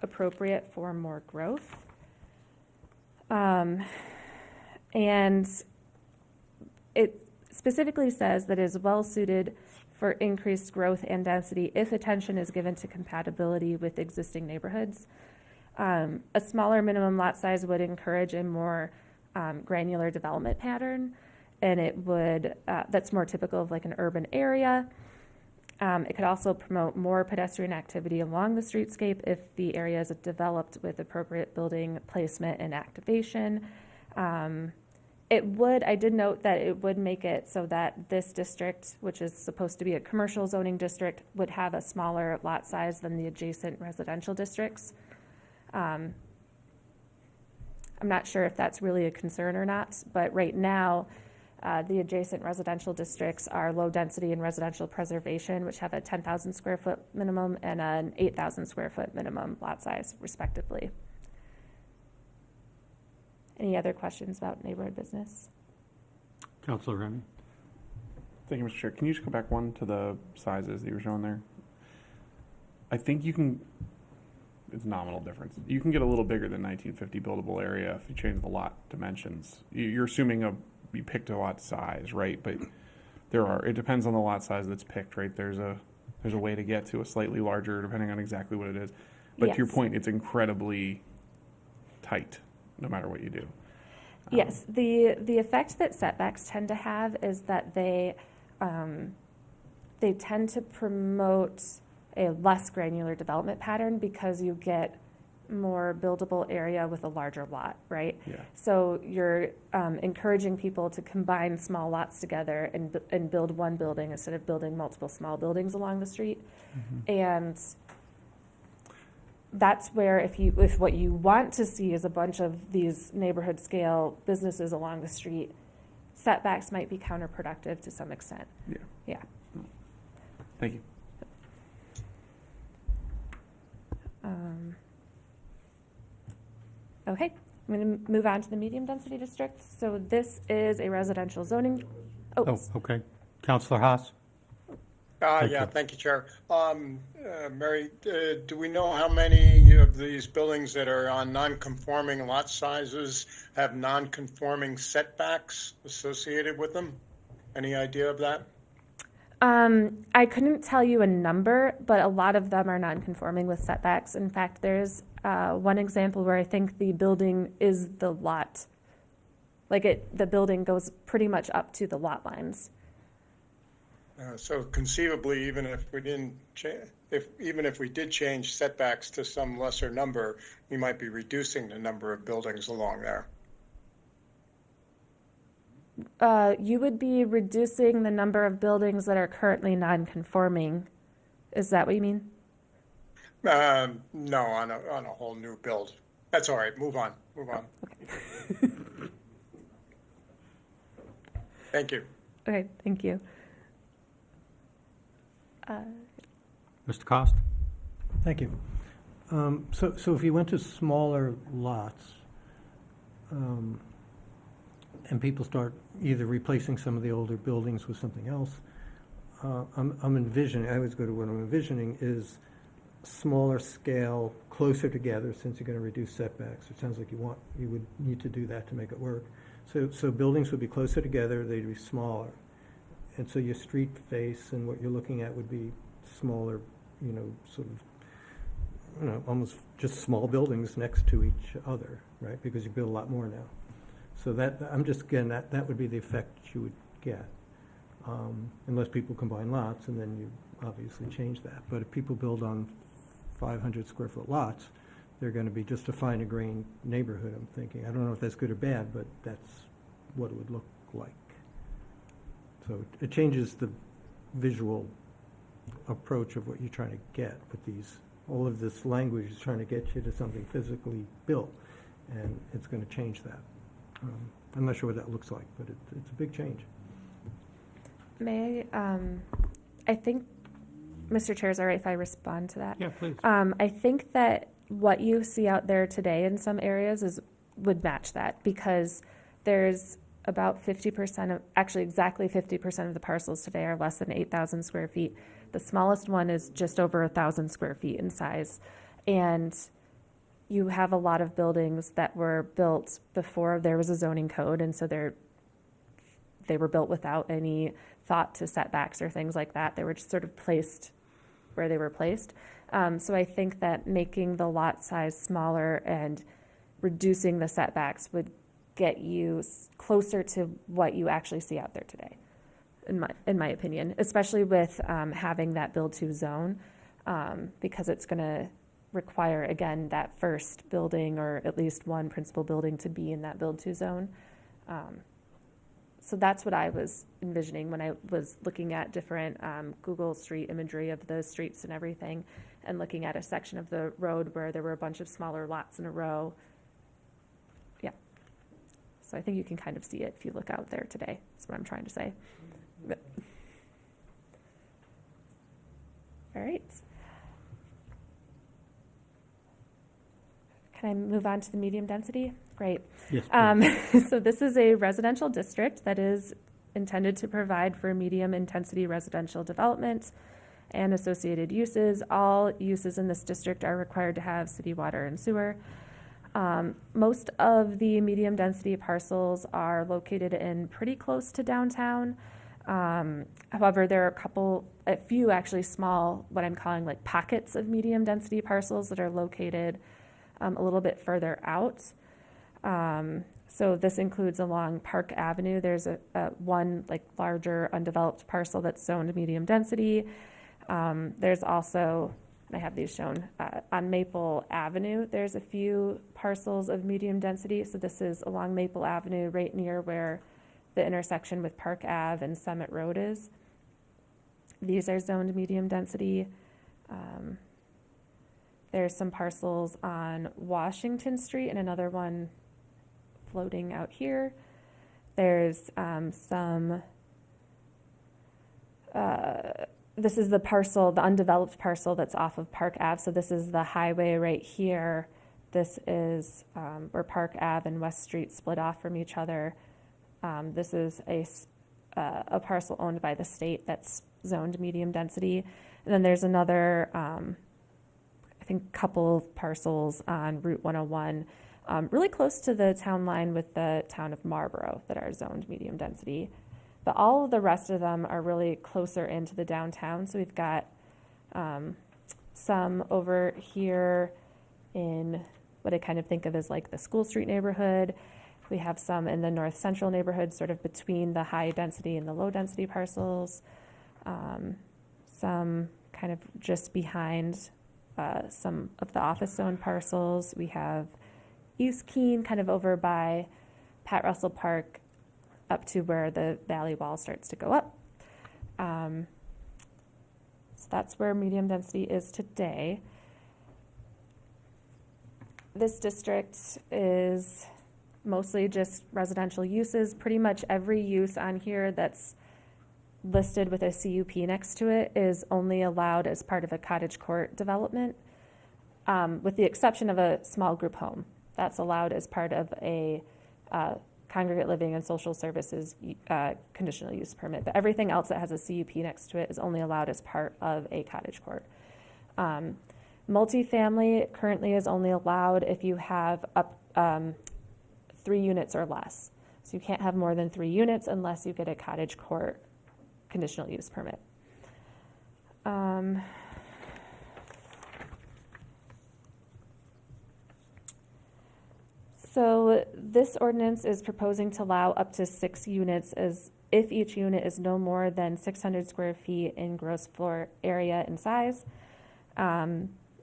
C: appropriate for more growth. And it specifically says that it is well-suited for increased growth and density if attention is given to compatibility with existing neighborhoods. A smaller minimum lot size would encourage a more granular development pattern, and it would, that's more typical of like an urban area. It could also promote more pedestrian activity along the streetscape if the area is developed with appropriate building placement and activation. It would, I did note that it would make it so that this district, which is supposed to be a commercial zoning district, would have a smaller lot size than the adjacent residential districts. I'm not sure if that's really a concern or not, but right now, the adjacent residential districts are low density and residential preservation, which have a 10,000 square foot minimum and an 8,000 square foot minimum lot size, respectively. Any other questions about neighborhood business?
B: Councilor Remy?
D: Thank you, Mr. Chair. Can you just go back one to the sizes that you were showing there? I think you can, it's nominal difference. You can get a little bigger than 1950 buildable area if you change the lot dimensions. You're assuming you picked a lot size, right? But it depends on the lot size that's picked, right? There's a way to get to a slightly larger, depending on exactly what it is. But
C: Yes.
D: to your point, it's incredibly tight, no matter what you do.
C: Yes, the effect that setbacks tend to have is that they tend to promote a less granular development pattern because you get more buildable area with a larger lot, right?
D: Yeah.
C: So you're encouraging people to combine small lots together and build one building instead of building multiple small buildings along the street.
D: Mm-hmm.
C: And that's where if what you want to see is a bunch of these neighborhood scale businesses along the street, setbacks might be counterproductive to some extent.
D: Yeah.
C: Yeah.
D: Thank you.
C: Okay, I'm going to move on to the medium density district. So this is a residential zoning.
B: Oh, okay. Councilor Haas? Thank
H: Yeah,
B: you.
H: thank you, Chair. Mary, do we know how many of these buildings that are on non-conforming lot sizes have non-conforming setbacks associated with them? Any idea of that?
C: I couldn't tell you a number, but a lot of them are non-conforming with setbacks. In fact, there's one example where I think the building is the lot. The building goes pretty much up to the lot lines.
H: So conceivably, even if we didn't even if we did change setbacks to some lesser number, we might be reducing the number of buildings along there.
C: You would be reducing the number of buildings that are currently non-conforming. Is that what you mean?
H: No, on a whole new build. That's all right. Move on.
C: Okay.
H: Thank you.
C: Okay, thank you.
B: Mr. Cost?
G: Thank you. So if you went to smaller lots, and people start either replacing some of the older buildings with something else, I'm envisioning, I always go to what I'm envisioning is smaller scale, closer together, since you're gonna reduce setbacks. It sounds like you would need to do that to make it work. So buildings would be closer together, they'd be smaller. And so your street face and what you're looking at would be smaller, sort of, almost just small buildings next to each other, right? Because you build a lot more now. So that would be the effect you would get. Unless people combine lots, and then you obviously change that. But if people build on 500 square foot lots, they're going to be just a finer grained neighborhood, I'm thinking. I don't know if that's good or bad, but that's what it would look like. So it changes the visual approach of what you're trying to get with these. All of this language is trying to get you to something physically built, and it's going to change that. I'm not sure what that looks like, but it's a big change.
C: I think, Mr. Chair, is it all right if I respond to that?
B: Yeah, please.
C: I think that what you see out there today in some areas would match that, because there's about 50% of, actually exactly 50% of the parcels today are less than 8,000 square feet. The smallest one is just over 1,000 square feet in size. And you have a lot of buildings that were built before there was a zoning code, and so they were built without any thought to setbacks or things like that. They were just sort of placed where they were placed. So I think that making the lot size smaller and reducing the setbacks would get you closer to what you actually see out there today, in my opinion, especially with having that build-to zone, because it's going to require, again, that first building or at least one principal building to be in that build-to zone. So that's what I was envisioning when I was looking at different Google Street imagery of the streets and everything, and looking at a section of the road where there were a bunch of smaller lots in a row. Yeah. So I think you can kind of see it if you look out there today. That's what I'm trying to say. All right. Can I move on to the medium density? Great.
B: Yes,
C: So this is a residential district that is intended to provide for medium intensity residential development and associated uses. All uses in this district are required to have city water and sewer. Most of the medium density parcels are located in pretty close to downtown. However, there are a few actually small, what I'm calling like pockets of medium density parcels that are located a little bit further out. So this includes along Park Avenue. There's a one like larger undeveloped parcel that's zoned medium density. There's also, I have these shown, on Maple Avenue, there's a few parcels of medium density. So this is along Maple Avenue, right near where the intersection with Park Ave and Summit Road is. These are zoned medium density. There's some parcels on Washington Street and another one floating out here. There's this is the parcel, the undeveloped parcel that's off of Park Ave. So this is the highway right here. This is where Park Ave and West Street split off from each other. This is a parcel owned by the state that's zoned medium density. And then there's another, I think, couple of parcels on Route 101, really close to the town line with the town of Marlborough that are zoned medium density. But all of the rest of them are really closer into the downtown. So we've got some over here in what I kind of think of as like the School Street neighborhood. We have some in the north central neighborhood, sort of between the high density and the low density parcels. Some kind of just behind some of the office zone parcels. We have East Keene kind of over by Pat Russell Park up to where the valley wall starts to go up. So that's where medium density is today. This district is mostly just residential uses. Pretty much every use on here that's listed with a CUP next to it is only allowed as part of a cottage court development. with the exception of a small group home. That's allowed as part of a congregate living and social services conditional use permit. But everything else that has a CUP next to it is only allowed as part of a cottage court. Multifamily currently is only allowed if you have up 3 units or less. So you can't have more than 3 units unless you get a cottage court conditional use permit. So this ordinance is proposing to allow up to 6 units as if each unit is no more than 600 square feet in gross floor area and size.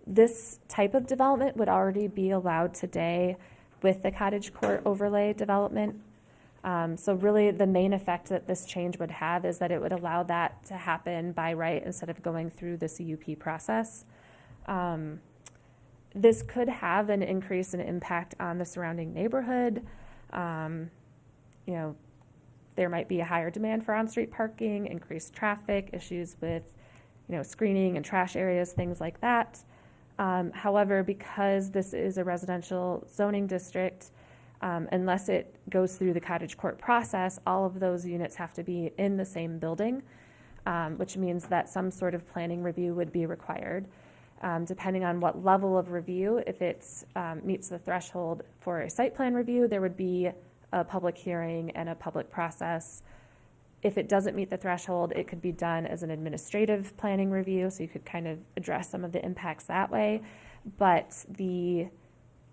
C: This type of development would already be allowed today with the cottage court overlay development. So really the main effect that this change would have is that it would allow that to happen by right instead of going through the CUP process. This could have an increase in impact on the surrounding neighborhood. There might be a higher demand for on-street parking, increased traffic, issues with, screening and trash areas, things like that. However, because this is a residential zoning district, unless it goes through the cottage court process, all of those units have to be in the same building, which means that some sort of planning review would be required. Depending on what level of review, if it meets the threshold for a site plan review, there would be a public hearing and a public process. If it doesn't meet the threshold, it could be done as an administrative planning review, so you could kind of address some of the impacts that way. But the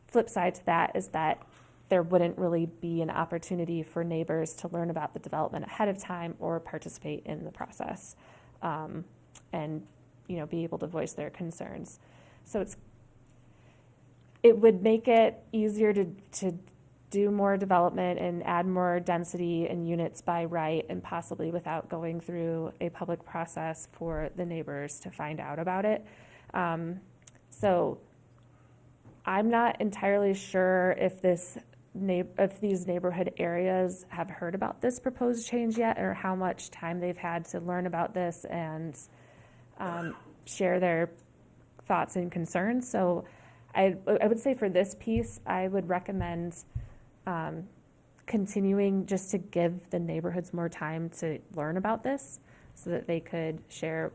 C: flip side to that is that there wouldn't really be an opportunity for neighbors to learn about the development ahead of time or participate in the process, and be able to voice their concerns. So it would make it easier to do more development and add more density and units by right, and possibly without going through a public process for the neighbors to find out about it. So I'm not entirely sure if these neighborhood areas have heard about this proposed change yet, or how much time they've had to learn about this and share their thoughts and concerns. So I would say for this piece, I would recommend continuing just to give the neighborhoods more time to learn about this so that they could share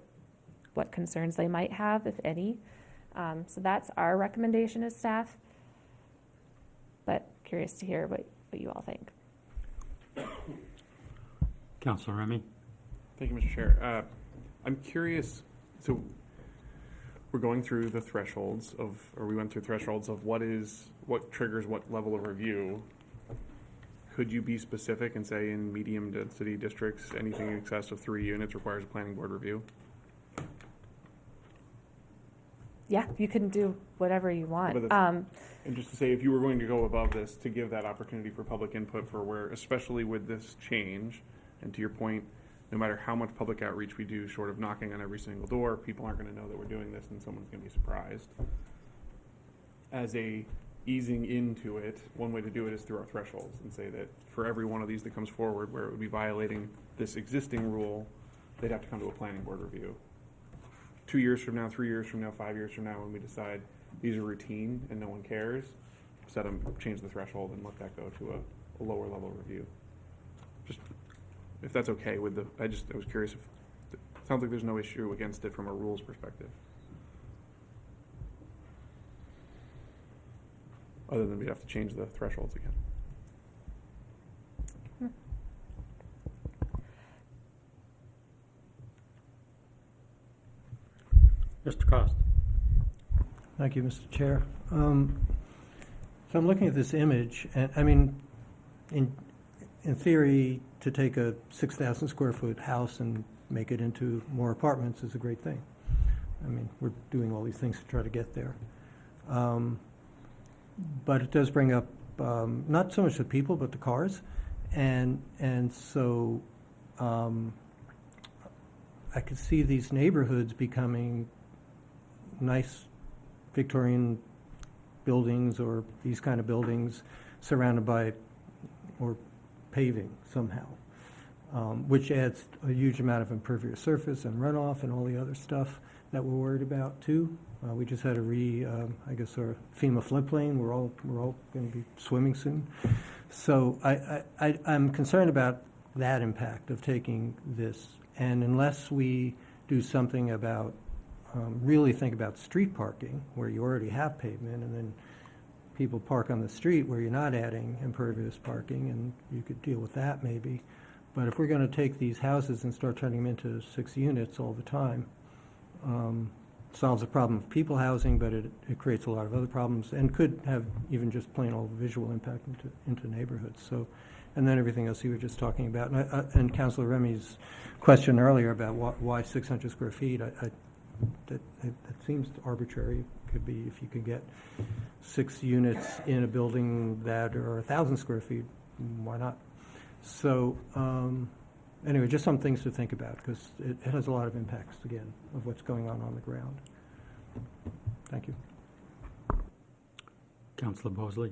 C: what concerns they might have, if any. So that's our recommendation as staff, but curious to hear what you all think.
B: Councilor Remy?
D: Thank you, Mr. Chair. I'm curious, so we're going through the thresholds we went through thresholds of what triggers what level of review. Could you be specific and say in medium density districts, anything in excess of 3 units requires a planning board review?
C: Yeah, you can do whatever you want.
D: And just to say, if you were going to go above this, to give that opportunity for public input for where, especially with this change, and to your point, no matter how much public outreach we do, short of knocking on every single door, people aren't going to know that we're doing this, and someone's going to be surprised. As a easing into it, one way to do it is through our thresholds, and say that for every one of these that comes forward where it would be violating this existing rule, they'd have to come to a planning board review. 2 years from now, 3 years from now, 5 years from now, when we decide these are routine and no one cares, change the threshold and let that go to a lower level review. Just if that's okay with I was curious if it sounds like there's no issue against it from a rules perspective, other than we'd have to change the thresholds again.
B: Mr. Cost?
G: Thank you, Mr. Chair. So I'm looking at this image, and I mean, in theory, to take a 6,000 square foot house and make it into more apartments is a great thing. I mean, we're doing all these things to try to get there. But it does bring up not so much the people, but the cars. And so I could see these neighborhoods becoming nice Victorian buildings or these kind of buildings surrounded by or paving somehow, which adds a huge amount of impervious surface and runoff and all the other stuff that we're worried about too. We just had I guess our FEMA floodplain, we're all going to be swimming soon. So I'm concerned about that impact of taking this. And unless we do something about, really think about street parking, where you already have pavement, and then people park on the street where you're not adding impervious parking, and you could deal with that maybe. But if we're going to take these houses and start turning them into 6 units all the time, solves the problem of people housing, but it creates a lot of other problems and could have even just plain old visual impact into neighborhoods. So, and then everything else you were just talking about. And Councilor Remy's question earlier about why 600 square feet, that seems arbitrary. Could be if you could get 6 units in a building that are 1,000 square feet, why not? So anyway, just some things to think about, because it has a lot of impacts, again, of what's going on the ground. Thank you.
B: Councilor Bosley.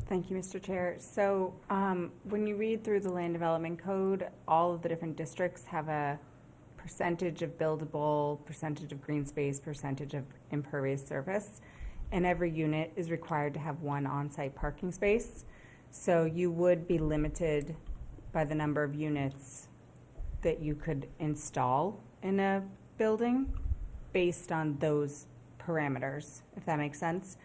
A: Thank you, Mr. Chair. So when you read through the land development code, all of the different districts have a percentage of buildable, percentage of green space, percentage of impervious surface, and every unit is required to have 1 on-site parking space. So you would be limited by the number of units that you could install in a building based on those parameters, if that makes sense.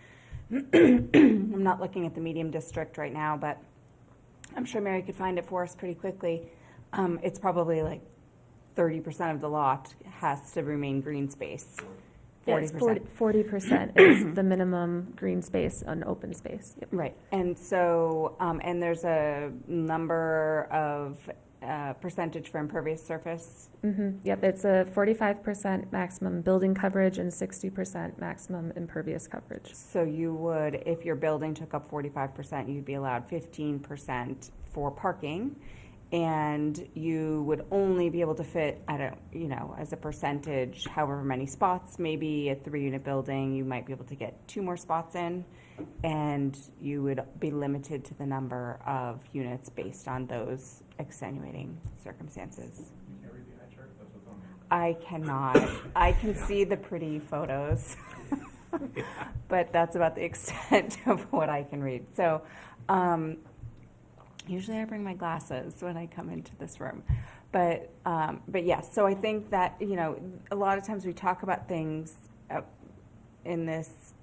A: I'm not looking at the medium district right now, but I'm sure Mary could find it for us pretty quickly. It's probably like 30% of the lot has to remain green space. 40%.
C: 40% is the minimum green space on open space. Yep.
A: Right, and so, and there's a number of percentage for impervious surface.
C: Yep, it's a 45% maximum building coverage and 60% maximum impervious coverage.
A: So you would, if your building took up 45%, you'd be allowed 15% for parking, and you would only be able to fit, as a percentage, however many spots. Maybe a 3-unit building, you might be able to get 2 more spots in, and you would be limited to the number of units based on those extenuating circumstances.
D: You can't read the eye chart? That's what's on
A: I cannot. I can see the pretty photos, but that's about the extent of what I can read. So, usually I bring my glasses when I come into this room. But yes, so I think that, a lot of times we talk about things in this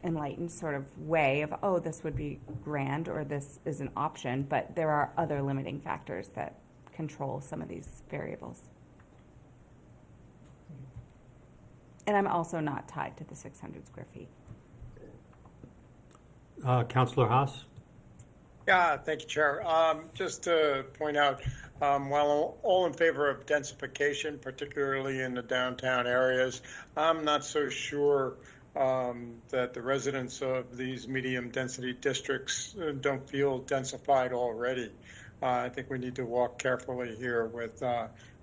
A: enlightened sort of way of, oh, this would be grand or this is an option, but there are other limiting factors that control some of these variables. And I'm also not tied to the 600 square feet.
B: Councilor Haas.
H: Yeah, thank you, Chair. Just to point out, while all in favor of densification, particularly in the downtown areas, I'm not so sure that the residents of these medium density districts don't feel densified already. I think we need to walk carefully here with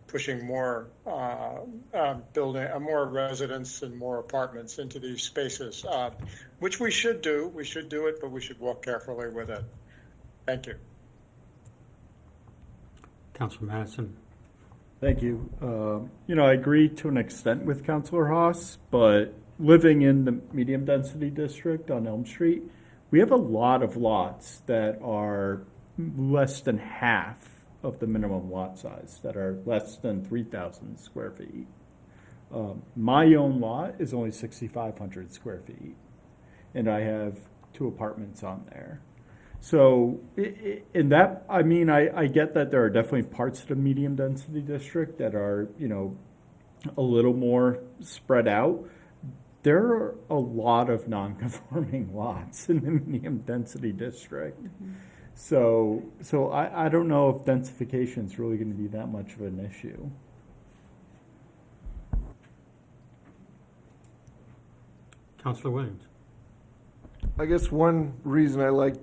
H: pushing more more residents and more apartments into these spaces, which we should do. We should do it, but we should walk carefully with it. Thank you.
B: Councilor Madison.
L: Thank you. I agree to an extent with Councilor Haas, but living in the medium density district on Elm Street, we have a lot of lots that are less than half of the minimum lot size, that are less than 3,000 square feet. My own lot is only 6,500 square feet, and I have 2 apartments on there. So in that, I get that there are definitely parts of the medium density district that are, a little more spread out. There are a lot of non-conforming lots in the medium density district. Mm-hmm. So I don't know if densification is really going to be that much of an issue.
B: Councilor Williams.
J: I guess one reason I like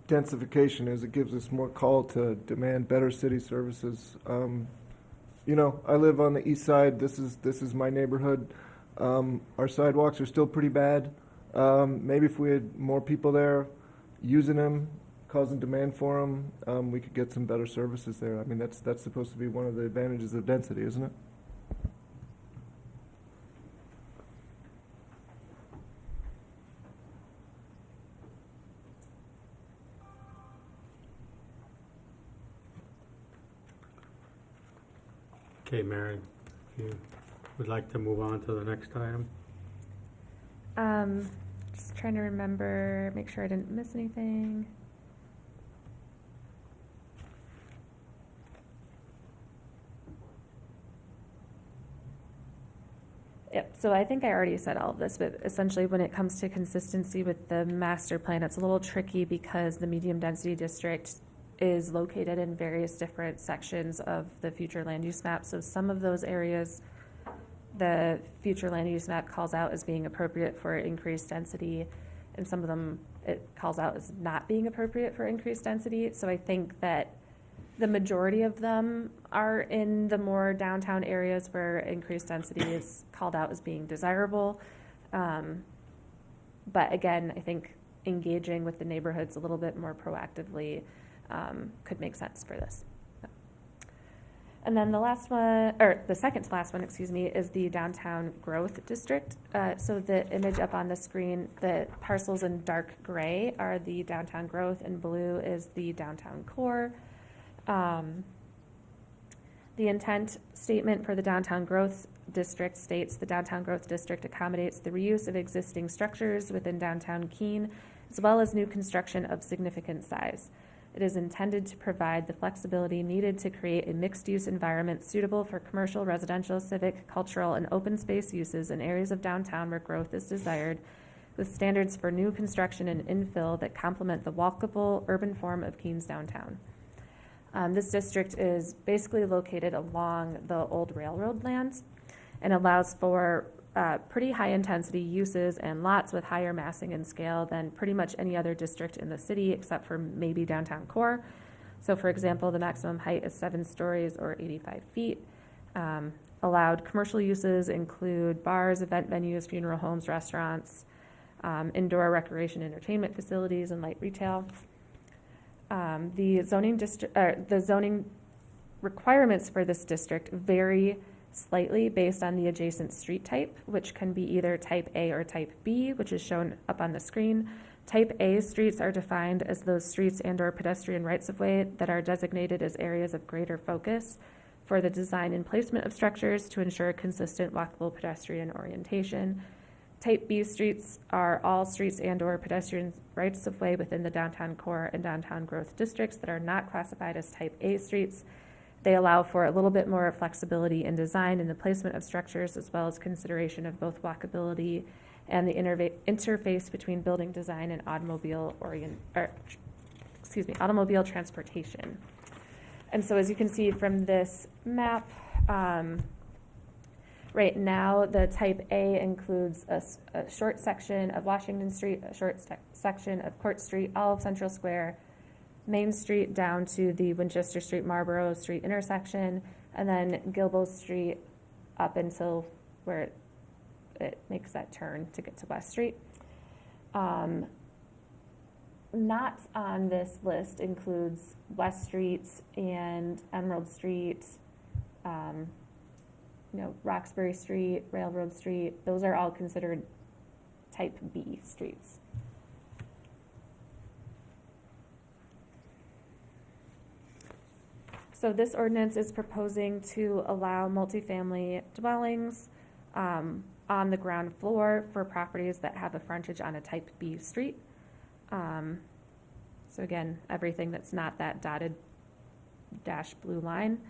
J: densification is it gives us more call to demand better city services. I live on the east side. This is my neighborhood. Our sidewalks are still pretty bad. Maybe if we had more people there using them, causing demand for them, we could get some better services there. That's supposed to be one of the advantages of density, isn't it?
B: Okay, Mary, if you would like to move on to the next item.
C: Just trying to remember, make sure I didn't miss anything. Yep, so I think I already said all of this, but essentially when it comes to consistency with the master plan, it's a little tricky because the medium density district is located in various different sections of the future land use map. So some of those areas, the future land use map calls out as being appropriate for increased density, and some of them it calls out as not being appropriate for increased density. So I think that the majority of them are in the more downtown areas where increased density is called out as being desirable. But again, I think engaging with the neighborhoods a little bit more proactively could make sense for this. And then the last one, or the second to last one, excuse me, is the downtown growth district. So the image up on the screen, the parcels in dark gray are the downtown growth and blue is the downtown core. The intent statement for the downtown growth district states the downtown growth district accommodates the reuse of existing structures within downtown Keene, as well as new construction of significant size. It is intended to provide the flexibility needed to create a mixed-use environment suitable for commercial, residential, civic, cultural, and open space uses in areas of downtown where growth is desired, with standards for new construction and infill that complement the walkable urban form of Keene's downtown. This district is basically located along the old railroad lands and allows for pretty high-intensity uses and lots with higher massing and scale than pretty much any other district in the city except for maybe downtown core. So for example, the maximum height is 7 stories or 85 feet. Allowed commercial uses include bars, event venues, funeral homes, restaurants, indoor recreation entertainment facilities, and light retail. The zoning requirements for this district vary slightly based on the adjacent street type, which can be either type A or type B, which is shown up on the screen. Type A streets are defined as those streets and/or pedestrian rights-of-way that are designated as areas of greater focus for the design and placement of structures to ensure consistent walkable pedestrian orientation. Type B streets are all streets and/or pedestrian rights-of-way within the downtown core and downtown growth districts that are not classified as type A streets. They allow for a little bit more flexibility in design and the placement of structures, as well as consideration of both walkability and the interface between building design and automobile transportation. And so as you can see from this map, right now, the type A includes a short section of Washington Street, a short section of Court Street, all of Central Square, Main Street down to the Winchester Street, Marlborough Street intersection, and then Gilboa Street up until where it makes that turn to get to West Street. Not on this list includes West Street and Emerald Street, Roxbury Street, Railroad Street. Those are all considered type B streets. So this ordinance is proposing to allow multifamily dwellings on the ground floor for properties that have a frontage on a type B street. So again, everything that's not that dotted dash blue line.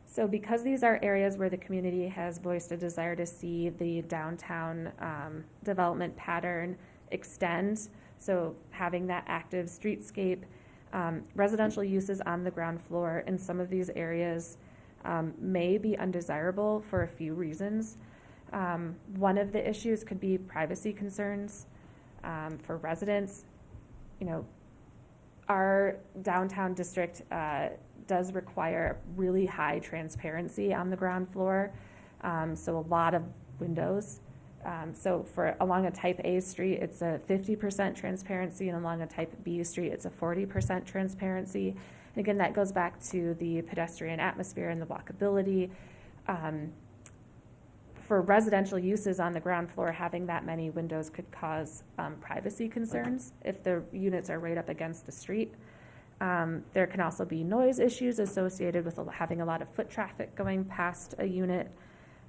C: So because these are areas where the community has voiced a desire to see the downtown development pattern extend, so having that active streetscape, residential uses on the ground floor in some of these areas may be undesirable for a few reasons. One of the issues could be privacy concerns for residents. Our downtown district does require really high transparency on the ground floor, so a lot of windows. So along a type A street, it's a 50% transparency, and along a type B street, it's a 40% transparency. And again, that goes back to the pedestrian atmosphere and the walkability. For residential uses on the ground floor, having that many windows could cause privacy concerns if the units are right up against the street. There can also be noise issues associated with having a lot of foot traffic going past a unit.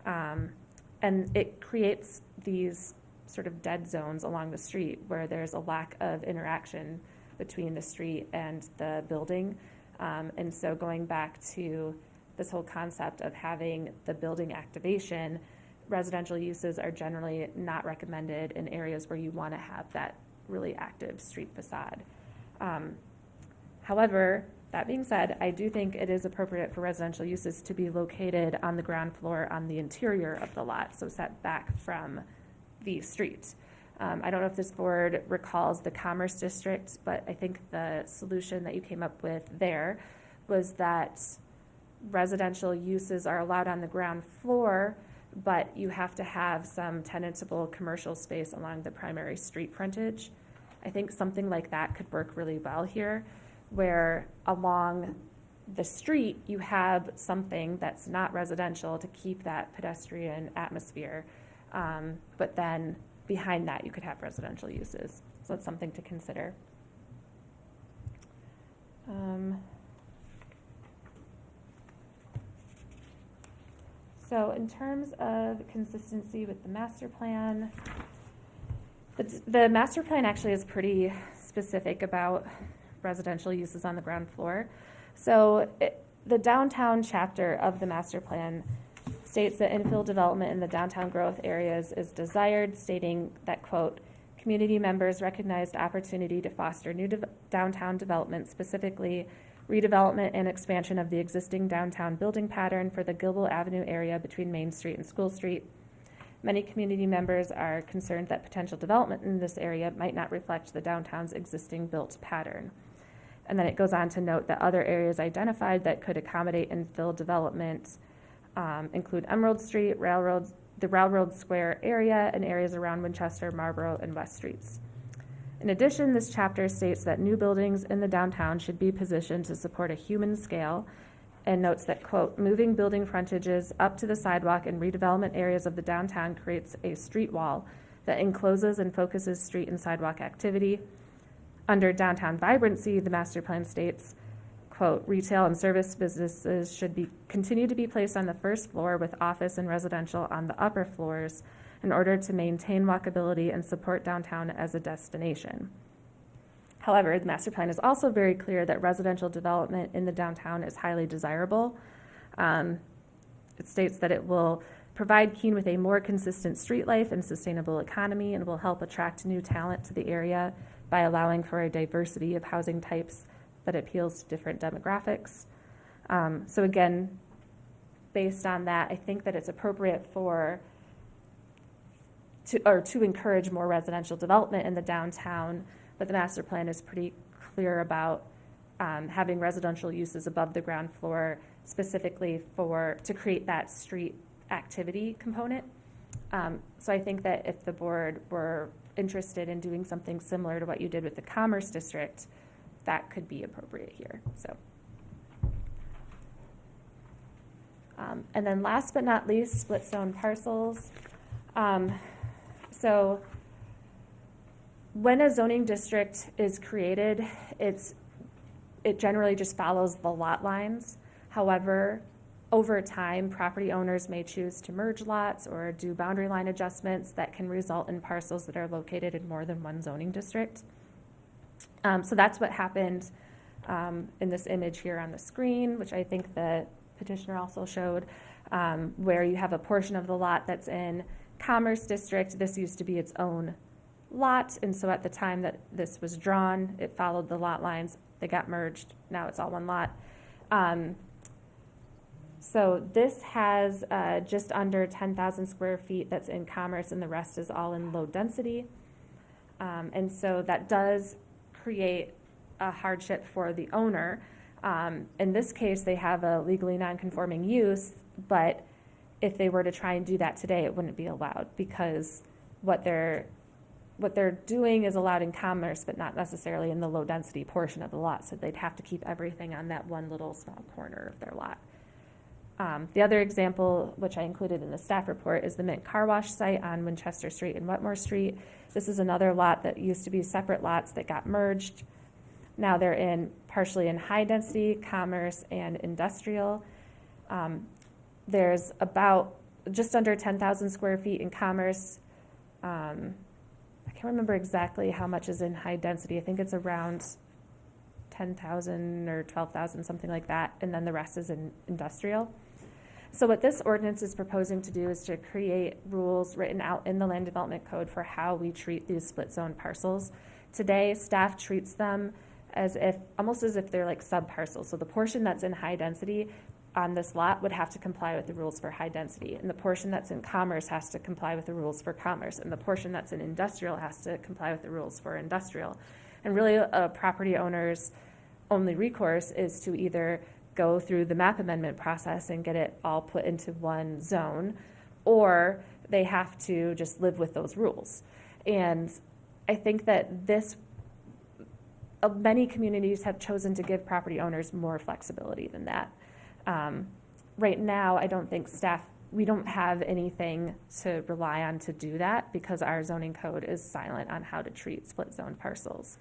C: And it creates these sort of dead zones along the street where there's a lack of interaction between the street and the building. And so going back to this whole concept of having the building activation, residential uses are generally not recommended in areas where you want to have that really active street facade. However, that being said, I do think it is appropriate for residential uses to be located on the ground floor on the interior of the lot, so set back from the street. I don't know if this board recalls the Commerce District, but I think the solution that you came up with there was that residential uses are allowed on the ground floor, but you have to have some tenantable commercial space along the primary street frontage. I think something like that could work really well here, where along the street you have something that's not residential to keep that pedestrian atmosphere, but then behind that you could have residential uses. So that's something to consider. So in terms of consistency with the master plan, the master plan actually is pretty specific about residential uses on the ground floor. So the downtown chapter of the master plan states that infill development in the downtown growth areas is desired, stating that, quote, community members recognized opportunity to foster new downtown development, specifically redevelopment and expansion of the existing downtown building pattern for the Gilbo Avenue area between Main Street and School Street. Many community members are concerned that potential development in this area might not reflect the downtown's existing built pattern. And then it goes on to note that other areas identified that could accommodate infill development include Emerald Street, the Railroad Square area, and areas around Winchester, Marlborough, and West Streets. In addition, this chapter states that new buildings in the downtown should be positioned to support a human scale, and notes that, quote, moving building frontages up to the sidewalk in redevelopment areas of the downtown creates a street wall that encloses and focuses street and sidewalk activity. Under downtown vibrancy, the master plan states, quote, retail and service businesses should continue to be placed on the first floor with office and residential on the upper floors in order to maintain walkability and support downtown as a destination. However, the master plan is also very clear that residential development in the downtown is highly desirable. It states that it will provide Keene with a more consistent street life and sustainable economy, and will help attract new talent to the area by allowing for a diversity of housing types that appeals to different demographics. So again, based on that, I think that it's appropriate to encourage more residential development in the downtown, but the master plan is pretty clear about having residential uses above the ground floor, specifically to create that street activity component. So I think that if the board were interested in doing something similar to what you did with the Commerce District, that could be appropriate here. So, and then last but not least, split zone parcels. So when a zoning district is created, it generally just follows the lot lines. However, over time, property owners may choose to merge lots or do boundary line adjustments that can result in parcels that are located in more than one zoning district. So that's what happened in this image here on the screen, which I think the petitioner also showed, where you have a portion of the lot that's in Commerce District. This used to be its own lot, and so at the time that this was drawn, it followed the lot lines. They got merged. Now it's all one lot. So this has just under 10,000 square feet that's in Commerce, and the rest is all in low density. And so that does create a hardship for the owner. In this case, they have a legally non-conforming use, but if they were to try and do that today, it wouldn't be allowed, because what they're doing is allowed in Commerce, but not necessarily in the low density portion of the lot. So they'd have to keep everything on that one little small corner of their lot. The other example, which I included in the staff report, is the Mint Car Wash site on Winchester Street and Wetmore Street. This is another lot that used to be separate lots that got merged. Now they're in partially in high density, commerce, and industrial. There's about just under 10,000 square feet in commerce. I can't remember exactly how much is in high density. I think it's around 10,000 or 12,000, something like that, and then the rest is in industrial. So what this ordinance is proposing to do is to create rules written out in the land development code for how we treat these split zone parcels. Today, staff treats them as if, almost as if they're like sub parcels. So the portion that's in high density on this lot would have to comply with the rules for high density, and the portion that's in commerce has to comply with the rules for commerce, and the portion that's in industrial has to comply with the rules for industrial. And really, a property owner's only recourse is to either go through the map amendment process and get it all put into one zone, or they have to just live with those rules. And I think that many communities have chosen to give property owners more flexibility than that. Right now, I don't think we don't have anything to rely on to do that because our zoning code is silent on how to treat split zone parcels.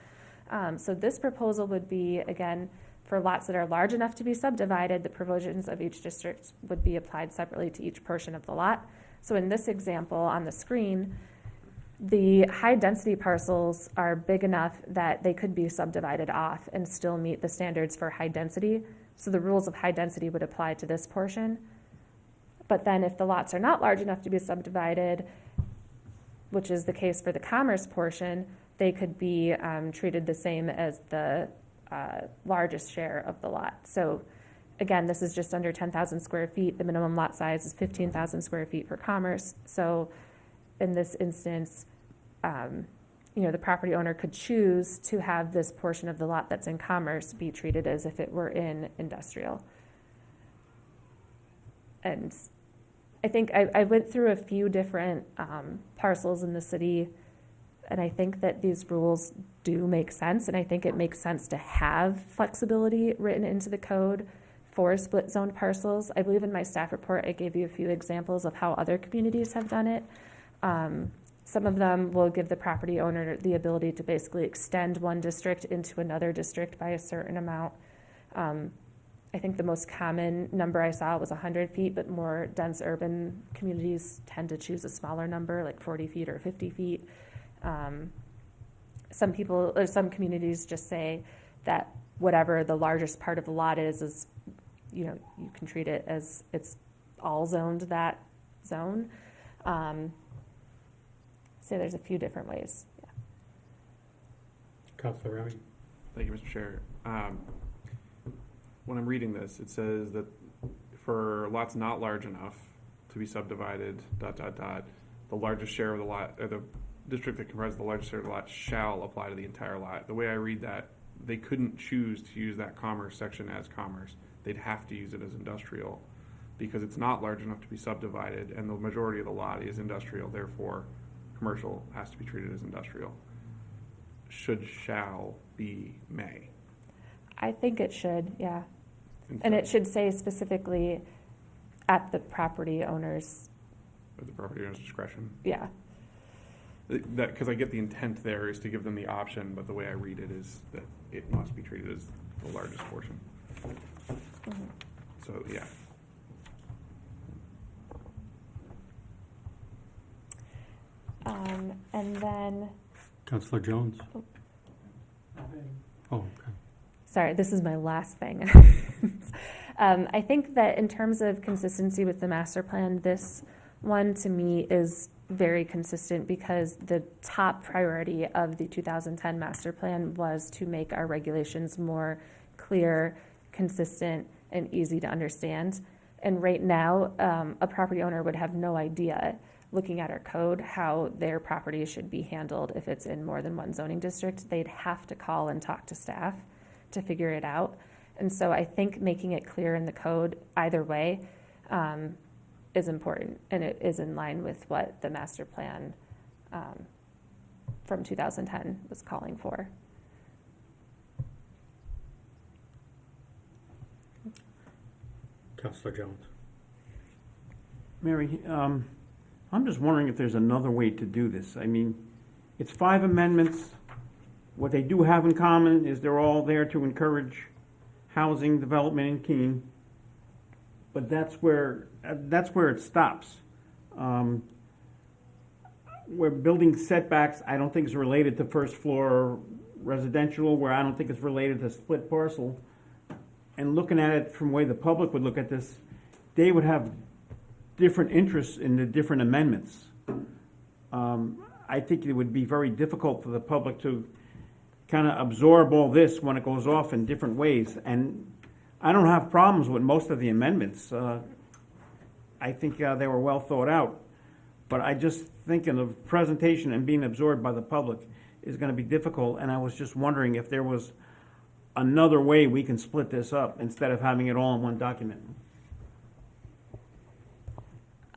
C: So this proposal would be, again, for lots that are large enough to be subdivided, the provisions of each district would be applied separately to each portion of the lot. So in this example on the screen, the high density parcels are big enough that they could be subdivided off and still meet the standards for high density. So the rules of high density would apply to this portion. But then if the lots are not large enough to be subdivided, which is the case for the commerce portion, they could be treated the same as the largest share of the lot. So again, this is just under 10,000 square feet. The minimum lot size is 15,000 square feet for commerce. So in this instance, the property owner could choose to have this portion of the lot that's in commerce be treated as if it were in industrial. And I think I went through a few different parcels in the city, and I think that these rules do make sense, and I think it makes sense to have flexibility written into the code for split zone parcels. I believe in my staff report I gave you a few examples of how other communities have done it. Some of them will give the property owner the ability to basically extend one district into another district by a certain amount. I think the most common number I saw was 100 feet, but more dense urban communities tend to choose a smaller number, like 40 feet or 50 feet. Some communities just say that whatever the largest part of the lot is, you can treat it as it's all zoned that zone. So there's a few different ways. Yeah.
B: Councilor Remy.
D: Thank you, Mr. Chair. When I'm reading this, it says that for lots not large enough to be subdivided, ... the largest share of the lot, or the district that comprises the largest share of the lot shall apply to the entire lot. The way I read that, they couldn't choose to use that commerce section as commerce. They'd have to use it as industrial because it's not large enough to be subdivided, and the majority of the lot is industrial. Therefore, commercial has to be treated as industrial. Should shall be may.
C: I think it should, yeah. And it should say specifically at the property owner's.
D: At the property owner's discretion.
C: Yeah.
D: Because I get the intent there is to give them the option, but the way I read it is that it must be treated as the largest portion.
C: Mm-hmm.
D: So, yeah.
C: And then.
B: Councilor Jones. Oh, okay.
C: Sorry, this is my last thing. I think that in terms of consistency with the master plan, this one to me is very consistent because the top priority of the 2010 master plan was to make our regulations more clear, consistent, and easy to understand. And right now, a property owner would have no idea, looking at our code, how their property should be handled if it's in more than one zoning district. They'd have to call and talk to staff to figure it out. And so I think making it clear in the code either way is important, and it is in line with what the master plan from 2010 was calling for.
B: Councilor Jones.
K: Mary, I'm just wondering if there's another way to do this. I mean, it's 5 amendments. What they do have in common is they're all there to encourage housing development in Keene. But that's where it stops. Where building setbacks, I don't think is related to first floor residential, where I don't think it's related to split parcel. And looking at it from the way the public would look at this, they would have different interests in the different amendments. I think it would be very difficult for the public to kind of absorb all this when it goes off in different ways. And I don't have problems with most of the amendments. I think they were well thought out. But I just think in the presentation and being absorbed by the public is going to be difficult. And I was just wondering if there was another way we can split this up instead of having it all in one document.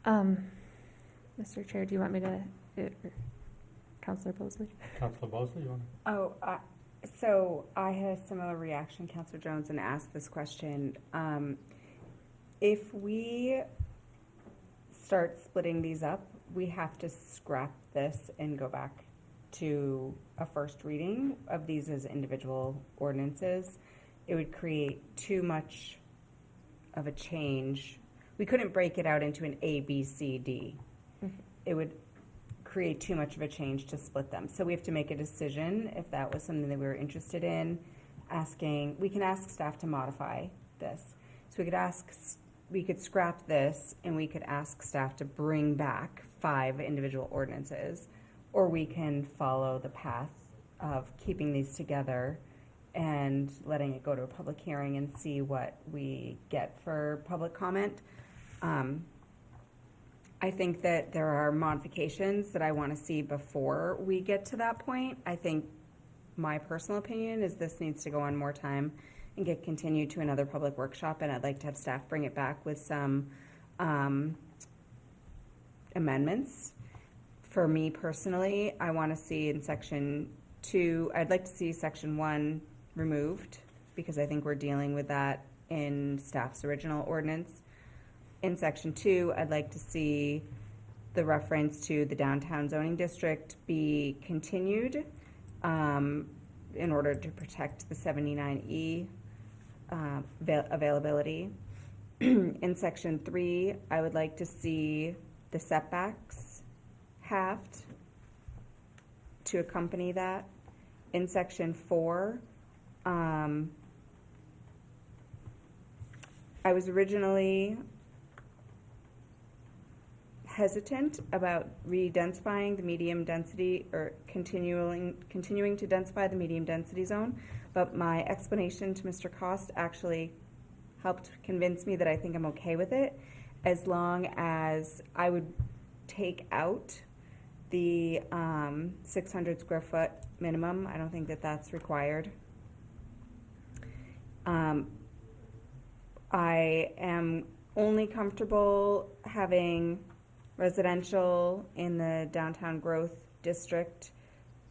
C: Mr. Chair, do you want me to, Councilor Bosley?
B: Councilor Bosley, you want to?
A: Oh, so I had a similar reaction, Councilor Jones, and asked this question. If we start splitting these up, we have to scrap this and go back to a first reading of these as individual ordinances. It would create too much of a change. We couldn't break it out into an A, B, C, D. It would create too much of a change to split them. So we have to make a decision if that was something that we were interested in we can ask staff to modify this. So we could scrap this and we could ask staff to bring back 5 individual ordinances, or we can follow the path of keeping these together and letting it go to a public hearing and see what we get for public comment. I think that there are modifications that I want to see before we get to that point. I think my personal opinion is this needs to go on more time and get continued to another public workshop, and I'd like to have staff bring it back with some amendments. For me personally, I want to see in section 2, I'd like to see section 1 removed, because I think we're dealing with that in staff's original ordinance. In section 2, I'd like to see the reference to the downtown zoning district be continued in order to protect the 79E availability. In section 3, I would like to see the setbacks halved to accompany that. In section 4, I was originally hesitant about re-densifying the medium density, or continuing to densify the medium density zone, but my explanation to Mr. Cost actually helped convince me that I think I'm okay with it, as long as I would take out the 600 square foot minimum. I don't think that that's required. I am only comfortable having residential in the downtown growth district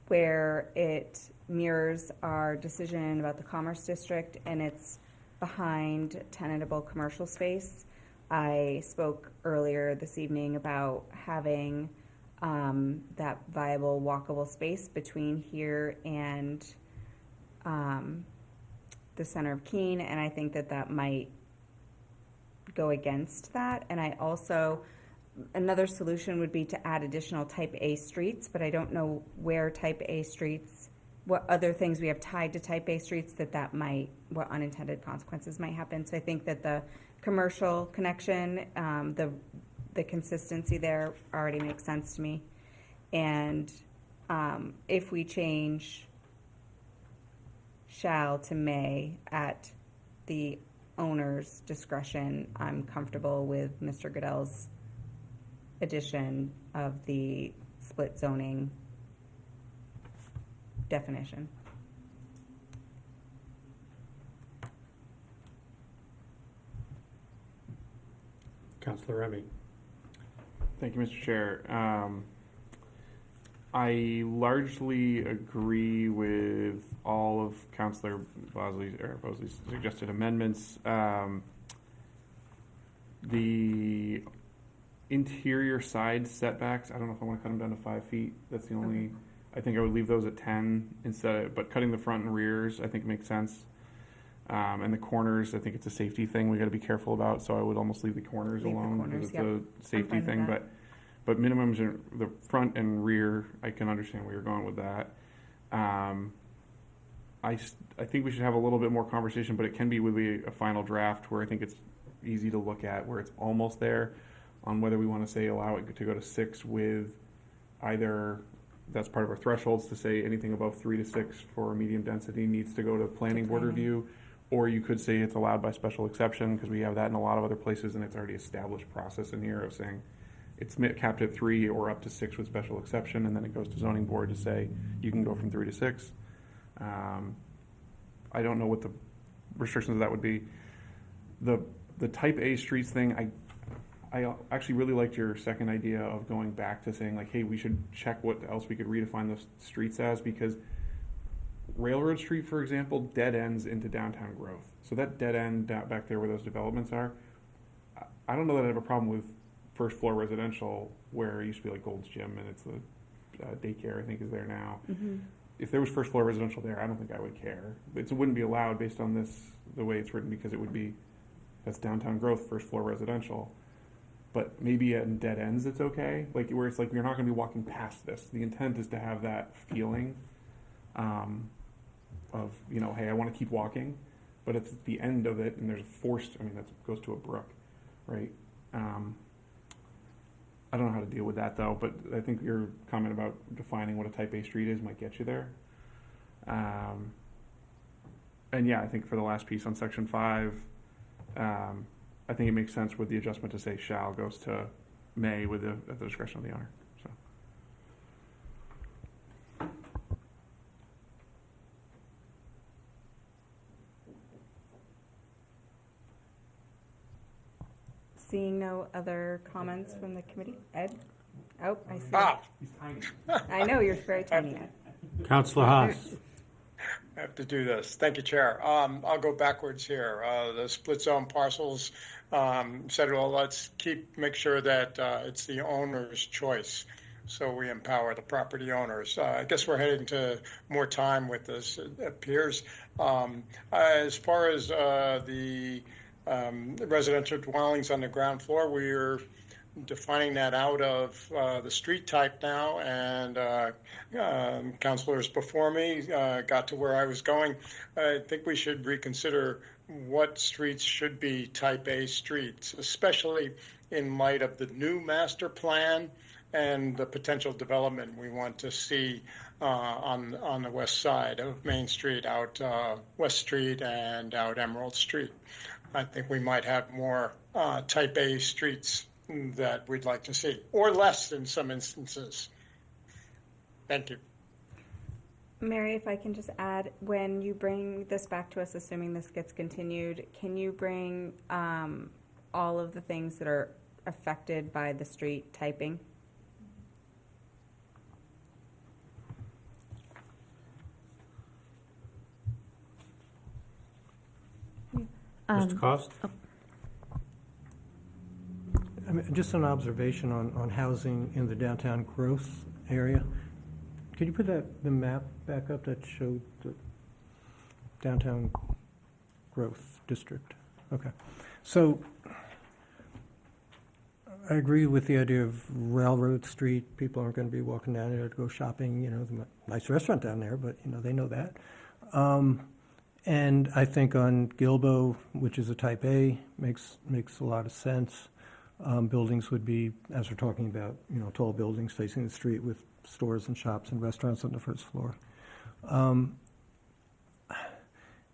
A: where it mirrors our decision about the commerce district and it's behind tenantable commercial space. I spoke earlier this evening about having that viable walkable space between here and the center of Keene, and I think that that might go against that. And I also, another solution would be to add additional type A streets, but I don't know where type A streets, what other things we have tied to type A streets that might, what unintended consequences might happen. So I think that the commercial connection, the consistency there already makes sense to me. And if we change shall to may at the owner's discretion, I'm comfortable with Mr. Goodell's addition of the split zoning definition.
B: Councilor Remy.
D: Thank you, Mr. Chair. I largely agree with all of Councilor Bosley's suggested amendments. The interior side setbacks, I don't know if I want to cut them down to 5 feet. That's the only, I think I would leave those at 10 but cutting the front and rears, I think makes sense. And the corners, I think it's a safety thing we got to be careful about, so I would almost leave the corners
A: Leave the
D: alone
A: corners,
D: because it's a safety
A: fine with
D: thing.
A: that.
D: But minimums are the front and rear. I can understand where you're going with that. I think we should have a little bit more conversation, but it can be with a final draft where I think it's easy to look at, where it's almost there, on whether we want to say allow it to go to 6 with either. That's part of our thresholds to say anything above 3 to 6 for medium density needs to go to planning board review, or you could say it's allowed by special exception because we have that in a lot of other places and it's already established process in here of saying it's capped at 3 or up to 6 with special exception, and then it goes to zoning board to say you can go from 3 to 6. I don't know what the restrictions of that would be. The type A streets thing, I actually really liked your second idea of going back to saying like, hey, we should check what else we could redefine those streets as, because Railroad Street, for example, dead ends into downtown growth. So that dead end back there where those developments are, I don't know that I have a problem with first floor residential where it used to be like Gold's Gym and it's the daycare, I think, is there now.
A: Mm-hmm.
D: If there was first floor residential there, I don't think I would care. It wouldn't be allowed based on the way it's written, because it would be, that's downtown growth, first floor residential. But maybe at dead ends it's okay, like where it's like you're not going to be walking past this. The intent is to have that feeling of, hey, I want to keep walking, but it's at the end of it and there's a forced, that goes to a brook, right? I don't know how to deal with that though, but I think your comment about defining what a type A street is might get you there. And yeah, I think for the last piece on section 5, I think it makes sense with the adjustment to say shall goes to may at the discretion of the owner. So.
A: Seeing no other comments from the committee, Ed? Oh, I see.
D: He's tiny.
A: I know, you're very tiny, Ed.
B: Councilor Haas.
H: I have to do this. Thank you, Chair. I'll go backwards here. The split zone parcels said, well, let's make sure that it's the owner's choice. So we empower the property owners. I guess we're heading to more time with this, it appears. As far as the residential dwellings on the ground floor, we're defining that out of the street type now, and councilors before me got to where I was going. I think we should reconsider what streets should be type A streets, especially in light of the new master plan and the potential development we want to see on the west side of Main Street, out West Street and out Emerald Street. I think we might have more type A streets that we'd like to see, or less in some instances. Thank you.
A: Mary, if I can just add, when you bring this back to us, assuming this gets continued, can you bring all of the things that are affected by the street typing?
B: Mr. Cost?
G: Just an observation on housing in the downtown growth area. Could you put the map back up that showed the downtown growth district? Okay. So I agree with the idea of Railroad Street. People aren't going to be walking down there to go shopping. There's a nice restaurant down there, but they know that. And I think on Gilbo, which is a type A, makes a lot of sense. Buildings would be, as we're talking about, tall buildings facing the street with stores and shops and restaurants on the first floor. And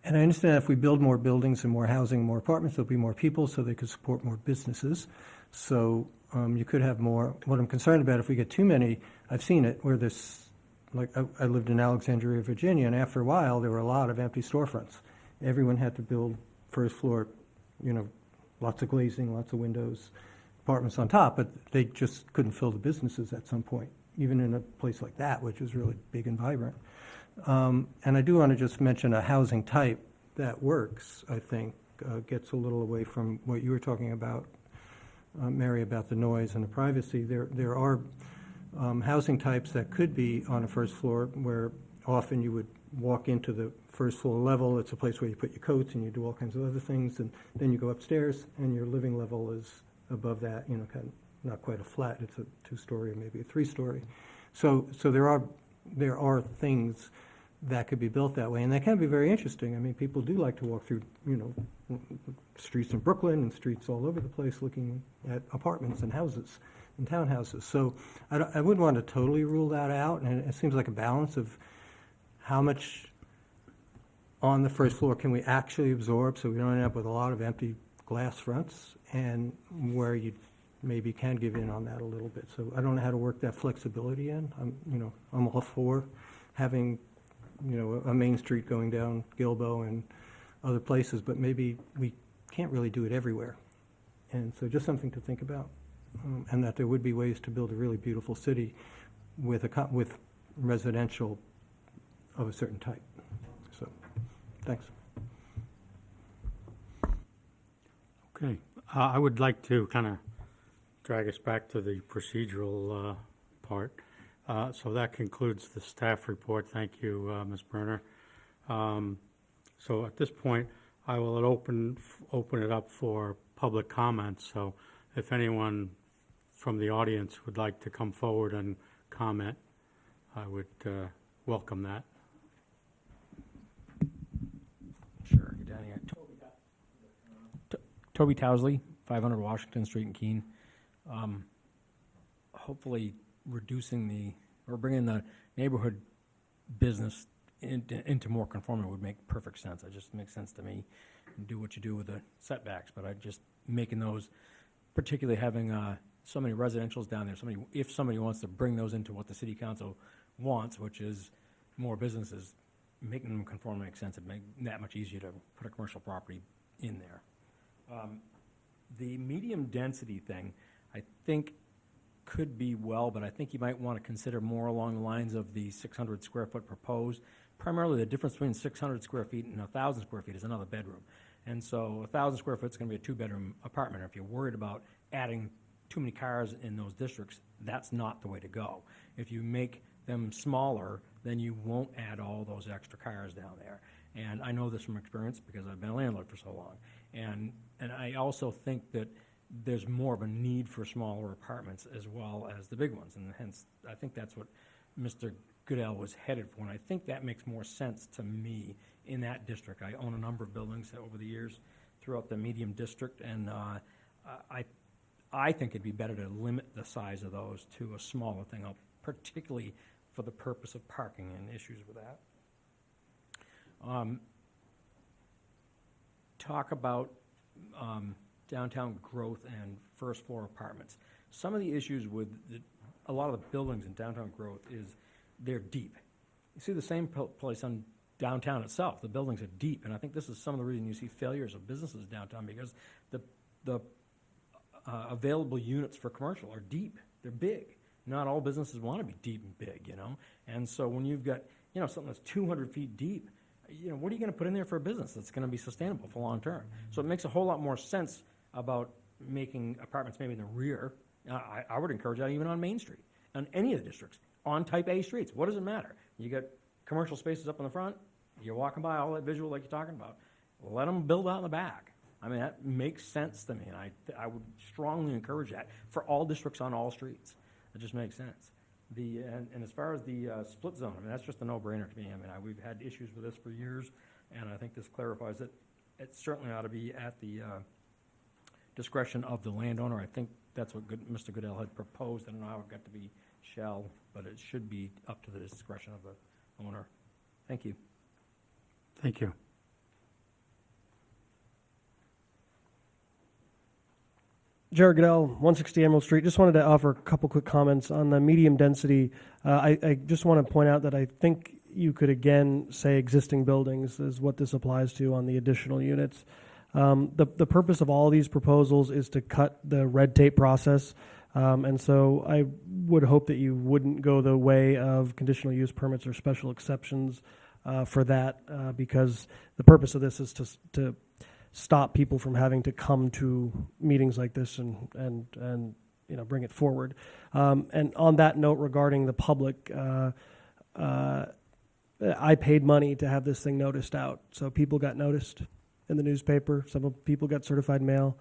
G: I understand if we build more buildings and more housing, more apartments, there'll be more people, so they could support more businesses. So you could have more. What I'm concerned about, if we get too many, I've seen it where there's, like I lived in Alexandria, Virginia, and after a while there were a lot of empty storefronts. Everyone had to build first floor, lots of glazing, lots of windows, apartments on top, but they just couldn't fill the businesses at some point, even in a place like that, which is really big and vibrant. And I do want to just mention a housing type that works, I think, gets a little away from what you were talking about, Mary, about the noise and the privacy. There are housing types that could be on a first floor, where often you would walk into the first floor level. It's a place where you put your coats and you do all kinds of other things, and then you go upstairs and your living level is above that, kind of not quite a flat, it's a 2-story or maybe a 3-story. So there are things that could be built that way, and that can be very interesting. I mean, people do like to walk through, streets in Brooklyn and streets all over the place looking at apartments and houses and townhouses. So I wouldn't want to totally rule that out, and it seems like a balance of how much on the first floor can we actually absorb so we don't end up with a lot of empty glass fronts, and where you maybe can give in on that a little bit. So I don't know how to work that flexibility in. I'm all for having, a main street going down Gilbo and other places, but maybe we can't really do it everywhere. And so just something to think about, and that there would be ways to build a really beautiful city with residential of a certain type. So, thanks.
B: Okay. I would like to kind of drag us back to the procedural part. So that concludes the staff report. Thank you, Ms. Brenner. So at this point, I will open it up for public comments. So if anyone from the audience would like to come forward and comment, I would welcome that.
M: Sure, get down here. Toby Towsley, 500 Washington Street in Keene. Hopefully reducing bringing the neighborhood business into more conformity would make perfect sense. It just makes sense to me. Do what you do with the setbacks, but I just making those, particularly having so many residentials down there. If somebody wants to bring those into what the city council wants, which is more businesses, making them conform makes sense. It makes it that much easier to put a commercial property in there. The medium density thing, I think, could be but I think you might want to consider more along the lines of the 600 square foot proposed. Primarily, the difference between 600 square feet and 1,000 square feet is another bedroom. And so 1,000 square foot is going to be a 2-bedroom apartment. If you're worried about adding too many cars in those districts, that's not the way to go. If you make them smaller, then you won't add all those extra cars down there. And I know this from experience because I've been a landlord for so long. And I also think that there's more of a need for smaller apartments as well as the big ones. And hence, I think that's what Mr. Goodell was headed for. And I think that makes more sense to me in that district. I own a number of buildings over the years throughout the medium district. And I think it'd be better to limit the size of those to a smaller thing, particularly for the purpose of parking and issues with that. Talk about downtown growth and first floor apartments. Some of the issues with a lot of the buildings in downtown growth is they're deep. You see the same place on downtown itself. The buildings are deep, and I think this is some of the reason you see failures of businesses downtown, because the available units for commercial are deep. They're big. Not all businesses want to be deep and big, And so when you've got, something that's 200 feet deep, what are you going to put in there for a business that's going to be sustainable for long term? So it makes a whole lot more sense about making apartments maybe in the rear. I would encourage that even on Main Street, on any of the districts, on type A streets. What does it matter? You got commercial spaces up in the front, you're walking by all that visual like you're talking about. Let them build out in the back. I mean, that makes sense to me, and I would strongly encourage that for all districts on all streets. It just makes sense. And as far as the split zone, I mean, that's just a no-brainer to me. I mean, we've had issues with this for years, and I think this clarifies it. It certainly ought to be at the discretion of the landowner. I think that's what Mr. Goodell had proposed. I don't know how it got to be shall, but it should be up to the discretion of the owner. Thank you.
B: Thank you.
I: Jared Goodell, 160 Emerald Street. Just wanted to offer a couple quick comments on the medium density. I just want to point out that I think you could again say existing buildings is what this applies to on the additional units. The purpose of all of these proposals is to cut the red tape process. And so I would hope that you wouldn't go the way of conditional use permits or special exceptions for that, because the purpose of this is to stop people from having to come to meetings like this and bring it forward. And on that note, regarding the public, I paid money to have this thing noticed out. So people got noticed in the newspaper. Some people got certified mail.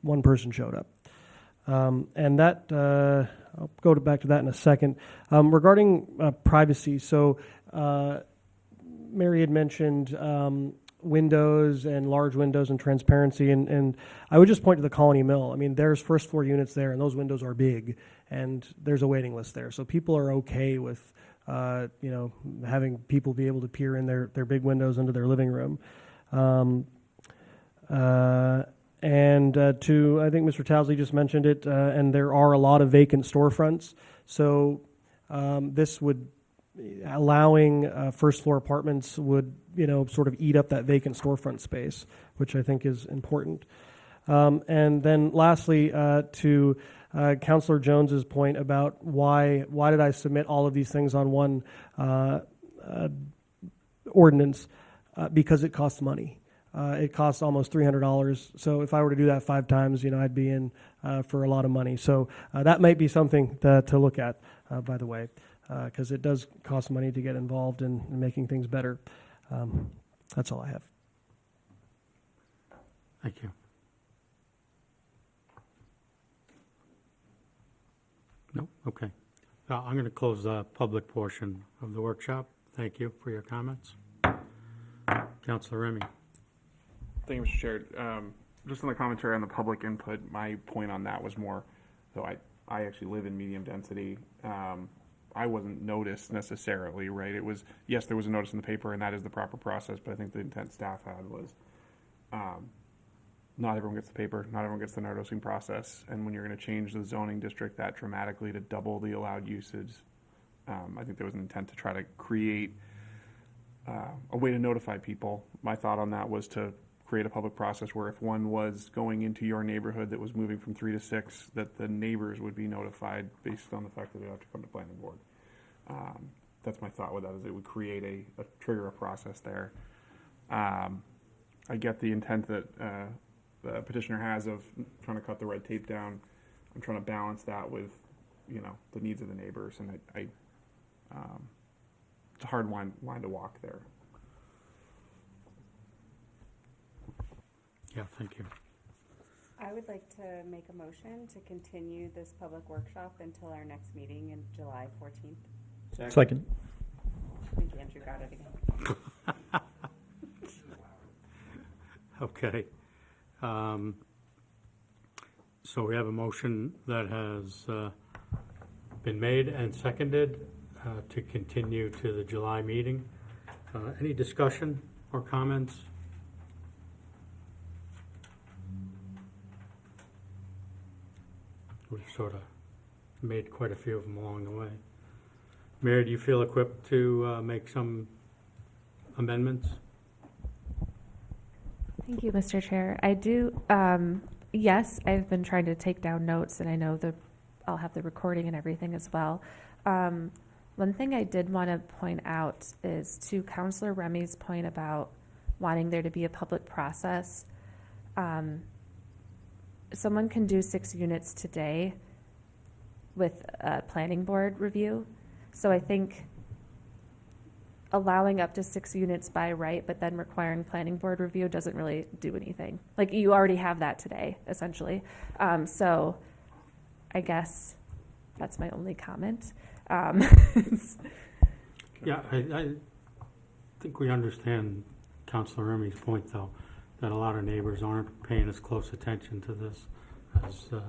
I: One person showed up. And that, I'll go back to that in a second. Regarding privacy, so Mary had mentioned windows and large windows and transparency, and I would just point to the Colony Mill. I mean, there's first floor units there, and those windows are big, and there's a waiting list there. So people are okay with, having people be able to peer in their big windows into their living room. To, I think Mr. Towsley just mentioned it, and there are a lot of vacant storefronts. So this would, allowing first floor apartments would, sort of eat up that vacant storefront space, which I think is important. And then lastly, to Councillor Jones's point about why did I submit all of these things on one ordinance? Because it costs money. It costs almost $300. So if I were to do that 5 times, I'd be in for a lot of money. So that might be something to look at, by the way, because it does cost money to get involved in making things better. That's all I have.
B: Thank you. No? Okay. I'm going to close the public portion of the workshop. Thank you for your comments. Councilor Remy.
D: Thank you, Mr. Chair. Just on the commentary on the public input, my point on that was more, so I actually live in medium density. I wasn't noticed necessarily, right? It was, yes, there was a notice in the paper, and that is the proper process, but I think the intent staff had was not everyone gets the paper, not everyone gets the noticing process, and when you're going to change the zoning district that dramatically to double the allowed usage, I think there was an intent to try to create a way to notify people. My thought on that was to create a public process where if one was going into your neighborhood that was moving from 3 to 6, that the neighbors would be notified based on the fact that they have to come to planning board. That's my thought with that, is it would create a trigger a process there. I get the intent that the petitioner has of trying to cut the red tape down. I'm trying to balance that with, the needs of the neighbors, and it's a hard line to walk there.
B: Yeah, thank you.
A: I would like to make a motion to continue this public workshop until our next meeting in July 14th.
L: Second.
A: I think Andrew got it again.
B: Okay. So we have a motion that has been made and seconded to continue to the July meeting. Any discussion or comments? We've sort of made quite a few of them along the way. Mary, do you feel equipped to make some amendments?
C: Thank you, Mr. Chair. I do, yes, I've been trying to take down notes, and I know I'll have the recording and everything as well. One thing I did want to point out is to Councillor Remy's point about wanting there to be a public process. Someone can do 6 units today with a planning board review. So I think allowing up to 6 units by right, but then requiring planning board review doesn't really do anything. Like, you already have that today, essentially. So I guess that's my only comment.
B: Yeah, I think we understand Councilor Remy's point, though, that a lot of neighbors aren't paying as close attention to this as the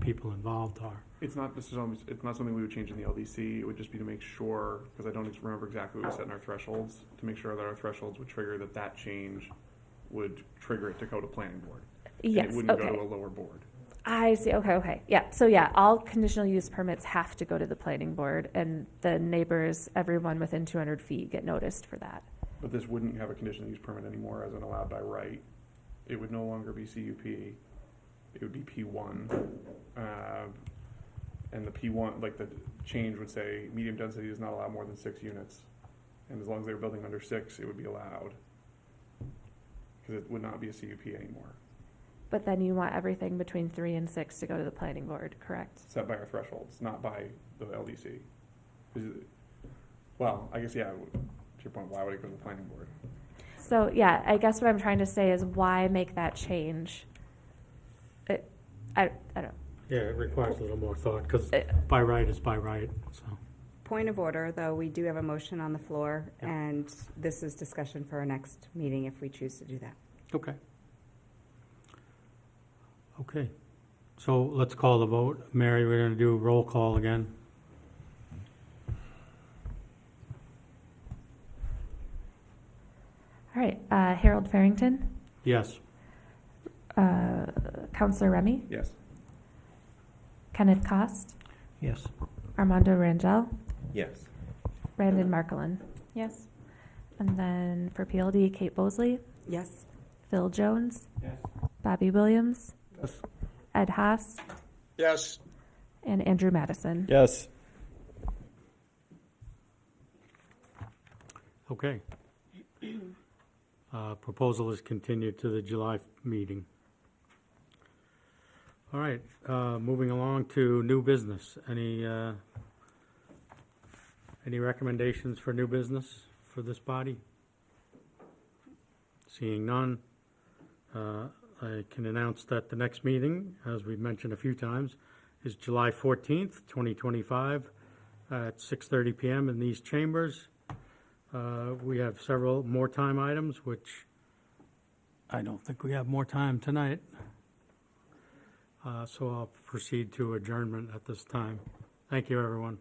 B: people involved are.
D: It's not something we would change in the LDC. It would just be to make sure, because I don't remember exactly what we set in our thresholds, to make sure that our thresholds would trigger that change would trigger it to go to planning board.
C: Yes,
D: and it wouldn't
C: okay.
D: go to a lower board.
C: I see. Okay. Yeah. So yeah, all conditional use permits have to go to the planning board, and the neighbors, everyone within 200 feet, get noticed for that.
D: But this wouldn't have a conditional use permit anymore as an allowed by right. It would no longer be CUP. It would be P1. And the P1, like the change would say, medium density does not allow more than 6 units. And as long as they were building under 6, it would be allowed. Because it would not be a CUP anymore.
C: But then you want everything between 3 and 6 to go to the planning board, correct?
D: Set by our thresholds, not by the LDC. Is it- Well, I guess, yeah, to your point, why would it go to the planning board?
C: So, yeah, I guess what I'm trying to say is why make that change? I don't,
B: Yeah, it requires a little more thought, because
C: Uh,
B: by right is by right, so.
A: Point of order, though, we do have a motion on the floor,
B: Yeah.
A: and this is discussion for our next meeting if we choose to do that.
B: Okay. Okay, so let's call the vote. Mary, we're gonna do a roll call again.
C: all right, Harold Farrington,
B: Yes.
C: Counselor Remy,
D: Yes.
C: Kenneth Cost,
K: Yes.
C: Armando Rangel,
D: Yes.
C: Brandon Markelin. Yes. And then for PLD, Kate Bosley,
A: Yes?
C: Phil Jones,
K: Yes.
C: Bobby Williams,
F: Yes.
C: Ed Haas,
H: Yes,
C: and Andrew Madison.
L: Yes.
B: Okay. Proposal is continued to the July meeting. All right, moving along to new business. Any recommendations for new business for this body? Seeing none, I can announce that the next meeting, as we've mentioned a few times, is July 14th, 2025, at 6:30 PM in these chambers. We have several more time items, which I don't think we have more time tonight. So I'll proceed to adjournment at this time. Thank you, everyone.